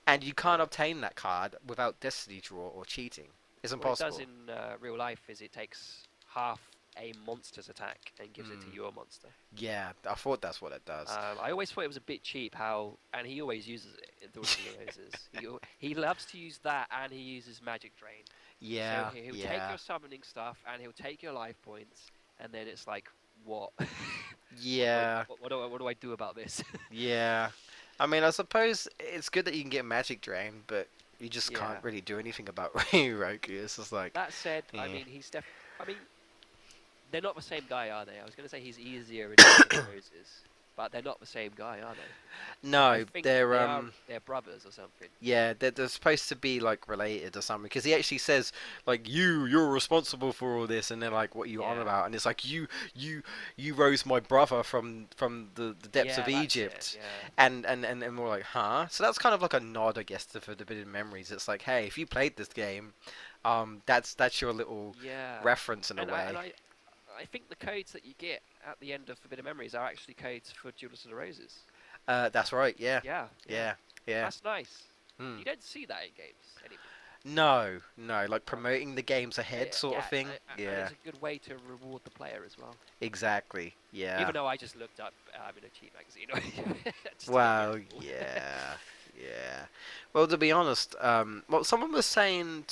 [SPEAKER 1] and you can't
[SPEAKER 2] Yeah.
[SPEAKER 1] obtain that card without Destiny Draw or cheating. It's
[SPEAKER 2] What it does
[SPEAKER 1] impossible.
[SPEAKER 2] in real life is it takes half a monster's attack and gives it to
[SPEAKER 1] Mm.
[SPEAKER 2] your monster.
[SPEAKER 1] Yeah, I thought that's what it does.
[SPEAKER 2] I always thought it was a bit cheap how, and he always uses it in Daughters of the Roses. He loves to use that, and he uses Magic Drain. So
[SPEAKER 1] Yeah,
[SPEAKER 2] he'll take
[SPEAKER 1] yeah,
[SPEAKER 2] your summoning stuff, and he'll take your life points, and then it's like, what?
[SPEAKER 1] yeah,
[SPEAKER 2] What do I do about this?
[SPEAKER 1] yeah. I mean, I suppose it's good that you can get Magic Drain, but you just can't
[SPEAKER 2] Yeah.
[SPEAKER 1] really do anything about Roku. It's just like,
[SPEAKER 2] That said, I
[SPEAKER 1] yeah.
[SPEAKER 2] mean, I mean, they're not the same guy, are they? I was going to say he's easier in Daughters of the Roses, but they're not the same guy, are they? I
[SPEAKER 1] No,
[SPEAKER 2] think
[SPEAKER 1] they're
[SPEAKER 2] they're brothers or something.
[SPEAKER 1] yeah, they're supposed to be like related or something, because he actually says like, you're responsible for all this, and they're like, what are you on
[SPEAKER 2] Yeah.
[SPEAKER 1] about? And it's like, you rose my brother from the depths of
[SPEAKER 2] Yeah, that's it.
[SPEAKER 1] Egypt,
[SPEAKER 2] Yeah.
[SPEAKER 1] and we're like, huh? So that's kind of like a nod, I guess, to Forbidden Memories. It's like, hey, if you played this game, that's your little
[SPEAKER 2] Yeah.
[SPEAKER 1] reference in a
[SPEAKER 2] And
[SPEAKER 1] way.
[SPEAKER 2] I think the codes that you get at the end of Forbidden Memories are actually codes for Jewels of the Roses.
[SPEAKER 1] That's right. Yeah,
[SPEAKER 2] Yeah, yeah.
[SPEAKER 1] yeah, yeah.
[SPEAKER 2] That's nice.
[SPEAKER 1] Hmm.
[SPEAKER 2] You don't see that in games anymore.
[SPEAKER 1] No, no, like
[SPEAKER 2] Um,
[SPEAKER 1] promoting the games ahead, sort of
[SPEAKER 2] yeah,
[SPEAKER 1] thing.
[SPEAKER 2] and
[SPEAKER 1] Yeah,
[SPEAKER 2] it's a good way to reward the player as well.
[SPEAKER 1] exactly. Yeah.
[SPEAKER 2] Even though I just looked up in a cheat magazine, just to get
[SPEAKER 1] Well,
[SPEAKER 2] really cool.
[SPEAKER 1] yeah, yeah. Well, to be honest, well, someone was saying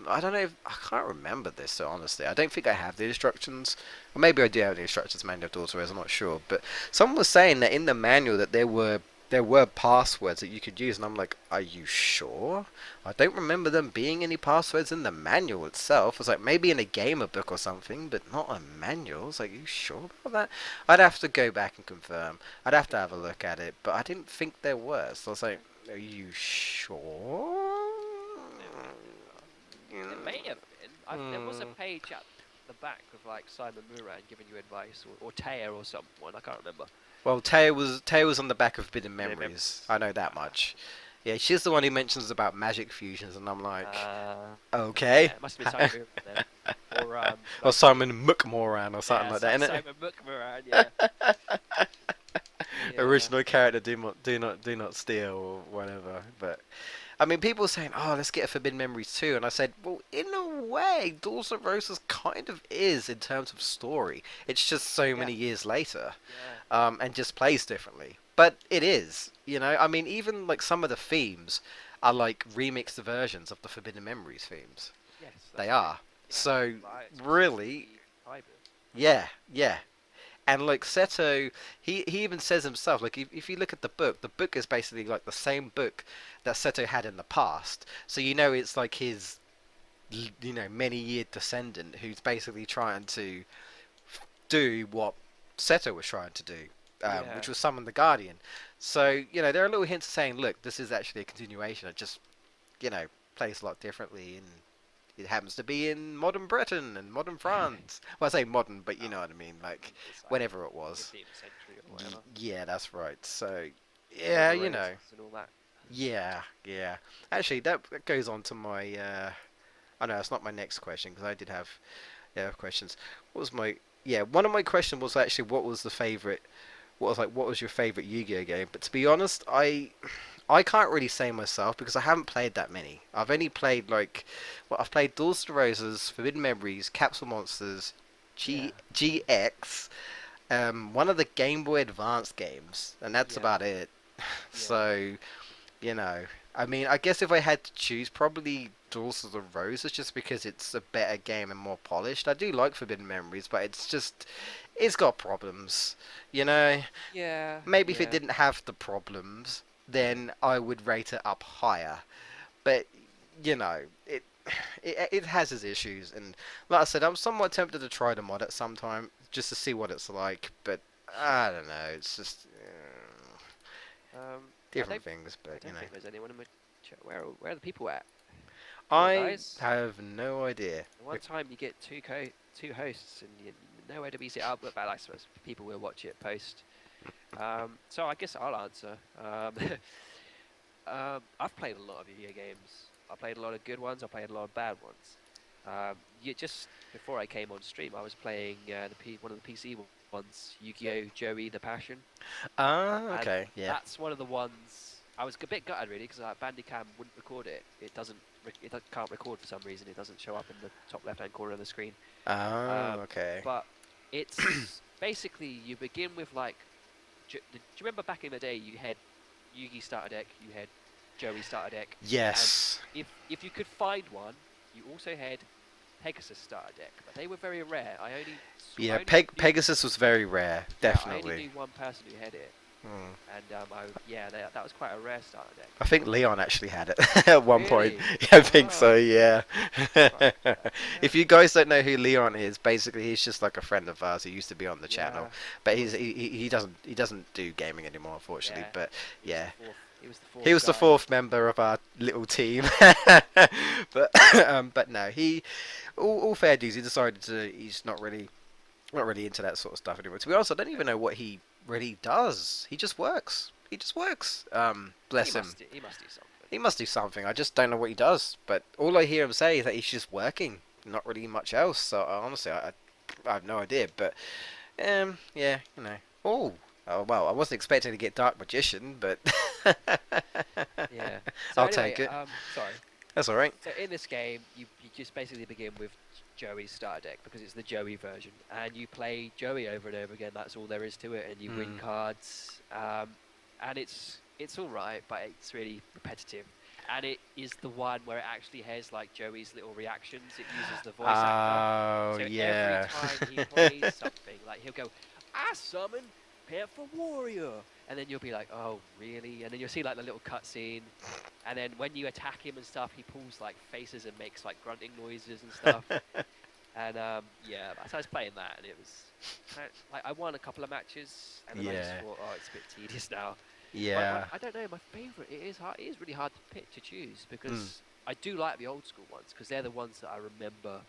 [SPEAKER 1] I don't know, I can't remember this, so honestly, I don't think I have the instructions, or maybe I do have the instructions manual of Daughter, I'm not sure. But someone was saying that in the manual that there were passwords that you could use, and I'm like, are you sure? I don't remember them being any passwords in the manual itself. It's like maybe in a gamer book or something, but not a manual. It's like, are you sure about that? I'd have to go back and confirm. I'd have to have a look at it, but I didn't think there was. So I was like, are you sure?
[SPEAKER 2] There may have been. There was a
[SPEAKER 1] Hmm.
[SPEAKER 2] page at the back with like Simon Moran giving you advice, or Taya or someone. I can't remember.
[SPEAKER 1] Well, Taya was on the back of Forbidden
[SPEAKER 2] Forbidden
[SPEAKER 1] Memories.
[SPEAKER 2] Memories.
[SPEAKER 1] I know that much. Yeah, she's the one who mentions about magic fusions, and I'm like, okay.
[SPEAKER 2] Yeah, it must have been Simon Moran then, or
[SPEAKER 1] Or
[SPEAKER 2] like
[SPEAKER 1] Simon McMoran or something
[SPEAKER 2] yeah,
[SPEAKER 1] like that, innit?
[SPEAKER 2] Simon Moran. Yeah, yeah,
[SPEAKER 1] Original character, do not steal or whatever. But I mean, people saying, "Oh, let's get a Forbidden Memories too," and I said, "Well, in a way, Daughters of Roses kind of is in terms of story. It's just so
[SPEAKER 2] yeah,
[SPEAKER 1] many years later,
[SPEAKER 2] yeah.
[SPEAKER 1] and just plays differently. But it is, I mean, even like some of the themes are like remixed versions of the Forbidden Memories themes.
[SPEAKER 2] Yes,
[SPEAKER 1] They
[SPEAKER 2] that's right.
[SPEAKER 1] are.
[SPEAKER 2] Yeah,
[SPEAKER 1] So really,
[SPEAKER 2] specifically Bible.
[SPEAKER 1] yeah, yeah. And like Seto, he even says himself, like if you look at the book is basically like the same book that Seto had in the past. So it's like his many year descendant who's basically trying to do what Seto was trying to do,
[SPEAKER 2] Yeah,
[SPEAKER 1] which was summon the Guardian. So there are little hints saying, look, this is actually a continuation. It just plays a lot differently, and it happens to be in modern Britain and modern France. Well, I say modern, but you know what I mean, like
[SPEAKER 2] it's like
[SPEAKER 1] whenever it was.
[SPEAKER 2] 15th century or whatever.
[SPEAKER 1] Yeah, that's right. So,
[SPEAKER 2] War of
[SPEAKER 1] yeah,
[SPEAKER 2] the Roses and all that.
[SPEAKER 1] yeah, yeah. Actually, that goes on to my. Oh no, it's not my next question because I did have questions. What was my? Yeah, one of my questions was actually what was the favorite. What was your favorite Yu-Gi-Oh game? But to be honest, I can't really say myself because I haven't played that many. I've only played I've played Daughters of Roses, Forbidden Memories, Capsule Monsters,
[SPEAKER 2] Yeah,
[SPEAKER 1] GX, one of the Game Boy Advance games, and that's
[SPEAKER 2] yeah,
[SPEAKER 1] about it.
[SPEAKER 2] yeah,
[SPEAKER 1] So, you know, I mean, I guess if I had to choose, probably Daughters of the Roses, just because it's a better game and more polished. I do like Forbidden Memories, but it's got problems. You know,
[SPEAKER 2] yeah,
[SPEAKER 1] maybe if it
[SPEAKER 2] yeah,
[SPEAKER 1] didn't have the problems, then I would rate it up higher. But it it has its issues, and like I said, I'm somewhat tempted to try the mod at some time just to see what it's like. But I don't know. It's just
[SPEAKER 2] I
[SPEAKER 1] different
[SPEAKER 2] don't
[SPEAKER 1] things,
[SPEAKER 2] I
[SPEAKER 1] but
[SPEAKER 2] don't think there's anyone in my chat. Where are the people at? Come on,
[SPEAKER 1] I
[SPEAKER 2] guys.
[SPEAKER 1] have no idea.
[SPEAKER 2] The one time you get two hosts and you nowhere to be set up, but I suppose people will watch it post. So I guess I'll answer. I've played a lot of video games. I played a lot of good ones. I played a lot of bad ones. Just before I came on stream, I was playing one of the PC ones, Yu-Gi-Oh! Joey the Passion,
[SPEAKER 1] Ah,
[SPEAKER 2] and
[SPEAKER 1] okay, yeah.
[SPEAKER 2] that's one of the ones I was a bit gutted really because Bandicam wouldn't record it. It doesn't. Can't record for some reason. It doesn't show up in the top left-hand corner of the screen.
[SPEAKER 1] Ah,
[SPEAKER 2] Um,
[SPEAKER 1] okay.
[SPEAKER 2] but it's basically you begin with like. Do you remember back in the day you had Yugi starter deck, you had Joey starter deck, and
[SPEAKER 1] Yes.
[SPEAKER 2] if you could find one, you also had Pegasus starter deck, but they were very rare.
[SPEAKER 1] Yeah,
[SPEAKER 2] I only knew
[SPEAKER 1] Pegasus was very rare,
[SPEAKER 2] yeah I only
[SPEAKER 1] definitely.
[SPEAKER 2] knew one person who had it,
[SPEAKER 1] Hmm.
[SPEAKER 2] and that was quite a rare starter deck.
[SPEAKER 1] I think Leon actually had it at one point.
[SPEAKER 2] Really?
[SPEAKER 1] Yeah, I think so,
[SPEAKER 2] Oh,
[SPEAKER 1] yeah.
[SPEAKER 2] right.
[SPEAKER 1] If you guys don't know who Leon is, basically he's just like a friend of ours who used to be on the channel,
[SPEAKER 2] Yeah,
[SPEAKER 1] but
[SPEAKER 2] he was
[SPEAKER 1] he doesn't do gaming anymore, unfortunately.
[SPEAKER 2] yeah
[SPEAKER 1] But
[SPEAKER 2] he was the
[SPEAKER 1] yeah,
[SPEAKER 2] fourth he was the
[SPEAKER 1] he
[SPEAKER 2] fourth
[SPEAKER 1] was the
[SPEAKER 2] guy.
[SPEAKER 1] fourth member of our little team. But but no, he all fair dues. He decided to. He's not really into that sort of stuff anymore. To be honest, I don't
[SPEAKER 2] Yeah.
[SPEAKER 1] even know what he really does. He just works. He just works. Bless him.
[SPEAKER 2] He must do something.
[SPEAKER 1] He must do something. I just don't know what he does. But all I hear him say is that he's just working. Not really much else. So honestly, I have no idea. But yeah, you know. Oh well, I wasn't expecting to get Dark Magician, but
[SPEAKER 2] Yeah. So
[SPEAKER 1] I'll
[SPEAKER 2] anyway,
[SPEAKER 1] take it.
[SPEAKER 2] sorry.
[SPEAKER 1] That's all right.
[SPEAKER 2] So in this game, you just basically begin with Joey's starter deck because it's the Joey version, and you play Joey over and over again. That's all there is to it, and you win
[SPEAKER 1] Mm.
[SPEAKER 2] cards. And it's all right, but it's really repetitive. And it is the one where it actually has like Joey's little reactions. It uses the voice actor,
[SPEAKER 1] Oh
[SPEAKER 2] so every
[SPEAKER 1] yeah.
[SPEAKER 2] time he plays something, like he'll go, "I summon Panther Warrior," and then you'll be like, "Oh really?" And then you'll see like the little cutscene, and then when you attack him and stuff, he pulls like faces and makes like grunting noises and stuff. And yeah, so I was playing that, and it was like I won a couple of matches, and then I just
[SPEAKER 1] Yeah.
[SPEAKER 2] thought, oh, it's a bit tedious now.
[SPEAKER 1] Yeah.
[SPEAKER 2] I don't know. My favorite it is hard. It is really hard to pick to choose
[SPEAKER 1] Mm.
[SPEAKER 2] because I do like the old school ones because they're the ones that I remember.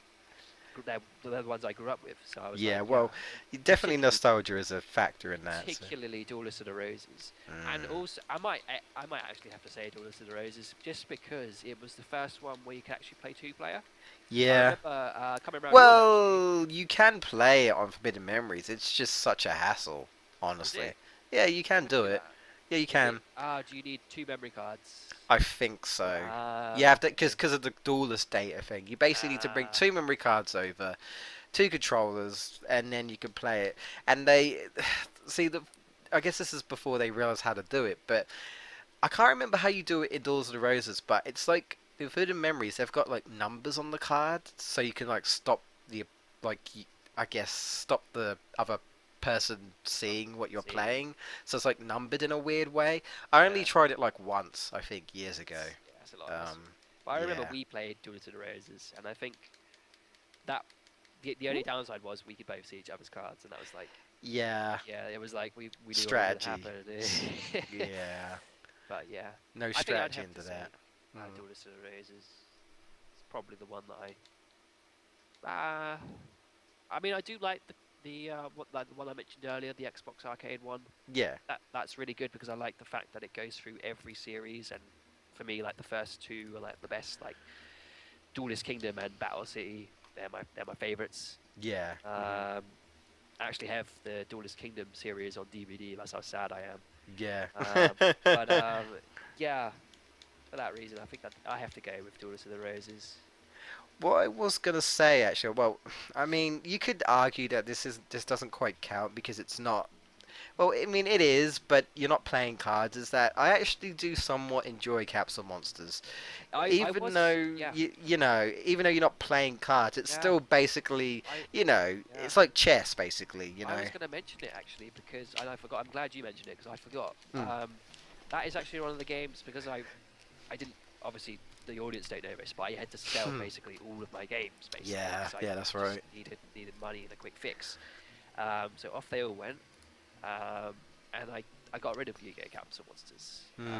[SPEAKER 2] They're the ones I grew up with. So I was like,
[SPEAKER 1] Yeah.
[SPEAKER 2] yeah,
[SPEAKER 1] Well,
[SPEAKER 2] and
[SPEAKER 1] definitely
[SPEAKER 2] particularly
[SPEAKER 1] nostalgia is a factor in that. So.
[SPEAKER 2] particularly Duelist of the Roses, and
[SPEAKER 1] Mm.
[SPEAKER 2] also I might actually have to say Duelist of the Roses just because it was the first one where you could actually play two player. I
[SPEAKER 1] Yeah.
[SPEAKER 2] remember coming around your match.
[SPEAKER 1] Well, you can play it on Forbidden Memories. It's just such a hassle,
[SPEAKER 2] Is
[SPEAKER 1] honestly.
[SPEAKER 2] it?
[SPEAKER 1] Yeah, you
[SPEAKER 2] How
[SPEAKER 1] can
[SPEAKER 2] do I
[SPEAKER 1] do
[SPEAKER 2] do
[SPEAKER 1] it.
[SPEAKER 2] that?
[SPEAKER 1] Yeah, you
[SPEAKER 2] Is it?
[SPEAKER 1] can.
[SPEAKER 2] Do you need two memory cards?
[SPEAKER 1] I think so. You have to,
[SPEAKER 2] Okay.
[SPEAKER 1] because of the duelist data thing. You basically need to bring
[SPEAKER 2] Ah,
[SPEAKER 1] two memory cards over, two controllers, and then you can play it. And they see the. I guess this is before they realized how to do it, but I can't remember how you do it in Doors of the Roses. But it's like in Forbidden Memories, they've got like numbers on the card, so you can like stop the like I guess stop the other person seeing what you're
[SPEAKER 2] seeing.
[SPEAKER 1] playing. So it's like numbered in a weird way. I only
[SPEAKER 2] Yeah.
[SPEAKER 1] tried it like once, I think, years ago.
[SPEAKER 2] Yeah, that's a lot of hassle.
[SPEAKER 1] Um,
[SPEAKER 2] But I remember
[SPEAKER 1] yeah.
[SPEAKER 2] we played Duelist of the Roses, and I think that the only downside was we could both see each other's cards, and that was like,
[SPEAKER 1] Yeah.
[SPEAKER 2] yeah, it was like we knew what was gonna
[SPEAKER 1] Strategy.
[SPEAKER 2] happen.
[SPEAKER 1] Yeah.
[SPEAKER 2] But yeah,
[SPEAKER 1] No
[SPEAKER 2] I think I'd
[SPEAKER 1] strategy
[SPEAKER 2] have to
[SPEAKER 1] into
[SPEAKER 2] say
[SPEAKER 1] that. Mm.
[SPEAKER 2] Duelist of the Roses. It's probably the one that I. I mean, I do like the one I mentioned earlier, the Xbox Arcade one.
[SPEAKER 1] Yeah.
[SPEAKER 2] That's really good because I like the fact that it goes through every series, and for me, like the first two are like the best, like Duelist Kingdom and Battle City. They're my favorites.
[SPEAKER 1] Yeah.
[SPEAKER 2] I actually have the Duelist Kingdom series on DVD. That's how sad I am.
[SPEAKER 1] Yeah.
[SPEAKER 2] But yeah, for that reason, I think that I have to go with Duelist of the Roses.
[SPEAKER 1] What I was gonna say actually, well, I mean, you could argue that this doesn't quite count because it's not. Well, I mean, it is, but you're not playing cards. Is that I actually do somewhat enjoy Capsule Monsters,
[SPEAKER 2] I
[SPEAKER 1] even
[SPEAKER 2] was
[SPEAKER 1] though
[SPEAKER 2] yeah
[SPEAKER 1] you know, even though you're not playing cards, it's
[SPEAKER 2] yeah
[SPEAKER 1] still basically,
[SPEAKER 2] I
[SPEAKER 1] you know,
[SPEAKER 2] yeah
[SPEAKER 1] it's like chess basically, you
[SPEAKER 2] I
[SPEAKER 1] know.
[SPEAKER 2] was going to mention it actually because and I forgot. I'm glad you mentioned it because I forgot.
[SPEAKER 1] Hmm.
[SPEAKER 2] That is actually one of the games because I didn't obviously the audience don't know this, but I had to sell
[SPEAKER 1] Hmm.
[SPEAKER 2] basically all of my games basically
[SPEAKER 1] Yeah,
[SPEAKER 2] because I
[SPEAKER 1] yeah, that's
[SPEAKER 2] just
[SPEAKER 1] right.
[SPEAKER 2] needed money and a quick fix. So off they all went. Um, and I got rid of Yu-Gi-Oh! Capsule Monsters.
[SPEAKER 1] Hmm.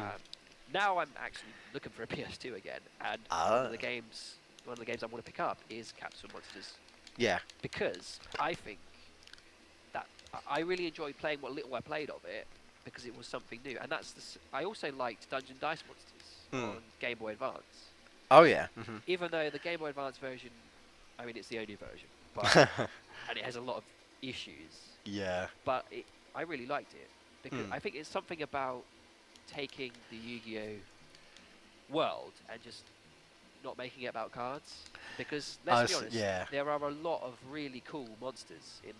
[SPEAKER 2] Now I'm actually looking for a PS2 again, and
[SPEAKER 1] Ah.
[SPEAKER 2] one of the games I want to pick up is Capsule Monsters
[SPEAKER 1] Yeah.
[SPEAKER 2] because I think that I really enjoyed playing what little I played of it because it was something new, and I also liked Dungeon Dice Monsters
[SPEAKER 1] Hmm.
[SPEAKER 2] on Game Boy Advance,
[SPEAKER 1] Oh yeah. Hmm.
[SPEAKER 2] even though the Game Boy Advance version, I mean, it's the only version, but and it has a lot of issues,
[SPEAKER 1] Yeah.
[SPEAKER 2] but I really liked it because
[SPEAKER 1] Hmm.
[SPEAKER 2] I think it's something about taking the Yu-Gi-Oh world and just not making it about cards. Because let's be honest,
[SPEAKER 1] Yeah.
[SPEAKER 2] there are a lot of really cool monsters in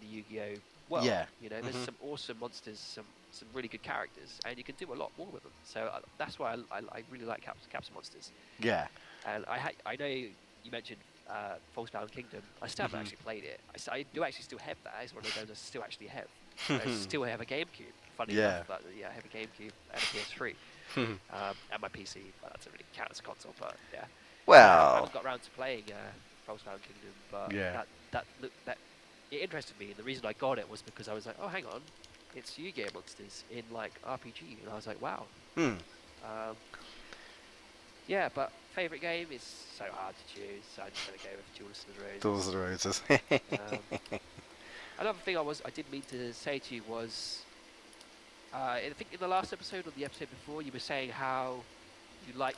[SPEAKER 2] the Yu-Gi-Oh world.
[SPEAKER 1] Yeah.
[SPEAKER 2] You know, there's
[SPEAKER 1] Hmm.
[SPEAKER 2] some awesome monsters, some really good characters, and you can do a lot more with them. So that's why I really like Caps Monsters.
[SPEAKER 1] Yeah.
[SPEAKER 2] And I know you mentioned Falsebound Kingdom. I still haven't
[SPEAKER 1] Hmm.
[SPEAKER 2] actually played it. I do actually still have that. It's one of those I still actually have. I still have a GameCube. Funny enough,
[SPEAKER 1] Yeah.
[SPEAKER 2] but yeah, I have a GameCube and a PS3 and my PC. But that doesn't really count as a console. But yeah, and I
[SPEAKER 1] Well.
[SPEAKER 2] haven't got around to playing Falsebound Kingdom. But
[SPEAKER 1] Yeah.
[SPEAKER 2] that it interested me, and the reason I got it was because I was like, oh, hang on, it's Yu-Gi-Oh monsters in like RPG, and I was like, wow.
[SPEAKER 1] Hmm.
[SPEAKER 2] Um, yeah, but favorite game is so hard to choose. So I'm just gonna go with Jules and the
[SPEAKER 1] Those are
[SPEAKER 2] Roses.
[SPEAKER 1] the roses.
[SPEAKER 2] Um, another thing I did mean to say to you was, I think in the last episode or the episode before, you were saying how you like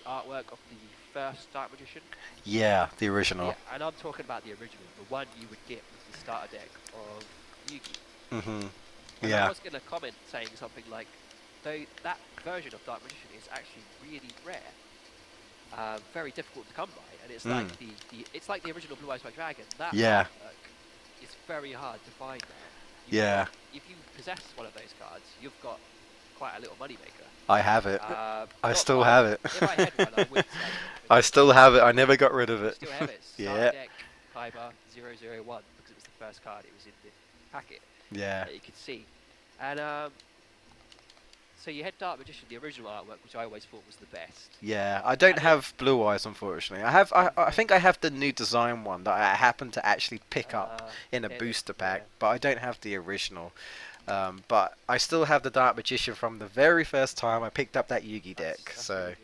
[SPEAKER 2] the artwork of the first Dark Magician.
[SPEAKER 1] Yeah, the original.
[SPEAKER 2] Yeah, and I'm talking about the original, the one you would get with the starter deck of Yugi.
[SPEAKER 1] Hmm.
[SPEAKER 2] And I
[SPEAKER 1] Yeah.
[SPEAKER 2] was gonna comment saying something like, though that version of Dark Magician is actually really rare. Very difficult to come by, and it's like
[SPEAKER 1] Mm.
[SPEAKER 2] it's like the original Blue Eyes White Dragon. That
[SPEAKER 1] Yeah.
[SPEAKER 2] artwork is very hard to find now.
[SPEAKER 1] Yeah.
[SPEAKER 2] If you possess one of those cards, you've got quite a little moneymaker.
[SPEAKER 1] I have it. I
[SPEAKER 2] Not
[SPEAKER 1] still
[SPEAKER 2] mine.
[SPEAKER 1] have it.
[SPEAKER 2] If I had one, I wouldn't sell it.
[SPEAKER 1] I
[SPEAKER 2] Because
[SPEAKER 1] still have it. I never got rid of
[SPEAKER 2] you
[SPEAKER 1] it.
[SPEAKER 2] still have it. Starter
[SPEAKER 1] Yeah.
[SPEAKER 2] deck Kaiba 001 because it was the first card. It was in the packet
[SPEAKER 1] Yeah.
[SPEAKER 2] that you could see, and so you had Dark Magician, the original artwork, which I always thought was the best.
[SPEAKER 1] Yeah. I don't
[SPEAKER 2] And
[SPEAKER 1] have Blue Eyes, unfortunately. I have. I think I have the new design one that I happened to actually pick up in a
[SPEAKER 2] yeah,
[SPEAKER 1] booster
[SPEAKER 2] yeah.
[SPEAKER 1] pack, but I don't have the original. But I still have the Dark Magician from the very first time I picked up that Yugi deck.
[SPEAKER 2] That's
[SPEAKER 1] So
[SPEAKER 2] really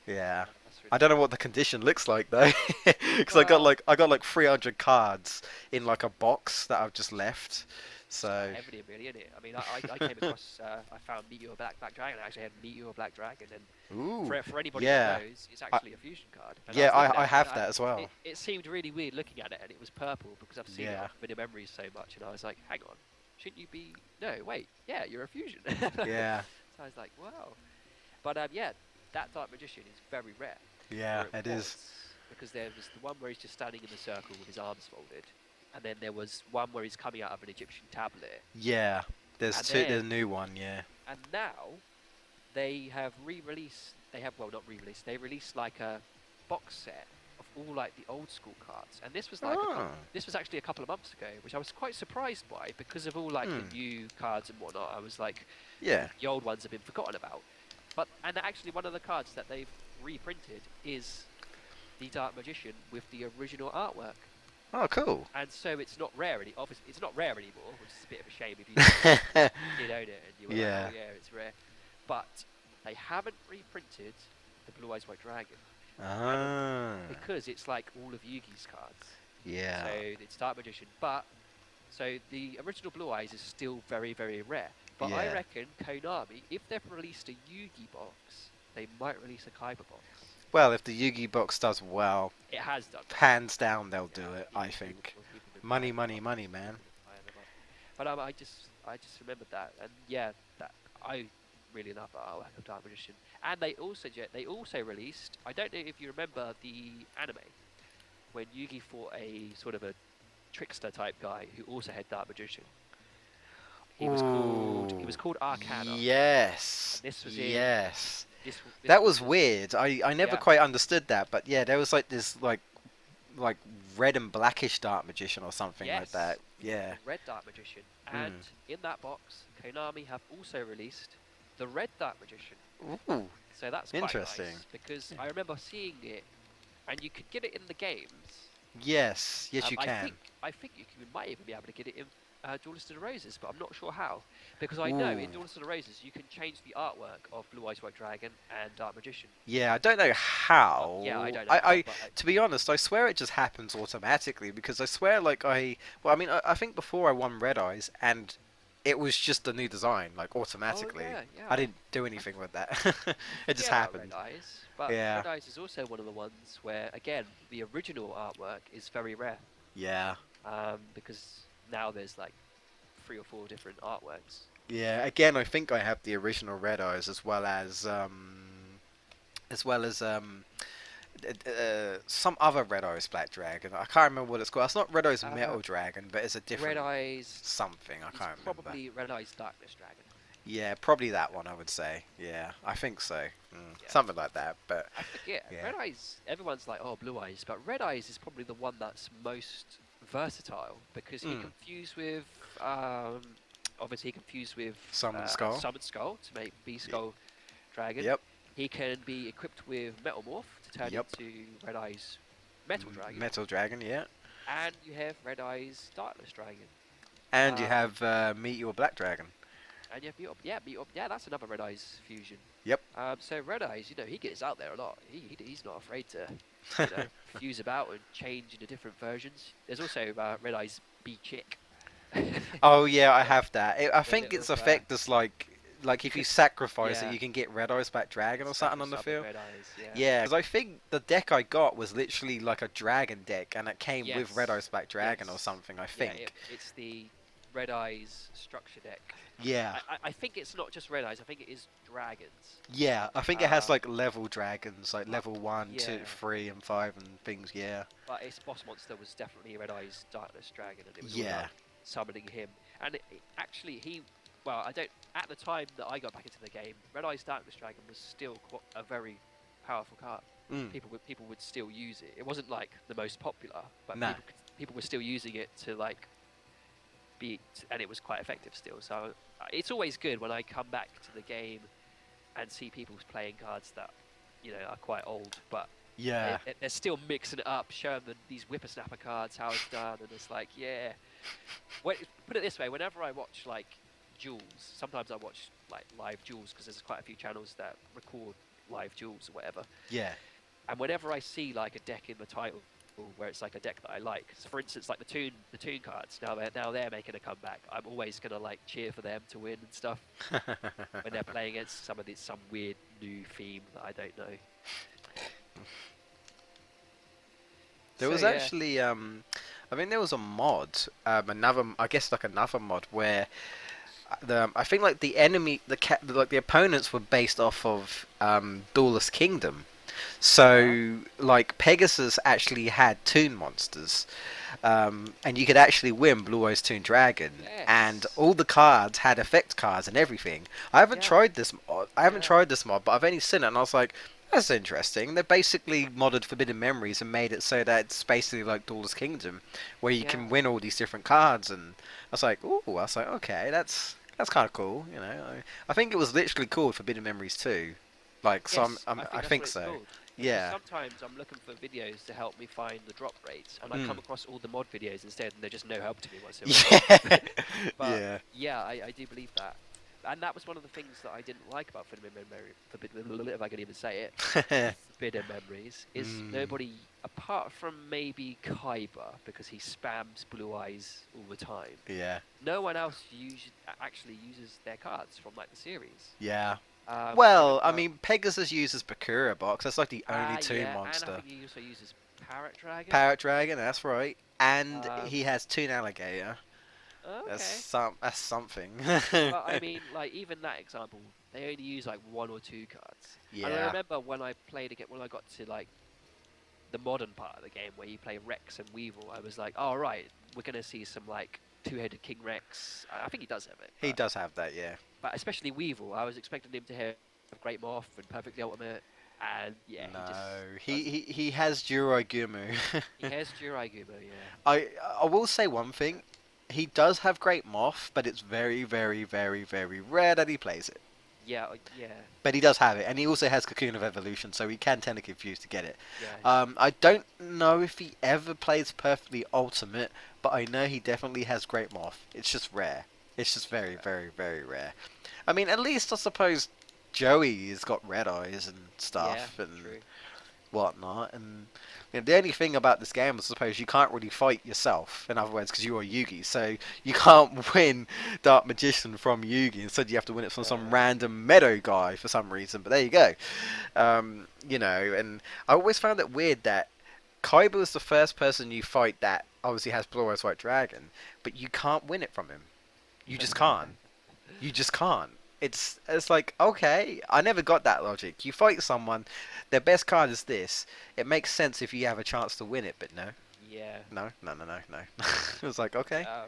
[SPEAKER 2] good.
[SPEAKER 1] yeah.
[SPEAKER 2] That's
[SPEAKER 1] I
[SPEAKER 2] really
[SPEAKER 1] don't know
[SPEAKER 2] good.
[SPEAKER 1] what the condition looks like though, because
[SPEAKER 2] Well,
[SPEAKER 1] I got like 300 cards in like a box that I've just left.
[SPEAKER 2] it's got
[SPEAKER 1] So
[SPEAKER 2] everything really in it. I mean, I came across, I found Meteor Black Dragon. I actually had Meteor Black Dragon, and
[SPEAKER 1] ooh,
[SPEAKER 2] for anybody
[SPEAKER 1] yeah,
[SPEAKER 2] that knows, it's actually a fusion card. And
[SPEAKER 1] yeah,
[SPEAKER 2] was looking
[SPEAKER 1] I
[SPEAKER 2] at it,
[SPEAKER 1] have
[SPEAKER 2] and
[SPEAKER 1] that as well.
[SPEAKER 2] it seemed really weird looking at it, and it was purple because I've seen it
[SPEAKER 1] Yeah,
[SPEAKER 2] on Video Memories so much, and I was like, hang on, shouldn't you be? No, wait, yeah, you're a fusion.
[SPEAKER 1] yeah,
[SPEAKER 2] So I was like, wow. But yeah, that Dark Magician is very rare.
[SPEAKER 1] yeah,
[SPEAKER 2] Or
[SPEAKER 1] it
[SPEAKER 2] was,
[SPEAKER 1] is.
[SPEAKER 2] because there was the one where he's just standing in the circle with his arms folded, and then there was one where he's coming out of an Egyptian tablet,
[SPEAKER 1] Yeah, there's
[SPEAKER 2] and
[SPEAKER 1] two.
[SPEAKER 2] then
[SPEAKER 1] There's a new one. Yeah.
[SPEAKER 2] and now they have re-released. They have, well, not re-released. They released like a box set of all like the old school cards, and this was like
[SPEAKER 1] Oh.
[SPEAKER 2] this was actually a couple of months ago, which I was quite surprised by because of all like the new cards and whatnot. I was like,
[SPEAKER 1] Yeah.
[SPEAKER 2] the old ones have been forgotten about. But and actually one of the cards that they've reprinted is the Dark Magician with the original artwork.
[SPEAKER 1] Oh, cool.
[SPEAKER 2] And so it's not rare any obviously it's not rare anymore, which is a bit of a shame if you did own it and you were
[SPEAKER 1] Yeah.
[SPEAKER 2] like, oh yeah, it's rare. But they haven't reprinted the Blue Eyes White Dragon
[SPEAKER 1] Ah.
[SPEAKER 2] because it's like all of Yugi's cards.
[SPEAKER 1] Yeah.
[SPEAKER 2] So it's Dark Magician, but so the original Blue Eyes is still very, very rare. But I
[SPEAKER 1] Yeah.
[SPEAKER 2] reckon Konami, if they've released a Yugi box, they might release a Kaiba box.
[SPEAKER 1] Well, if the Yugi box does well,
[SPEAKER 2] It has done.
[SPEAKER 1] hands down they'll do
[SPEAKER 2] Yeah,
[SPEAKER 1] it.
[SPEAKER 2] people-
[SPEAKER 1] I think.
[SPEAKER 2] people have been
[SPEAKER 1] Money,
[SPEAKER 2] buying
[SPEAKER 1] money,
[SPEAKER 2] them up.
[SPEAKER 1] money,
[SPEAKER 2] People
[SPEAKER 1] man.
[SPEAKER 2] have been buying them up. But I just remembered that, and yeah, that I really love the artwork of Dark Magician. And they also released. I don't know if you remember the anime when Yugi fought a sort of a trickster type guy who also had Dark Magician. He was called Arcana.
[SPEAKER 1] Yes.
[SPEAKER 2] And this was in
[SPEAKER 1] Yes.
[SPEAKER 2] this
[SPEAKER 1] That was weird. I never
[SPEAKER 2] Yeah.
[SPEAKER 1] quite understood that, but yeah, there was like this like red and blackish Dark Magician or something like
[SPEAKER 2] Yes.
[SPEAKER 1] that. Yeah.
[SPEAKER 2] Red Dark Magician. And in that box, Konami have also released the Red Dark Magician.
[SPEAKER 1] Ooh.
[SPEAKER 2] So that's quite
[SPEAKER 1] Interesting.
[SPEAKER 2] nice because I remember seeing it, and you could get it in the games.
[SPEAKER 1] Yes. Yes, you
[SPEAKER 2] I
[SPEAKER 1] can.
[SPEAKER 2] think you might even be able to get it in Duelist of the Roses, but I'm not sure how. Because I know
[SPEAKER 1] Ooh.
[SPEAKER 2] in Duelist of the Roses you can change the artwork of Blue Eyes White Dragon and Dark Magician.
[SPEAKER 1] Yeah, I don't know
[SPEAKER 2] Yeah, I
[SPEAKER 1] how.
[SPEAKER 2] don't know how, but
[SPEAKER 1] To be honest, I swear it just happens automatically because I swear, like well, I mean, I think before I won Red Eyes and it was just a new design, like
[SPEAKER 2] oh
[SPEAKER 1] automatically.
[SPEAKER 2] yeah,
[SPEAKER 1] I
[SPEAKER 2] yeah.
[SPEAKER 1] didn't do
[SPEAKER 2] I,
[SPEAKER 1] anything with that.
[SPEAKER 2] you
[SPEAKER 1] It just
[SPEAKER 2] forget about Red
[SPEAKER 1] happened.
[SPEAKER 2] Eyes, but
[SPEAKER 1] Yeah,
[SPEAKER 2] Red Eyes is also one of the ones where, again, the original artwork is very rare.
[SPEAKER 1] yeah,
[SPEAKER 2] Because now there's like 3 or 4 different artworks.
[SPEAKER 1] yeah. Again, I think I have the original Red Eyes as well as some other Red Eyes Black Dragon. I can't remember what it's called. It's not Red Eyes
[SPEAKER 2] Uh,
[SPEAKER 1] Metal Dragon, but it's a
[SPEAKER 2] Red
[SPEAKER 1] different
[SPEAKER 2] Eyes
[SPEAKER 1] something. I
[SPEAKER 2] is
[SPEAKER 1] can't remember.
[SPEAKER 2] probably Red Eyes Darkness Dragon.
[SPEAKER 1] Yeah, probably that one. I would say. Yeah, I think so.
[SPEAKER 2] Yeah.
[SPEAKER 1] Something like that. But
[SPEAKER 2] I forget.
[SPEAKER 1] yeah.
[SPEAKER 2] Red Eyes, everyone's like, oh, Blue Eyes, but Red Eyes is probably the one that's most versatile because he
[SPEAKER 1] Mm.
[SPEAKER 2] confused with, obviously, he confused with
[SPEAKER 1] Summon Skull.
[SPEAKER 2] Summon Skull to make B
[SPEAKER 1] Y-
[SPEAKER 2] Skull Dragon.
[SPEAKER 1] Yep.
[SPEAKER 2] He can be equipped with Metal Morph to turn
[SPEAKER 1] Yep.
[SPEAKER 2] into Red Eyes Metal Dragon.
[SPEAKER 1] Metal Dragon. Yeah.
[SPEAKER 2] And you have Red Eyes Darkness Dragon.
[SPEAKER 1] And you
[SPEAKER 2] Um,
[SPEAKER 1] have Meteor Black Dragon.
[SPEAKER 2] and you have Meat Up, yeah, that's another Red Eyes fusion.
[SPEAKER 1] Yep.
[SPEAKER 2] So Red Eyes, he gets out there a lot. He's not afraid to, you know, fuse about and change into different versions. There's also Red Eyes B Chick.
[SPEAKER 1] Oh yeah, I have that. I
[SPEAKER 2] The
[SPEAKER 1] think
[SPEAKER 2] little,
[SPEAKER 1] its effect is like if you sacrifice it,
[SPEAKER 2] yeah,
[SPEAKER 1] you can get Red Eyes Black Dragon or something
[SPEAKER 2] special
[SPEAKER 1] on the
[SPEAKER 2] summon
[SPEAKER 1] field.
[SPEAKER 2] Red Eyes, yeah.
[SPEAKER 1] Yeah, because I think the deck I got was literally like a dragon deck, and it came with Red
[SPEAKER 2] Yes,
[SPEAKER 1] Eyes Black Dragon or
[SPEAKER 2] yes.
[SPEAKER 1] something. I
[SPEAKER 2] Yeah,
[SPEAKER 1] think.
[SPEAKER 2] it's the Red Eyes structure deck.
[SPEAKER 1] Yeah.
[SPEAKER 2] I think it's not just Red Eyes, I think it is dragons.
[SPEAKER 1] Yeah, I think it has
[SPEAKER 2] Um,
[SPEAKER 1] like level dragons, like level 1, 2,
[SPEAKER 2] yeah.
[SPEAKER 1] 3, and 5 and things. Yeah.
[SPEAKER 2] But its boss monster was definitely Red Eyes Darkness Dragon, and it was all
[SPEAKER 1] Yeah.
[SPEAKER 2] about summoning him. And actually, well, I don't. At the time that I got back into the game, Red Eyes Darkness Dragon was still quite a very powerful card.
[SPEAKER 1] Mm.
[SPEAKER 2] People would still use it. It wasn't like the most popular, but
[SPEAKER 1] No.
[SPEAKER 2] people were still using it to like and it was quite effective still. So it's always good when I come back to the game and see people playing cards that are quite old, but
[SPEAKER 1] Yeah.
[SPEAKER 2] they're still mixing it up, showing them these whippersnapper cards how it's done, and it's like, yeah. Put it this way: whenever I watch like duels, sometimes I watch like live duels because there's quite a few channels that record live duels or whatever.
[SPEAKER 1] Yeah.
[SPEAKER 2] And whenever I see like a deck in the title where it's like a deck that I like, so for instance, like the Toon cards, now they're making a comeback. I'm always gonna like cheer for them to win and stuff when they're playing against some weird new theme that I don't know.
[SPEAKER 1] There was actually I think there was a mod, I guess like another mod where I think like the enemy, like the opponents were based off of Duelist Kingdom. So like Pegasus actually had Toon monsters, and you could actually win Blue Eyes Toon Dragon, and
[SPEAKER 2] Yes.
[SPEAKER 1] all the cards had effect cards and everything. I haven't
[SPEAKER 2] Yeah.
[SPEAKER 1] tried this mod. I haven't
[SPEAKER 2] Yeah.
[SPEAKER 1] tried this mod, but I've only seen it, and I was like, that's interesting. They basically modded Forbidden Memories and made it so that it's basically like Duelist Kingdom, where you can
[SPEAKER 2] Yeah.
[SPEAKER 1] win all these different cards. And I was like, ooh, I was like, okay, that's kind of cool. I think it was literally called Forbidden Memories too. Like, so
[SPEAKER 2] Yes,
[SPEAKER 1] I
[SPEAKER 2] that's
[SPEAKER 1] think
[SPEAKER 2] what it's
[SPEAKER 1] so.
[SPEAKER 2] called. Because
[SPEAKER 1] Yeah.
[SPEAKER 2] sometimes I'm looking for videos to help me find the drop rates, and I
[SPEAKER 1] Mm.
[SPEAKER 2] come across all the mod videos instead, and they're just no help to me whatsoever.
[SPEAKER 1] Yeah.
[SPEAKER 2] But
[SPEAKER 1] Yeah.
[SPEAKER 2] yeah, I do believe that. And that was one of the things that I didn't like about Forbidden, if I can even say it, Forbidden Memories, is
[SPEAKER 1] Mm.
[SPEAKER 2] nobody, apart from maybe Kaiba, because he spams Blue Eyes all the time,
[SPEAKER 1] Yeah.
[SPEAKER 2] no one else actually uses their cards from like the series.
[SPEAKER 1] Yeah.
[SPEAKER 2] I
[SPEAKER 1] Well, I
[SPEAKER 2] remember-
[SPEAKER 1] mean, Pegasus uses Bakura Box. That's like the only Toon
[SPEAKER 2] yeah, and I
[SPEAKER 1] monster.
[SPEAKER 2] think he also uses Parrot Dragon.
[SPEAKER 1] Parrot Dragon, that's right. And
[SPEAKER 2] Um,
[SPEAKER 1] he has Toon Alligator. That's
[SPEAKER 2] Okay.
[SPEAKER 1] that's something.
[SPEAKER 2] But I mean, like even that example, they only use like 1 or 2 cards. And I
[SPEAKER 1] Yeah.
[SPEAKER 2] remember when I played again, when I got to like the modern part of the game where you play Rex and Weevil, I was like, oh right, we're gonna see some like two-headed King Rex. I think he does have it.
[SPEAKER 1] He
[SPEAKER 2] but-
[SPEAKER 1] does have that, yeah.
[SPEAKER 2] But especially Weevil, I was expecting him to have Great Moth and Perfectly Ultimate, and yeah,
[SPEAKER 1] No,
[SPEAKER 2] he
[SPEAKER 1] he has Juroi-Gumu.
[SPEAKER 2] he has Jiraigumo, yeah.
[SPEAKER 1] I will say one thing. He does have Great Moth, but it's very, very, very, very rare that he plays it.
[SPEAKER 2] Yeah, yeah,
[SPEAKER 1] But he does have it, and he also has Cocoon of Evolution, so he can technically confuse to get it.
[SPEAKER 2] yeah.
[SPEAKER 1] I don't know if he ever plays Perfectly Ultimate, but I know he definitely has Great Moth. It's just rare. It's just very,
[SPEAKER 2] Yeah,
[SPEAKER 1] very, very rare. I mean, at least I suppose Joey has got red eyes and
[SPEAKER 2] yeah,
[SPEAKER 1] stuff and
[SPEAKER 2] true.
[SPEAKER 1] whatnot. And the only thing about this game, I suppose, you can't really fight yourself. In other words, because you are Yugi, so you can't win Dark Magician from Yugi. Instead, you have to win it from some
[SPEAKER 2] Uh,
[SPEAKER 1] random Meadow guy for some reason. But there you go. And I always found it weird that Kaiba is the first person you fight that obviously has Blue Eyes White Dragon, but you can't win it from him. You just can't. You just can't. It's like, okay, I never got that logic. You fight someone, their best card is this. It makes sense if you have a chance to win it, but no,
[SPEAKER 2] yeah.
[SPEAKER 1] no, no, no, no, no. It was like, okay,
[SPEAKER 2] Uh,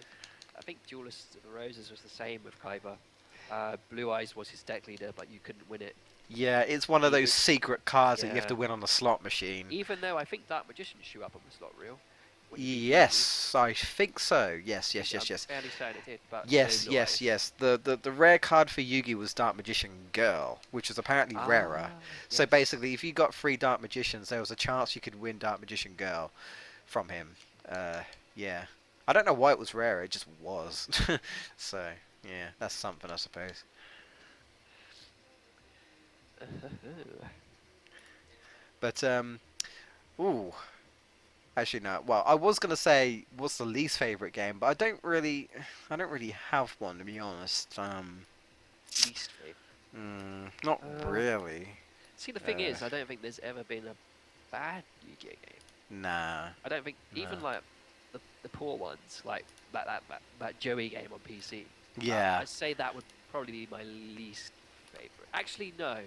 [SPEAKER 2] I think Duelist of the Roses was the same with Kaiba. Blue Eyes was his deck leader, but you couldn't win it.
[SPEAKER 1] yeah, it's one of those secret cards that you have
[SPEAKER 2] Yeah.
[SPEAKER 1] to win on the slot machine.
[SPEAKER 2] Even though I think Dark Magician show up on the slot reel when you beat Yugi.
[SPEAKER 1] Yes, I think so. Yes, yes,
[SPEAKER 2] I'm
[SPEAKER 1] yes, yes.
[SPEAKER 2] fairly certain it did, but no
[SPEAKER 1] Yes,
[SPEAKER 2] Blue
[SPEAKER 1] yes,
[SPEAKER 2] Eyes.
[SPEAKER 1] yes. The rare card for Yugi was Dark Magician Girl, which is apparently rarer.
[SPEAKER 2] Ah,
[SPEAKER 1] So
[SPEAKER 2] yes.
[SPEAKER 1] basically, if you got 3 Dark Magicians, there was a chance you could win Dark Magician Girl from him. Yeah. I don't know why it was rare, it just was. So, yeah, that's something, I suppose. But, ooh. Actually, no. Well, I was gonna say what's the least favorite game, but I don't really have one to be honest.
[SPEAKER 2] Least favorite.
[SPEAKER 1] Not
[SPEAKER 2] Uh,
[SPEAKER 1] really.
[SPEAKER 2] See, the thing
[SPEAKER 1] Uh,
[SPEAKER 2] is, I don't think there's ever been a bad Yu-Gi-Oh game.
[SPEAKER 1] nah,
[SPEAKER 2] I don't think even
[SPEAKER 1] nah.
[SPEAKER 2] like the poor ones, like that Joey game on PC.
[SPEAKER 1] Yeah.
[SPEAKER 2] I'd say that would probably be my least favorite. Actually, no.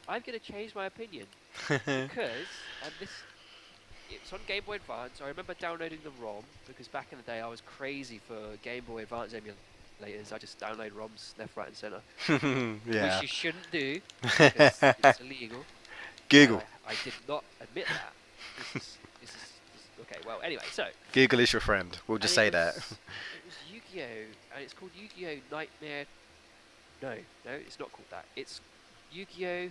[SPEAKER 2] I'm gonna change my opinion because, and this, it's on Game Boy Advance. I remember downloading the ROM because back in the day I was crazy for Game Boy Advance emulators. I just download ROMs left, right, and center, which
[SPEAKER 1] Yeah.
[SPEAKER 2] you shouldn't do because it's illegal. And
[SPEAKER 1] Google.
[SPEAKER 2] I did not admit that. This is okay. Well, anyway, so
[SPEAKER 1] Google is your friend. We'll
[SPEAKER 2] and
[SPEAKER 1] just say that.
[SPEAKER 2] it was Yu-Gi-Oh, and it's called Yu-Gi-Oh Nightmare. No, no, it's not called that. It's Yu-Gi-Oh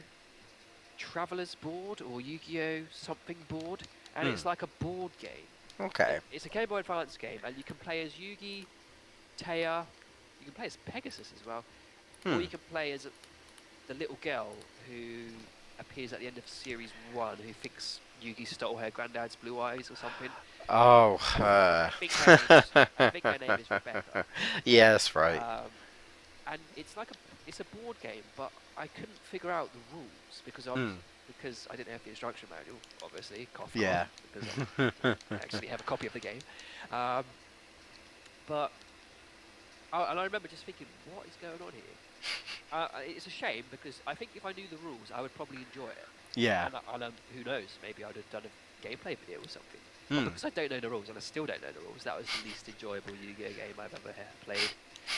[SPEAKER 2] Traveler's Board or Yu-Gi-Oh something board, and
[SPEAKER 1] Hmm.
[SPEAKER 2] it's like a board game.
[SPEAKER 1] Okay.
[SPEAKER 2] It's a Game Boy Advance game, and you can play as Yugi, Taya. You can play as Pegasus as well, or
[SPEAKER 1] Hmm.
[SPEAKER 2] you can play as the little girl who appears at the end of Series 1 who thinks Yugi stole her granddad's blue eyes or something.
[SPEAKER 1] Oh,
[SPEAKER 2] I think her name is Rebecca.
[SPEAKER 1] yeah, that's right.
[SPEAKER 2] Um, and it's a board game, but I couldn't figure out the rules
[SPEAKER 1] Hmm.
[SPEAKER 2] because I didn't have the instruction manual, obviously, cough
[SPEAKER 1] Yeah.
[SPEAKER 2] cough, because I actually have a copy of the game. Um, but and I remember just thinking, what is going on here? It's a shame because I think if I knew the rules, I would probably enjoy it.
[SPEAKER 1] Yeah.
[SPEAKER 2] And who knows, maybe I'd have done a gameplay video or something. But
[SPEAKER 1] Hmm.
[SPEAKER 2] because I don't know the rules, and I still don't know the rules, that was the least enjoyable Yu-Gi-Oh game I've ever played.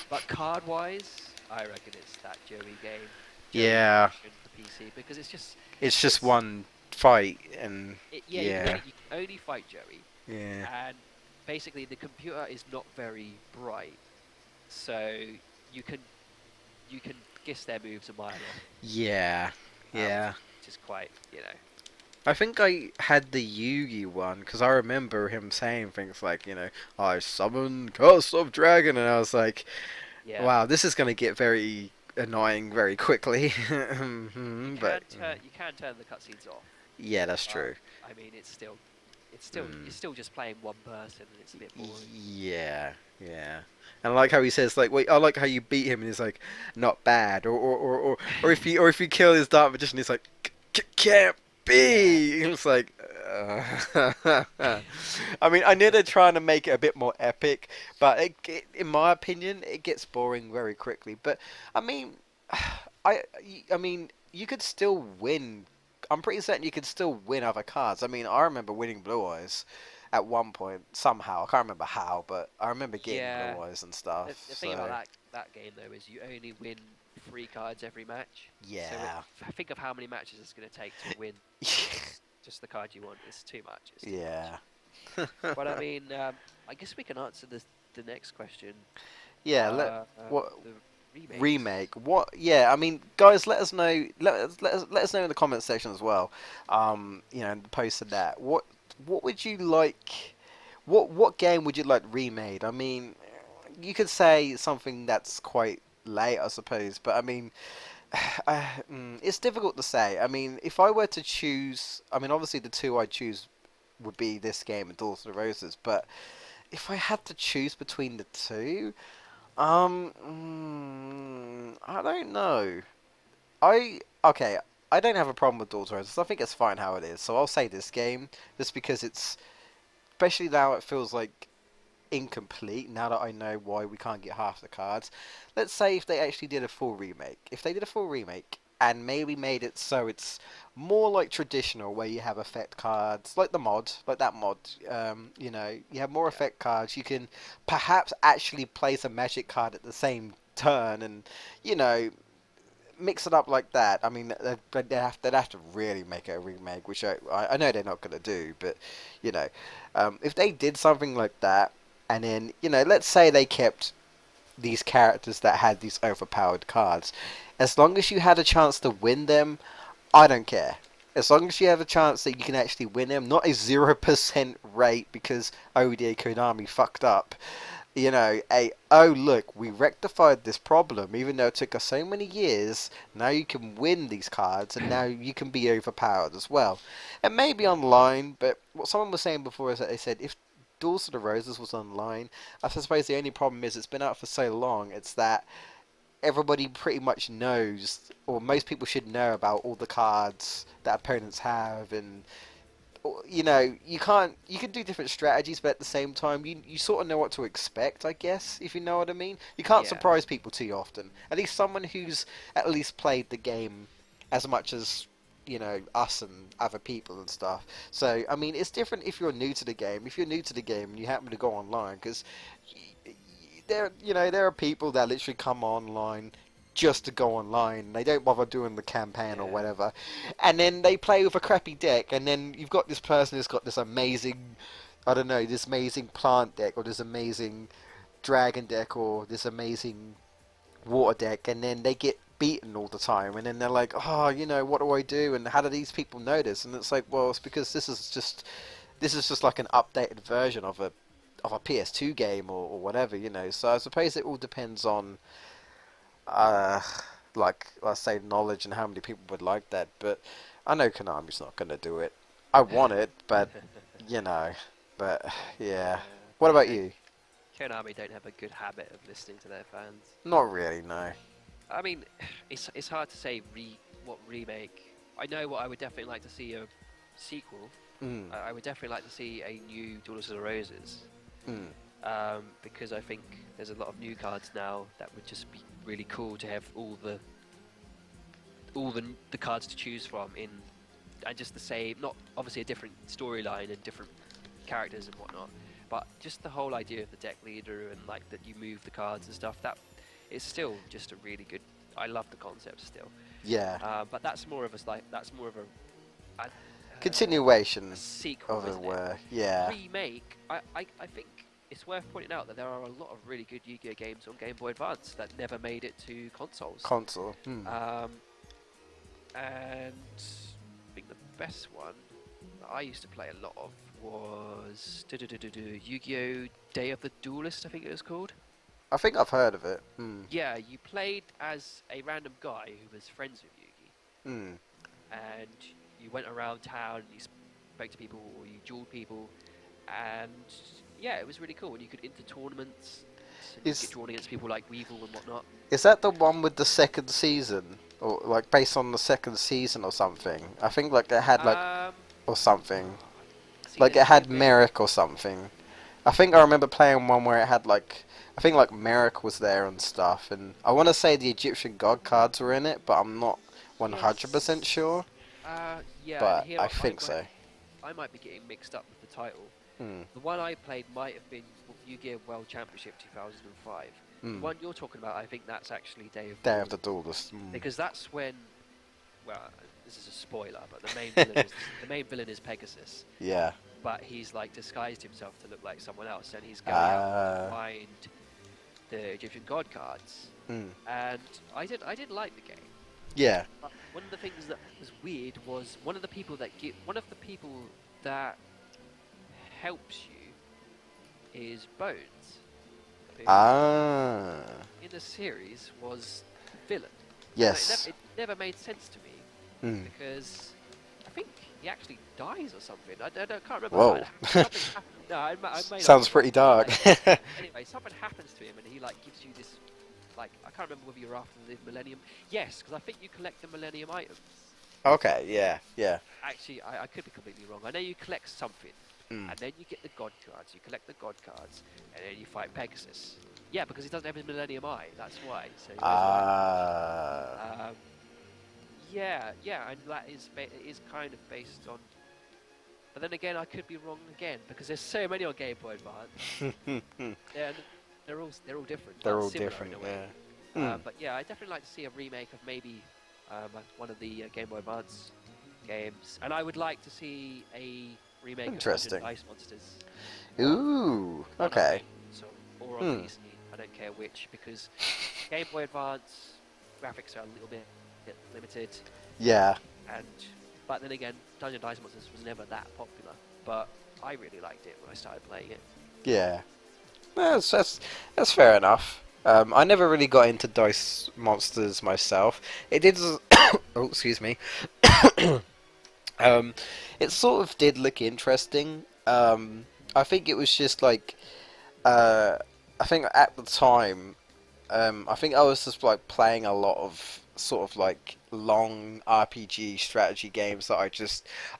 [SPEAKER 2] But card-wise, I reckon it's that Joey game, Joey
[SPEAKER 1] Yeah.
[SPEAKER 2] version for PC, because
[SPEAKER 1] It's just
[SPEAKER 2] it's
[SPEAKER 1] one fight, and
[SPEAKER 2] yeah,
[SPEAKER 1] yeah.
[SPEAKER 2] you can only fight Joey,
[SPEAKER 1] Yeah.
[SPEAKER 2] and basically the computer is not very bright, so you can you can guess their moves a mile off,
[SPEAKER 1] Yeah. Yeah.
[SPEAKER 2] which is quite,
[SPEAKER 1] I think I had the Yugi one because I remember him saying things like, I summon Curse of Dragon, and I was like,
[SPEAKER 2] yeah.
[SPEAKER 1] wow, this is going to get very annoying very quickly. But
[SPEAKER 2] You can turn the cutscenes off,
[SPEAKER 1] yeah, that's
[SPEAKER 2] but
[SPEAKER 1] true.
[SPEAKER 2] I mean you're
[SPEAKER 1] Mm.
[SPEAKER 2] still just playing one person, and it's a bit boring.
[SPEAKER 1] Yeah, yeah. And I like how he says like, wait, I like how you beat him, and he's like, not bad, or if you kill his Dark Magician, he's like, can't
[SPEAKER 2] Yeah.
[SPEAKER 1] be. It's like, I mean, I know they're trying to make it a bit more epic, but in my opinion, it gets boring very quickly. But I mean, I mean, you could still win. I'm pretty certain you could still win other cards. I mean, I remember winning Blue Eyes at one point somehow. I can't remember how, but I remember getting
[SPEAKER 2] Yeah.
[SPEAKER 1] Blue Eyes and stuff.
[SPEAKER 2] The thing
[SPEAKER 1] So
[SPEAKER 2] about that game though is you only win 3 cards every match. So
[SPEAKER 1] yeah,
[SPEAKER 2] think of how many matches it's going to take to win just the card you want. It's too much. It's too
[SPEAKER 1] yeah,
[SPEAKER 2] much. But I mean, I guess we can answer the next question.
[SPEAKER 1] yeah. What
[SPEAKER 2] The remakes.
[SPEAKER 1] remake? What? Yeah, I mean, guys, let us know. Let us know in the comment section as well. In the post of that, what would you like? what game would you like remade? I mean, you could say something that's quite late, I suppose, but I mean, it's difficult to say. I mean, if I were to choose, I mean, obviously the two I choose would be this game and Daughters of the Roses, but if I had to choose between the two, I don't know. Okay. I don't have a problem with Daughters of the Roses. I think it's fine how it is. So I'll say this game just because it's, especially now it feels like incomplete now that I know why we can't get half the cards. Let's say if they actually did a full remake. If they did a full remake and maybe made it so it's more like traditional where you have effect cards, like the mod, like that mod, you have more
[SPEAKER 2] Yeah,
[SPEAKER 1] effect cards. You can perhaps actually place a magic card at the same turn and, you know, mix it up like that. I mean, they'd have to really make it a remake, which I know they're not going to do. But you know, if they did something like that, and then let's say they kept these characters that had these overpowered cards, as long as you had a chance to win them, I don't care. As long as you have a chance that you can actually win them, not a 0% rate because ODA Konami fucked up, oh look, we rectified this problem, even though it took us so many years. Now you can win these cards, and now you can be overpowered as well. And maybe online, but what someone was saying before is that they said if Duels of the Roses was online, I suppose the only problem is it's been out for so long. It's that everybody pretty much knows, or most people should know about all the cards that opponents have, and you can do different strategies, but at the same time you sort of know what to expect, I guess, if you know what I mean. You can't
[SPEAKER 2] yeah,
[SPEAKER 1] surprise people too often, at least someone who's at least played the game as much as us and other people and stuff. So I mean, it's different if you're new to the game. If you're new to the game and you happen to go online, because there are people that literally come online just to go online. They don't bother doing the campaign or
[SPEAKER 2] yeah,
[SPEAKER 1] whatever, and then they play with a crappy deck. And then you've got this person who's got this amazing, I don't know, this amazing plant deck or this amazing dragon deck or this amazing water deck, and then they get beaten all the time. And then they're like, oh, what do I do? And how do these people know this? And it's like, well, it's because this is just like an updated version of a PS2 game or whatever. So I suppose it all depends on uh, like let's say knowledge and how many people would like that. But I know Konami's not gonna do it. I want it, but you know, but yeah.
[SPEAKER 2] yeah.
[SPEAKER 1] What about
[SPEAKER 2] They
[SPEAKER 1] you?
[SPEAKER 2] Konami don't have a good habit of listening to their fans.
[SPEAKER 1] Not really, no.
[SPEAKER 2] I mean, it's hard to say what remake. I know what I would definitely like to see a sequel.
[SPEAKER 1] Mm,
[SPEAKER 2] I would definitely like to see a new Daughters of the Roses.
[SPEAKER 1] mm.
[SPEAKER 2] Because I think there's a lot of new cards now that would just be really cool to have all the cards to choose from in, and just the same, not obviously a different storyline and different characters and whatnot, but just the whole idea of the deck leader and like that you move the cards and stuff. That it's still just a really good. I love the concept still,
[SPEAKER 1] Yeah.
[SPEAKER 2] but that's more of a
[SPEAKER 1] Continuation
[SPEAKER 2] sequel,
[SPEAKER 1] of it
[SPEAKER 2] isn't it?
[SPEAKER 1] were, yeah.
[SPEAKER 2] Remake. I think it's worth pointing out that there are a lot of really good Yu-Gi-Oh games on Game Boy Advance that never made it to consoles.
[SPEAKER 1] Console.
[SPEAKER 2] Um, and I think the best one that I used to play a lot of was Yu-Gi-Oh! Day of the Duelist, I think it was called.
[SPEAKER 1] I think I've heard of it.
[SPEAKER 2] Yeah, you played as a random guy who was friends with Yugi,
[SPEAKER 1] Mm.
[SPEAKER 2] and you went around town and you spoke to people or you dueled people, and yeah, it was really cool. And you could enter tournaments and you could get
[SPEAKER 1] Is
[SPEAKER 2] drawn against people like Weevil and whatnot.
[SPEAKER 1] is that the one with the second season, or like based on the second season or something? I think like it had like or something.
[SPEAKER 2] It's either
[SPEAKER 1] Like it had
[SPEAKER 2] second.
[SPEAKER 1] Merrick or something. I think I remember playing one where it had like I think like Merrick was there and stuff, and I want to say the Egyptian god cards were in it, but I'm not 100%
[SPEAKER 2] Yes.
[SPEAKER 1] sure.
[SPEAKER 2] Yeah, and
[SPEAKER 1] But
[SPEAKER 2] here
[SPEAKER 1] I think so.
[SPEAKER 2] I might be getting mixed up with the title.
[SPEAKER 1] Hmm.
[SPEAKER 2] The one I played might have been Yu-Gi-Oh! World Championship 2005. The
[SPEAKER 1] Hmm.
[SPEAKER 2] one you're talking about, I think that's actually Day of
[SPEAKER 1] Day
[SPEAKER 2] Dawn,
[SPEAKER 1] of the Duelist. Hmm.
[SPEAKER 2] because that's when, well, this is a spoiler, but the main villain is Pegasus,
[SPEAKER 1] Yeah.
[SPEAKER 2] but he's like disguised himself to look like someone else, and he's going out to
[SPEAKER 1] Uh.
[SPEAKER 2] find the Egyptian god cards.
[SPEAKER 1] Hmm.
[SPEAKER 2] And I did like the game.
[SPEAKER 1] Yeah.
[SPEAKER 2] But one of the things that was weird was one of the people that helps you is Bones, who
[SPEAKER 1] Ah,
[SPEAKER 2] in the series was the villain, and
[SPEAKER 1] yes.
[SPEAKER 2] it never made sense to me
[SPEAKER 1] Hmm.
[SPEAKER 2] because I think he actually dies or something. I can't remember how it
[SPEAKER 1] Whoa.
[SPEAKER 2] happens. Something happened. No, I may not
[SPEAKER 1] Sounds
[SPEAKER 2] be wrong,
[SPEAKER 1] pretty
[SPEAKER 2] but
[SPEAKER 1] dark.
[SPEAKER 2] like anyway, something happens to him, and he like gives you this like I can't remember whether you're after the Millennium. Yes, because I think you collect the Millennium items.
[SPEAKER 1] Okay, yeah, yeah.
[SPEAKER 2] Actually, I could be completely wrong. I know you collect something,
[SPEAKER 1] Mm.
[SPEAKER 2] and then you get the God cards. You collect the God cards, and then you fight Pegasus. Yeah, because he doesn't have his Millennium Eye. That's why. So he goes like,
[SPEAKER 1] Ah.
[SPEAKER 2] yeah, and that is it is kind of based on. But then again, I could be wrong again because there's so many on Game Boy Advance. They're they're all different,
[SPEAKER 1] They're
[SPEAKER 2] but
[SPEAKER 1] all
[SPEAKER 2] similar in
[SPEAKER 1] different,
[SPEAKER 2] a way.
[SPEAKER 1] yeah. Mm.
[SPEAKER 2] But yeah, I definitely like to see a remake of maybe one of the Game Boy Advance games, and I would like to see a remake of Dungeon
[SPEAKER 1] Interesting.
[SPEAKER 2] Dice Monsters
[SPEAKER 1] Ooh,
[SPEAKER 2] on our
[SPEAKER 1] okay.
[SPEAKER 2] main console or on
[SPEAKER 1] Hmm.
[SPEAKER 2] PC. I don't care which because Game Boy Advance graphics are a little bit limited,
[SPEAKER 1] Yeah,
[SPEAKER 2] and but then again, Dungeon Dice Monsters was never that popular, but I really liked it when I started playing it.
[SPEAKER 1] yeah. That's fair enough. I never really got into Dice Monsters myself. It did. Oh, excuse me. Um, it sort of did look interesting. I think it was just like, uh, I think at the time, I think I was just like playing a lot of sort of like long RPG strategy games that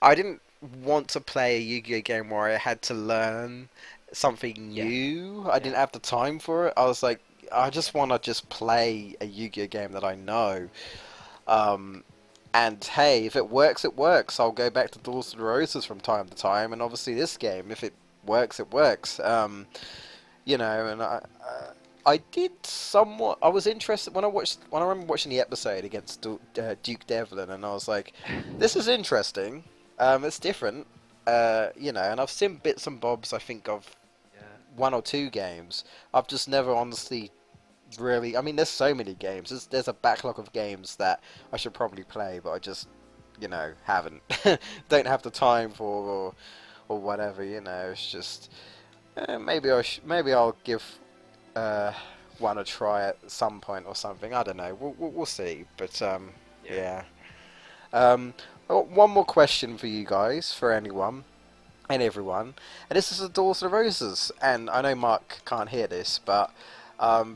[SPEAKER 1] I didn't want to play a Yu-Gi-Oh game where I had to learn something
[SPEAKER 2] Yeah,
[SPEAKER 1] new. I didn't
[SPEAKER 2] yeah,
[SPEAKER 1] have the time for it. I was like, I
[SPEAKER 2] yeah.
[SPEAKER 1] just want to just play a Yu-Gi-Oh game that I know. Um, and hey, if it works, it works. I'll go back to Duels of the Roses from time to time, and obviously this game, if it works, it works. And I did somewhat. I was interested when I remember watching the episode against Duke Devlin, and I was like, "This is interesting. It's different." And I've seen bits and bobs. I think of
[SPEAKER 2] Yeah.
[SPEAKER 1] one or two games. I've just never honestly really. I mean, there's so many games. There's a backlog of games that I should probably play, but I just haven't. Don't have the time for or whatever. It's just maybe I'll give uh, one a try at some point or something. I don't know. We'll see. But
[SPEAKER 2] Yeah.
[SPEAKER 1] yeah. I got one more question for you guys, for anyone and everyone, and this is the Doors of the Roses. And I know Mark can't hear this, but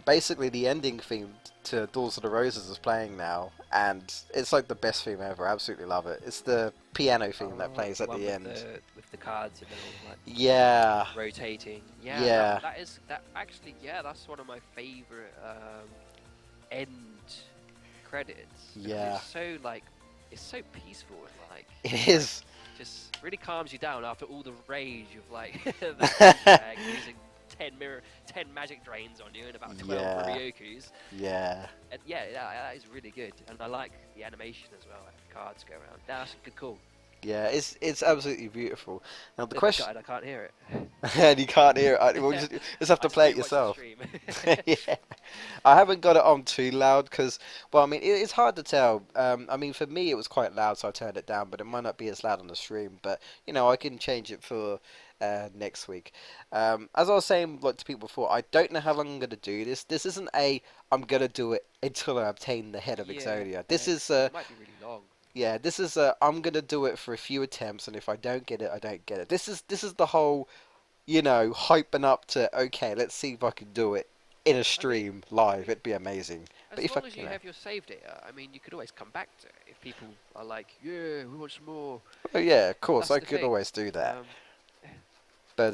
[SPEAKER 1] basically the ending theme to Doors of the Roses is playing now, and it's like the best theme ever. I absolutely love it. It's the piano theme that
[SPEAKER 2] Oh,
[SPEAKER 1] plays
[SPEAKER 2] the
[SPEAKER 1] at
[SPEAKER 2] one
[SPEAKER 1] the end.
[SPEAKER 2] with the cards and they're all like
[SPEAKER 1] Yeah,
[SPEAKER 2] rotating. Yeah,
[SPEAKER 1] yeah,
[SPEAKER 2] that is that actually. Yeah, that's one of my favorite end credits because
[SPEAKER 1] yeah.
[SPEAKER 2] it's so peaceful and
[SPEAKER 1] It
[SPEAKER 2] like
[SPEAKER 1] is.
[SPEAKER 2] just really calms you down after all the rage of like the douchebag using 10 magic drains on you and about 12
[SPEAKER 1] Yeah,
[SPEAKER 2] Ryokus.
[SPEAKER 1] yeah.
[SPEAKER 2] And yeah, that is really good. And I like the animation as well. Like the cards go around. That's a good call.
[SPEAKER 1] Yeah, it's absolutely beautiful. Now the
[SPEAKER 2] I'm a bit
[SPEAKER 1] question,
[SPEAKER 2] gutted I can't hear
[SPEAKER 1] and you can't hear it. Well,
[SPEAKER 2] it.
[SPEAKER 1] just have
[SPEAKER 2] I
[SPEAKER 1] to play it
[SPEAKER 2] still watch the
[SPEAKER 1] yourself.
[SPEAKER 2] stream.
[SPEAKER 1] Yeah, I haven't got it on too loud because, well, I mean, it's hard to tell. I mean, for me, it was quite loud, so I turned it down. But it might not be as loud on the stream. But I can change it for next week. As I was saying, like to people before, I don't know how long I'm gonna do this. This isn't a I'm gonna do it until I obtain the head of
[SPEAKER 2] Yeah,
[SPEAKER 1] Exodia. This is
[SPEAKER 2] because it might be really long.
[SPEAKER 1] yeah, this is a I'm gonna do it for a few attempts, and if I don't get it, I don't get it. This is the whole hyping up to okay, let's see if I can do it in a
[SPEAKER 2] I mean,
[SPEAKER 1] stream live. It'd be amazing. But
[SPEAKER 2] as
[SPEAKER 1] if I,
[SPEAKER 2] long as you have your save data, I mean, you could always come back to it if people are like, yeah, we want some more.
[SPEAKER 1] oh yeah, of course,
[SPEAKER 2] That's
[SPEAKER 1] I
[SPEAKER 2] the
[SPEAKER 1] could
[SPEAKER 2] thing.
[SPEAKER 1] always do that.
[SPEAKER 2] Um,
[SPEAKER 1] But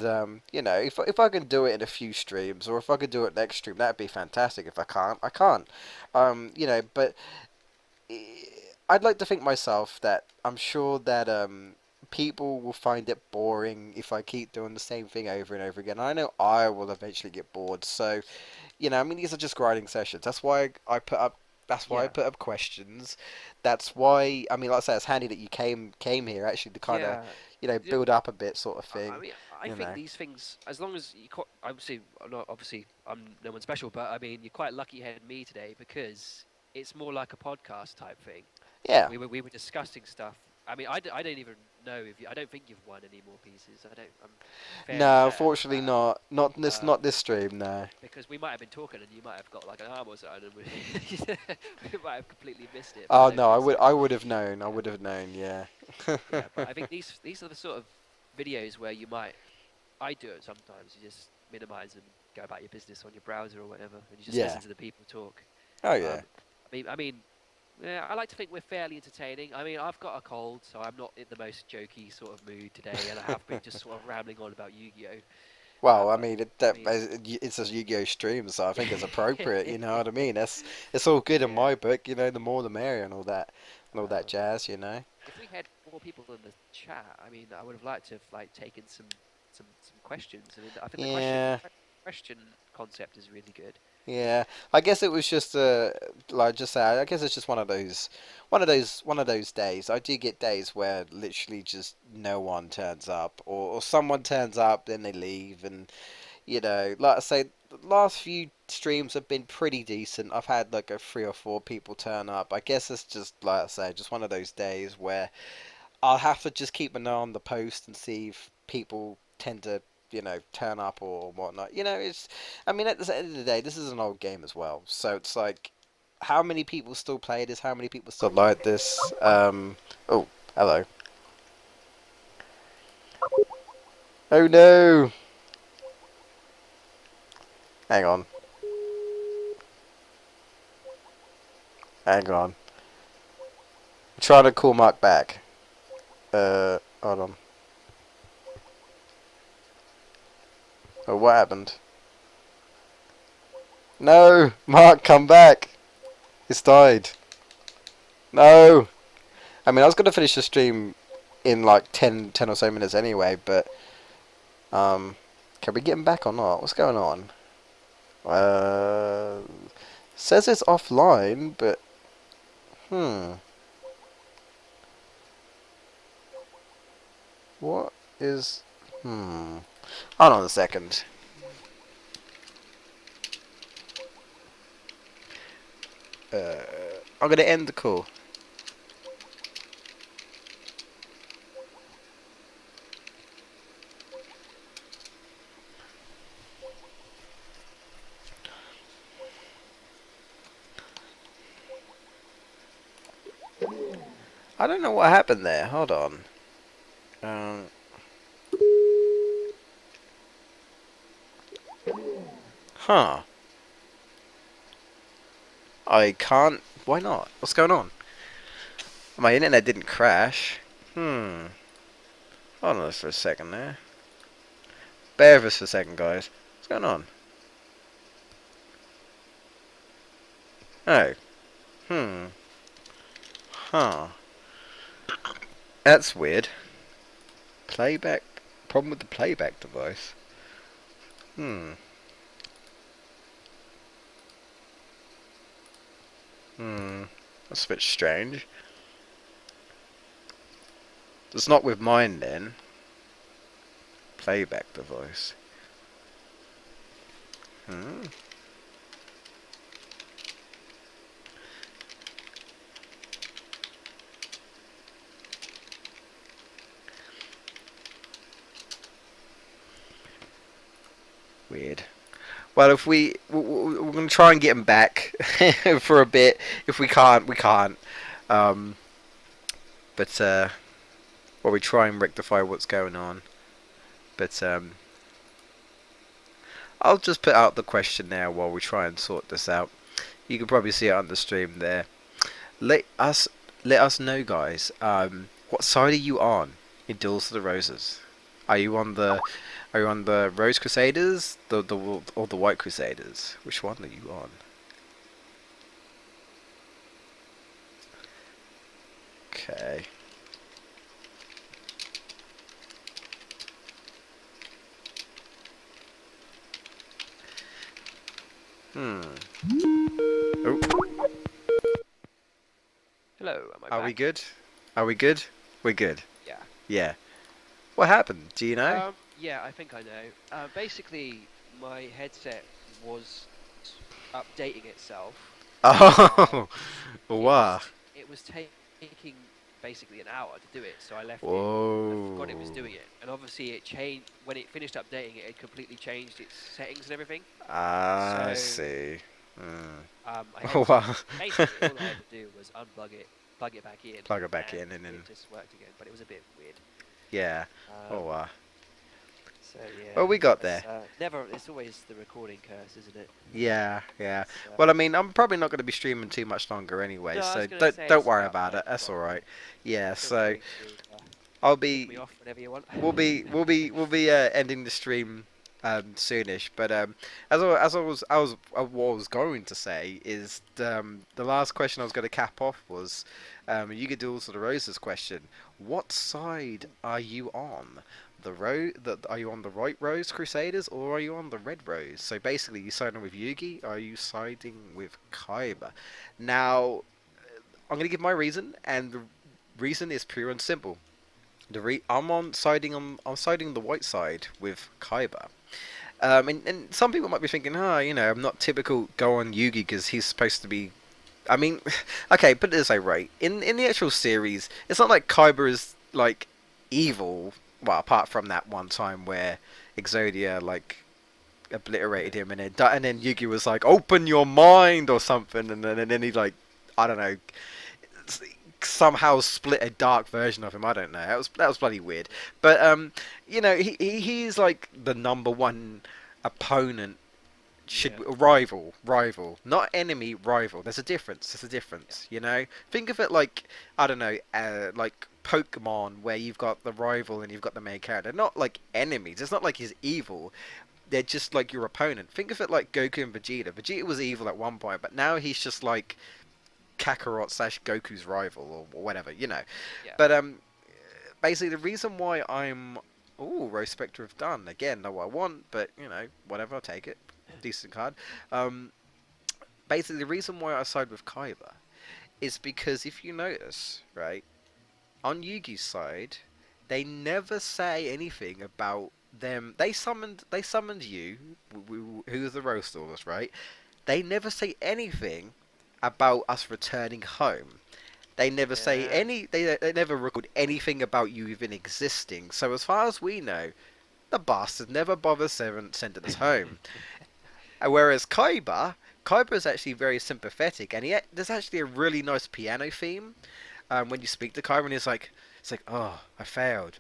[SPEAKER 1] if I can do it in a few streams, or if I could do it next stream, that'd be fantastic. If I can't, I can't. But I'd like to think myself that I'm sure that people will find it boring if I keep doing the same thing over and over again. I know I will eventually get bored. So, I mean, these are just grinding sessions. That's why I put up. That's why I
[SPEAKER 2] yeah,
[SPEAKER 1] put up questions. That's why I mean, like I say, it's handy that you came here actually to kind of,
[SPEAKER 2] yeah. Yeah,
[SPEAKER 1] build up a bit, sort of
[SPEAKER 2] I
[SPEAKER 1] thing.
[SPEAKER 2] mean, I
[SPEAKER 1] You
[SPEAKER 2] think
[SPEAKER 1] know.
[SPEAKER 2] these things, as long as obviously, I'm not obviously, I'm no one special, but I mean, you're quite lucky you had me today because it's more like a podcast type thing.
[SPEAKER 1] Yeah.
[SPEAKER 2] We were discussing stuff I mean, I don't even know if you, I don't think you've won any more pieces. I don't. I'm fairly
[SPEAKER 1] No,
[SPEAKER 2] certain of
[SPEAKER 1] unfortunately
[SPEAKER 2] that.
[SPEAKER 1] not. Not
[SPEAKER 2] Um,
[SPEAKER 1] this stream. No.
[SPEAKER 2] because we might have been talking and you might have got like an arm or something, and we, we might have completely missed it. But I
[SPEAKER 1] Oh
[SPEAKER 2] don't
[SPEAKER 1] no,
[SPEAKER 2] think so.
[SPEAKER 1] I would have known. I
[SPEAKER 2] Yeah,
[SPEAKER 1] would have known. Yeah.
[SPEAKER 2] yeah. But I think these are the sort of videos where you might. I do it sometimes. You just minimize them, go about your business on your browser or whatever, and you just
[SPEAKER 1] Yeah.
[SPEAKER 2] listen to the people talk.
[SPEAKER 1] Oh
[SPEAKER 2] Um,
[SPEAKER 1] yeah.
[SPEAKER 2] I mean, yeah, I like to think we're fairly entertaining. I mean, I've got a cold, so I'm not in the most jokey sort of mood today, and I have been just sort of rambling on about Yu-Gi-Oh.
[SPEAKER 1] Well, I
[SPEAKER 2] But
[SPEAKER 1] mean,
[SPEAKER 2] I mean,
[SPEAKER 1] it's a Yu-Gi-Oh stream, so I think it's appropriate. You know what I mean? It's all good in
[SPEAKER 2] yeah.
[SPEAKER 1] my book. You know, the more the merrier, and all that
[SPEAKER 2] Um,
[SPEAKER 1] jazz. You know.
[SPEAKER 2] if we had more people in the chat, I mean, I would have liked to have like taken some questions. I mean, I think the
[SPEAKER 1] Yeah.
[SPEAKER 2] question concept is really good.
[SPEAKER 1] Yeah, I guess it was just like just say I guess it's just one of those days. I do get days where literally just no one turns up, or someone turns up, then they leave, and you know, like I say, the last few streams have been pretty decent. I've had like a 3 or 4 people turn up. I guess it's just like I say, just one of those days where I'll have to just keep an eye on the post and see if people tend to, you know, turn up or whatnot. You know, it's. I mean, at the end of the day, this is an old game as well, so it's like, how many people still play this? How many people still like this? Oh, hello. Oh no. Hang on. Hang on. I'm trying to call Mark back. Hold on. Oh, what happened? No, Mark, come back. It's died. No. I mean, I was gonna finish the stream in like 10 or so minutes anyway, but can we get him back or not? What's going on? Uh, says it's offline, but hmm, what is hmm? Hold on a second. Uh, I'm gonna end the call. I don't know what happened there. Hold on. Um, huh? I can't. Why not? What's going on? My internet didn't crash. Hmm. Hold on for a second there. Bear with us for a second, guys. What's going on? Oh. Hmm. Huh. That's weird. Playback. Problem with the playback device. Hmm. Hmm. That's a bit strange. It's not with mine then. Playback device. Hmm. Weird. Well, if we're gonna try and get him back for a bit. If we can't, we can't. Um. But while we try and rectify what's going on. But I'll just put out the question now while we try and sort this out. You can probably see it on the stream there. Let us let us know, guys. What side are you on in Duels of the Roses? Are you on the Rose Crusaders, the or the White Crusaders? Which one are you on? Okay. Hmm. Oh,
[SPEAKER 2] Hello, am I
[SPEAKER 1] are we
[SPEAKER 2] back?
[SPEAKER 1] good? Are we good? We're good.
[SPEAKER 2] Yeah.
[SPEAKER 1] Yeah. What happened? Do you know?
[SPEAKER 2] Yeah, I think I know. Basically, my headset was updating itself, and
[SPEAKER 1] Oh,
[SPEAKER 2] it
[SPEAKER 1] wow.
[SPEAKER 2] was taking. basically an hour to do it. So I left it and forgot it was
[SPEAKER 1] Whoa.
[SPEAKER 2] doing it. And obviously it changed when it finished updating it. It completely changed its settings and everything.
[SPEAKER 1] I
[SPEAKER 2] So
[SPEAKER 1] see. Hmm.
[SPEAKER 2] I had
[SPEAKER 1] Oh
[SPEAKER 2] to
[SPEAKER 1] wow.
[SPEAKER 2] basically all I had to do was unplug it, plug it back in,
[SPEAKER 1] Plug it back
[SPEAKER 2] and
[SPEAKER 1] in and then
[SPEAKER 2] it just worked again. But it was a bit weird.
[SPEAKER 1] yeah. Oh
[SPEAKER 2] Um,
[SPEAKER 1] wow.
[SPEAKER 2] so yeah,
[SPEAKER 1] Well, we got
[SPEAKER 2] it's
[SPEAKER 1] there.
[SPEAKER 2] never. It's always the recording curse, isn't it?
[SPEAKER 1] Yeah, yeah.
[SPEAKER 2] It's,
[SPEAKER 1] Well, I mean, I'm probably not going to be streaming too much longer anyway,
[SPEAKER 2] no, I was
[SPEAKER 1] so
[SPEAKER 2] gonna
[SPEAKER 1] don't
[SPEAKER 2] say
[SPEAKER 1] don't
[SPEAKER 2] it's
[SPEAKER 1] worry
[SPEAKER 2] about
[SPEAKER 1] about
[SPEAKER 2] time
[SPEAKER 1] it.
[SPEAKER 2] as
[SPEAKER 1] That's all
[SPEAKER 2] well.
[SPEAKER 1] right. Yeah.
[SPEAKER 2] Feel
[SPEAKER 1] So
[SPEAKER 2] free to
[SPEAKER 1] I'll
[SPEAKER 2] kick me
[SPEAKER 1] be
[SPEAKER 2] off whenever you want.
[SPEAKER 1] we'll be ending the stream soonish. But what I was going to say is the last question I was going to cap off was you could do also the roses question. What side are you on? Are you on the right Rose Crusaders or are you on the red Rose? So basically, you siding with Yugi, or are you siding with Kaiba? Now, I'm gonna give my reason, and the reason is pure and simple. I'm siding the white side with Kaiba. And some people might be thinking, I'm not typical go on Yugi because he's supposed to be. I mean, okay, put it this way, right? In the actual series, it's not like Kaiba is like evil. Well, apart from that one time where Exodia like obliterated him, and then Yugi was like, "Open your mind" or something, and then he like, I don't know, somehow split a dark version of him. I don't know. That was bloody weird. But he's like the number one opponent. Should
[SPEAKER 2] Yeah,
[SPEAKER 1] rival, not enemy, rival. There's a difference. There's a
[SPEAKER 2] yeah,
[SPEAKER 1] difference. Think of it like, I don't know, like Pokemon, where you've got the rival and you've got the main character. They're not like enemies. It's not like he's evil. They're just like your opponent. Think of it like Goku and Vegeta. Vegeta was evil at one point, but now he's just like Kakarot slash Goku's rival or whatever.
[SPEAKER 2] yeah.
[SPEAKER 1] But basically the reason why I'm Rose Spectre have done again, not what I want, but whatever, I'll take it. Decent card. Um, basically the reason why I side with Kaiba is because if you notice, right, on Yugi's side, they never say anything about them. They summoned you, who's the Rose Stalkers, right? They never say anything about us returning home. They never say
[SPEAKER 2] Yeah.
[SPEAKER 1] any. They never record anything about you even existing. So as far as we know, the bastard never bothers sending us home. Whereas Kaiba is actually very sympathetic, and there's actually a really nice piano theme. When you speak to Kaiba, and it's like, oh, I failed.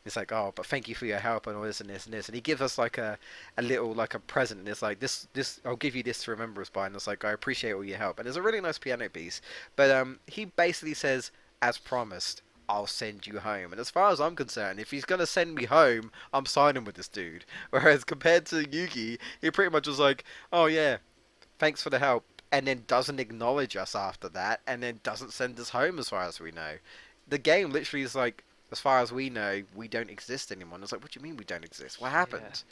[SPEAKER 1] It's like, oh, but thank you for your help and all this and this and this. And he gives us like a little like a present. And it's like this I'll give you this to remember us by. And it's like, I appreciate all your help. And it's a really nice piano piece. But he basically says, as promised, I'll send you home. And as far as I'm concerned, if he's gonna send me home, I'm signing with this dude. Whereas compared to Yugi, he pretty much was like, oh yeah, thanks for the help, and then doesn't acknowledge us after that, and then doesn't send us home as far as we know. The game literally is like, as far as we know, we don't exist anymore. And it's like, what do you mean we don't exist? What
[SPEAKER 2] Yeah.
[SPEAKER 1] happened?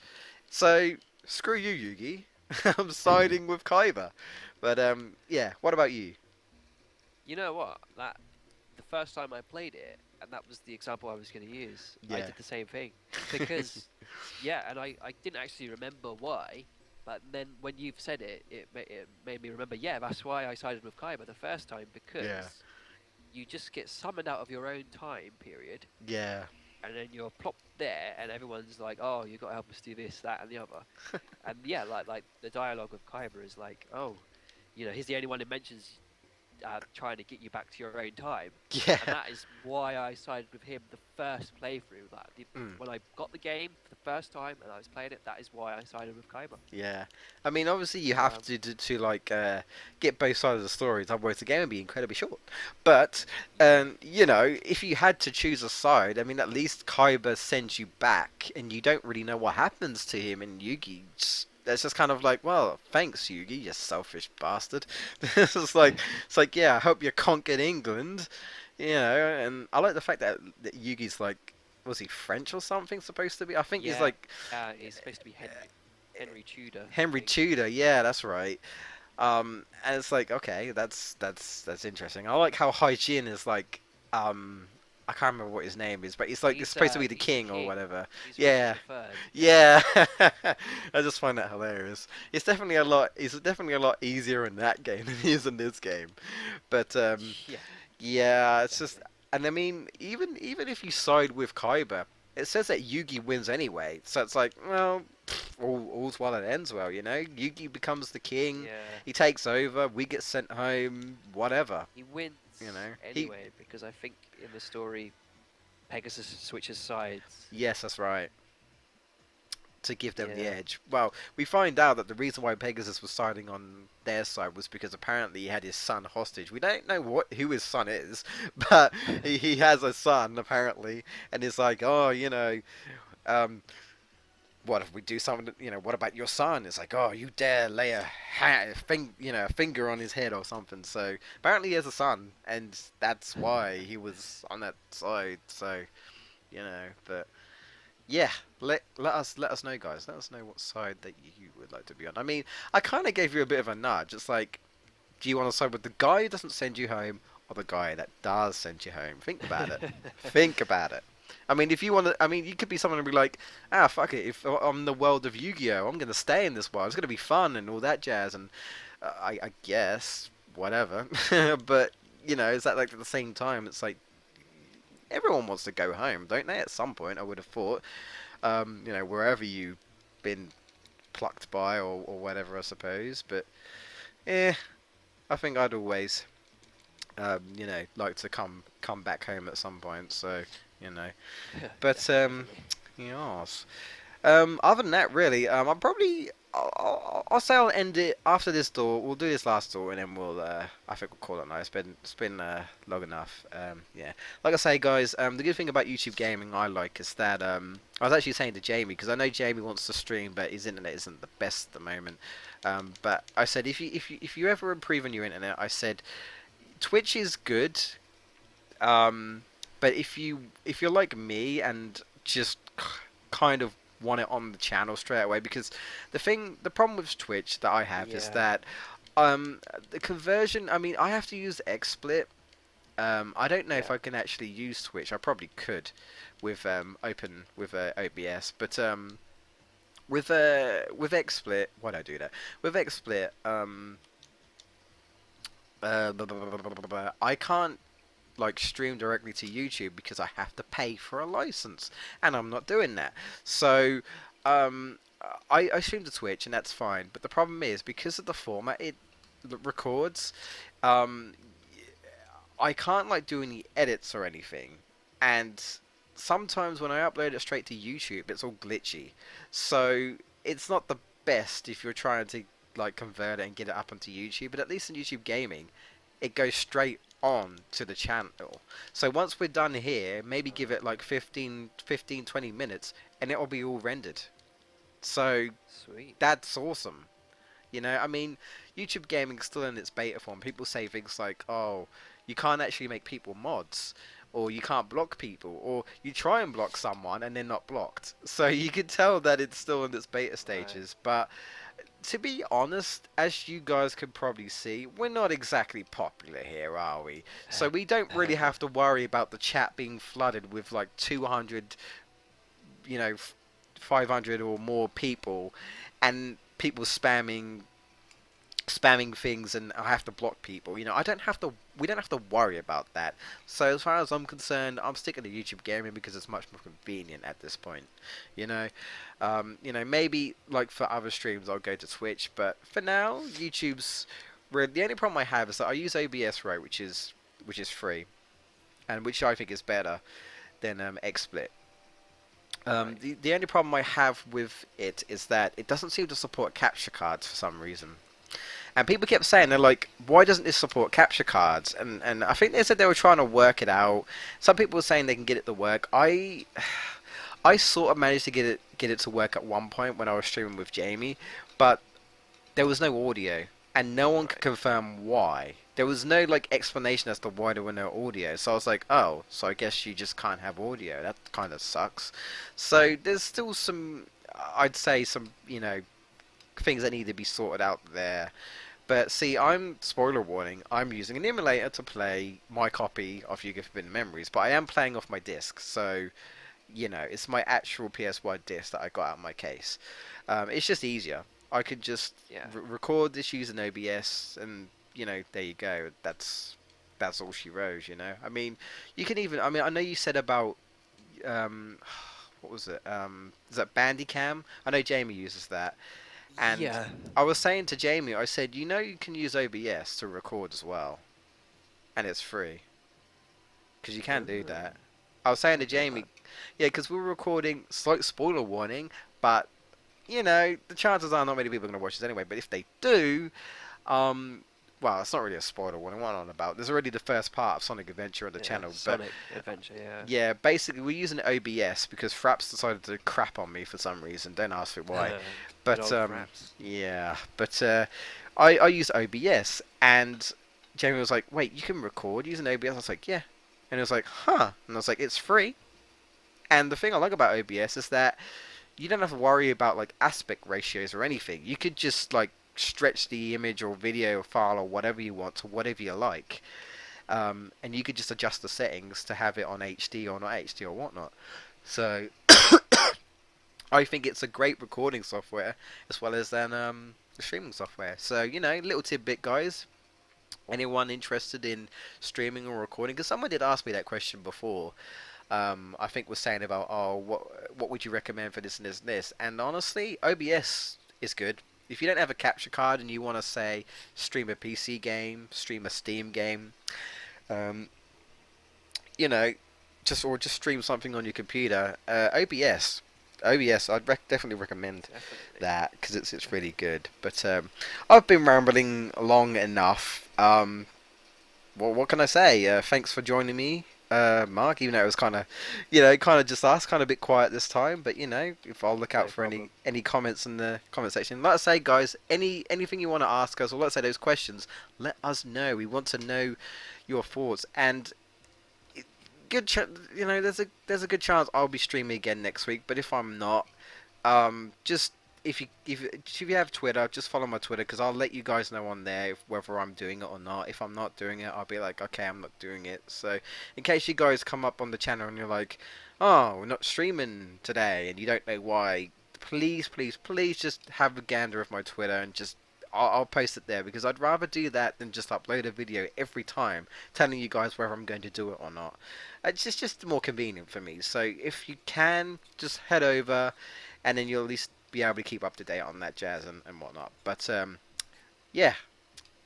[SPEAKER 1] So, screw you, Yugi. I'm siding with Kaiba. But, yeah, what about you?
[SPEAKER 2] You know what? That the first time I played it, and that was the example I was going to use. I
[SPEAKER 1] Yeah.
[SPEAKER 2] did the same thing because, yeah, and I didn't actually remember why, but then when you've said it, it made me remember. Yeah, that's why I sided with Kaiba the first time
[SPEAKER 1] Yeah.
[SPEAKER 2] because you just get summoned out of your own time period,
[SPEAKER 1] Yeah.
[SPEAKER 2] and then you're plopped there, and everyone's like, "Oh, you got to help us do this, that, and the other." And yeah, like the dialogue with Kaiba is like, "Oh, he's the only one who mentions trying to get you back to your own time."
[SPEAKER 1] Yeah.
[SPEAKER 2] And that is why I sided with him the first playthrough.
[SPEAKER 1] Mm.
[SPEAKER 2] When I got the game for the first time and I was playing it, that is why I sided with Kaiba.
[SPEAKER 1] Yeah, I mean, obviously you have
[SPEAKER 2] Um,
[SPEAKER 1] to like get both sides of the stories, otherwise the game would be incredibly short. But
[SPEAKER 2] yeah,
[SPEAKER 1] if you had to choose a side, I mean, at least Kaiba sends you back, and you don't really know what happens to him. And Yugi, it's just kind of like, well, thanks, Yugi, you selfish bastard. It's like, yeah, I hope you conquered England, And I like the fact that Yugi's like, was he French or something supposed to be? I think he's
[SPEAKER 2] yeah,
[SPEAKER 1] like
[SPEAKER 2] he's supposed to be Henry Tudor, I
[SPEAKER 1] Henry
[SPEAKER 2] think.
[SPEAKER 1] Tudor, yeah, that's right. And it's like, okay, that's interesting. I like how Hygiene is like, I can't remember what his name is, but it's supposed to be the
[SPEAKER 2] He's the
[SPEAKER 1] king or
[SPEAKER 2] king.
[SPEAKER 1] whatever.
[SPEAKER 2] He's Richard
[SPEAKER 1] Yeah,
[SPEAKER 2] the Third. Yeah,
[SPEAKER 1] yeah. I just find that hilarious. It's definitely a lot. It's definitely a lot easier in that game than it is in this game. But
[SPEAKER 2] yeah,
[SPEAKER 1] yeah, it's just
[SPEAKER 2] definitely.
[SPEAKER 1] And I mean, even if you side with Kaiba, it says that Yugi wins anyway. So it's like, well, all's well that ends well, you know. Yugi becomes the king.
[SPEAKER 2] Yeah,
[SPEAKER 1] He takes over. We get sent home. Whatever,
[SPEAKER 2] he
[SPEAKER 1] you
[SPEAKER 2] wins
[SPEAKER 1] know. He,
[SPEAKER 2] anyway because I think in the story Pegasus switches sides.
[SPEAKER 1] yes, that's right. To give them the
[SPEAKER 2] Yeah.
[SPEAKER 1] edge. Well, we find out that the reason why Pegasus was siding on their side was because apparently he had his son hostage. We don't know who his son is, but he has a son apparently, and it's like, oh, um, what if we do something? What about your son? It's like, oh, you dare lay a finger on his head or something. So apparently he has a son, and that's why he was on that side. So but yeah, let us know, guys. Let us know what side that you would like to be on. I mean, I kind of gave you a bit of a nudge. It's like, do you want to side with the guy who doesn't send you home, or the guy that does send you home? Think about it. Think about it. I mean, if you want to, I mean, you could be someone and be like, fuck it. If I'm in the world of Yu-Gi-Oh, I'm gonna stay in this world. It's gonna be fun and all that jazz, and I guess whatever. But is that like at the same time? It's like everyone wants to go home, don't they? At some point, I would have thought. Wherever you've been plucked by or whatever, I suppose. But yeah, I think I'd always, like to come back home at some point. So, you know, but
[SPEAKER 2] Definitely.
[SPEAKER 1] yes. Other than that, really, I'll probably. I'll say I'll end it after this door. We'll do this last door, and then we'll. I think we'll call it night. It's been long enough. Yeah. Like I say, guys. The good thing about YouTube gaming I like is that I was actually saying to Jamie because I know Jamie wants to stream, but his internet isn't the best at the moment. But I said if you ever improve on your internet, I said Twitch is good. But if you're like me and just kind of want it on the channel straight away, because the problem with Twitch that I have is
[SPEAKER 2] Yeah.
[SPEAKER 1] that the conversion. I mean, I have to use XSplit. I don't know if
[SPEAKER 2] Yeah.
[SPEAKER 1] I can actually use Twitch. I probably could with open with OBS, but with XSplit, why do I do that? With XSplit, I can't like stream directly to YouTube because I have to pay for a license, and I'm not doing that. So, um, I stream to Twitch, and that's fine. But the problem is because of the format it records, um, I can't like do any edits or anything, and sometimes when I upload it straight to YouTube, it's all glitchy. So it's not the best if you're trying to like convert it and get it up onto YouTube. But at least in YouTube Gaming, it goes straight on to the channel. So once we're done here, maybe give it like 20 minutes, and it'll be all rendered. So
[SPEAKER 2] Sweet.
[SPEAKER 1] that's awesome. I mean, YouTube gaming's still in its beta form. People say things like, "Oh, you can't actually make people mods, or you can't block people, or you try and block someone and they're not blocked." So you can tell that it's still in its beta
[SPEAKER 2] Right.
[SPEAKER 1] stages. But to be honest, as you guys can probably see, we're not exactly popular here, are we? So we don't really have to worry about the chat being flooded with like 200, 500 or more people, and people spamming things, and I have to block people. I don't have to. We don't have to worry about that. So as far as I'm concerned, I'm sticking to YouTube gaming because it's much more convenient at this point. You know, maybe like for other streams I'll go to Twitch, but for now, YouTube's. The only problem I have is that I use OBS, right, which is free, and which I think is better than XSplit.
[SPEAKER 2] Right.
[SPEAKER 1] The only problem I have with it is that it doesn't seem to support capture cards for some reason. And people kept saying, they're like, why doesn't this support capture cards? And I think they said they were trying to work it out. Some people were saying they can get it to work. I sort of managed to get it to work at one point when I was streaming with Jamie, but there was no audio, and no one could
[SPEAKER 2] Right.
[SPEAKER 1] confirm why. There was no like explanation as to why there were no audio. So I was like, oh, so I guess you just can't have audio. That kind of sucks. So there's still some, I'd say some, things that need to be sorted out there. But see, spoiler warning, I'm using an emulator to play my copy of You Give Forbidden Memories, but I am playing off my disc, so it's my actual PS1 disc that I got out of my case. It's just easier. I could just
[SPEAKER 2] Yeah.
[SPEAKER 1] record this using OBS, and there you go. that's all she wrote. You know, I mean, you can even. I mean, I know you said about um, what was it? Is that Bandicam? I know Jamie uses that, and
[SPEAKER 2] Yeah.
[SPEAKER 1] I was saying to Jamie, I said, you know, you can use OBS to record as well, and it's free because you can do
[SPEAKER 2] Oh,
[SPEAKER 1] that. I was saying to
[SPEAKER 2] didn't know
[SPEAKER 1] Jamie,
[SPEAKER 2] that.
[SPEAKER 1] yeah, because we were recording. Slight spoiler warning, but you know, the chances are not many people are going to watch this anyway. But if they do, um, well, it's not really a spoiler warning. What I'm on about? There's already the first part of Sonic Adventure on the
[SPEAKER 2] Yeah,
[SPEAKER 1] channel, but
[SPEAKER 2] Sonic Adventure. Yeah.
[SPEAKER 1] yeah, basically we're using OBS because Fraps decided to crap on me for some reason. Don't ask me why.
[SPEAKER 2] Good
[SPEAKER 1] But
[SPEAKER 2] old fraps.
[SPEAKER 1] yeah, but I use OBS and Jamie was like, "Wait, you can record using OBS?" I was like, "Yeah," and it was like, "Huh?" And I was like, "It's free." And the thing I like about OBS is that you don't have to worry about like aspect ratios or anything. You could just like stretch the image or video file or whatever you want to whatever you like, and you could just adjust the settings to have it on HD or not HD or whatnot. So I think it's a great recording software as well as then streaming software. So you know, little tidbit, guys. Anyone interested in streaming or recording? Because someone did ask me that question before. I think was saying about, oh, what would you recommend for this and this and this? And honestly, OBS is good. If you don't have a capture card and you want to say stream a PC game, stream a Steam game, um, you know, just stream something on your computer, OBS, definitely recommend
[SPEAKER 2] Definitely.
[SPEAKER 1] that because it's really
[SPEAKER 2] Definitely.
[SPEAKER 1] good. But I've been rambling long enough. Well, what can I say? Thanks for joining me, Mark. Even though it was kind of, you know, kind of just us, kind of a bit quiet this time. But you know, if I'll look out
[SPEAKER 2] No
[SPEAKER 1] for
[SPEAKER 2] problem.
[SPEAKER 1] any comments in the comment section. Like I say, guys, anything you want to ask us, or let's say those questions, let us know. We want to know your thoughts. And you know, there's a good chance I'll be streaming again next week. But if I'm not, just if you have Twitter, just follow my Twitter because I'll let you guys know on there whether I'm doing it or not. If I'm not doing it, I'll be like, okay, I'm not doing it. So, in case you guys come up on the channel and you're like, oh, we're not streaming today, and you don't know why, please, please, please, just have a gander of my Twitter and just. I'll post it there because I'd rather do that than just upload a video every time telling you guys whether I'm going to do it or not. It's just more convenient for me. So if you can, just head over, and then you'll at least be able to keep up to date on that jazz and whatnot. But yeah,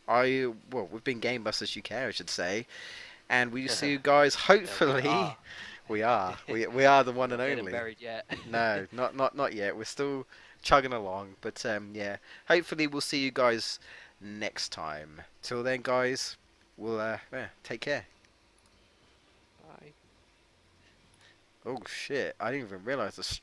[SPEAKER 1] we've been Gamebusters UK, I should say, and we see you guys.
[SPEAKER 2] We are.
[SPEAKER 1] Hopefully, we are the one and
[SPEAKER 2] Not getting
[SPEAKER 1] only.
[SPEAKER 2] buried yet.
[SPEAKER 1] No, not yet. We're still chugging along, but yeah. Hopefully, we'll see you guys next time. Till then, guys, we'll yeah, take care.
[SPEAKER 2] Bye.
[SPEAKER 1] Oh shit! I didn't even realize the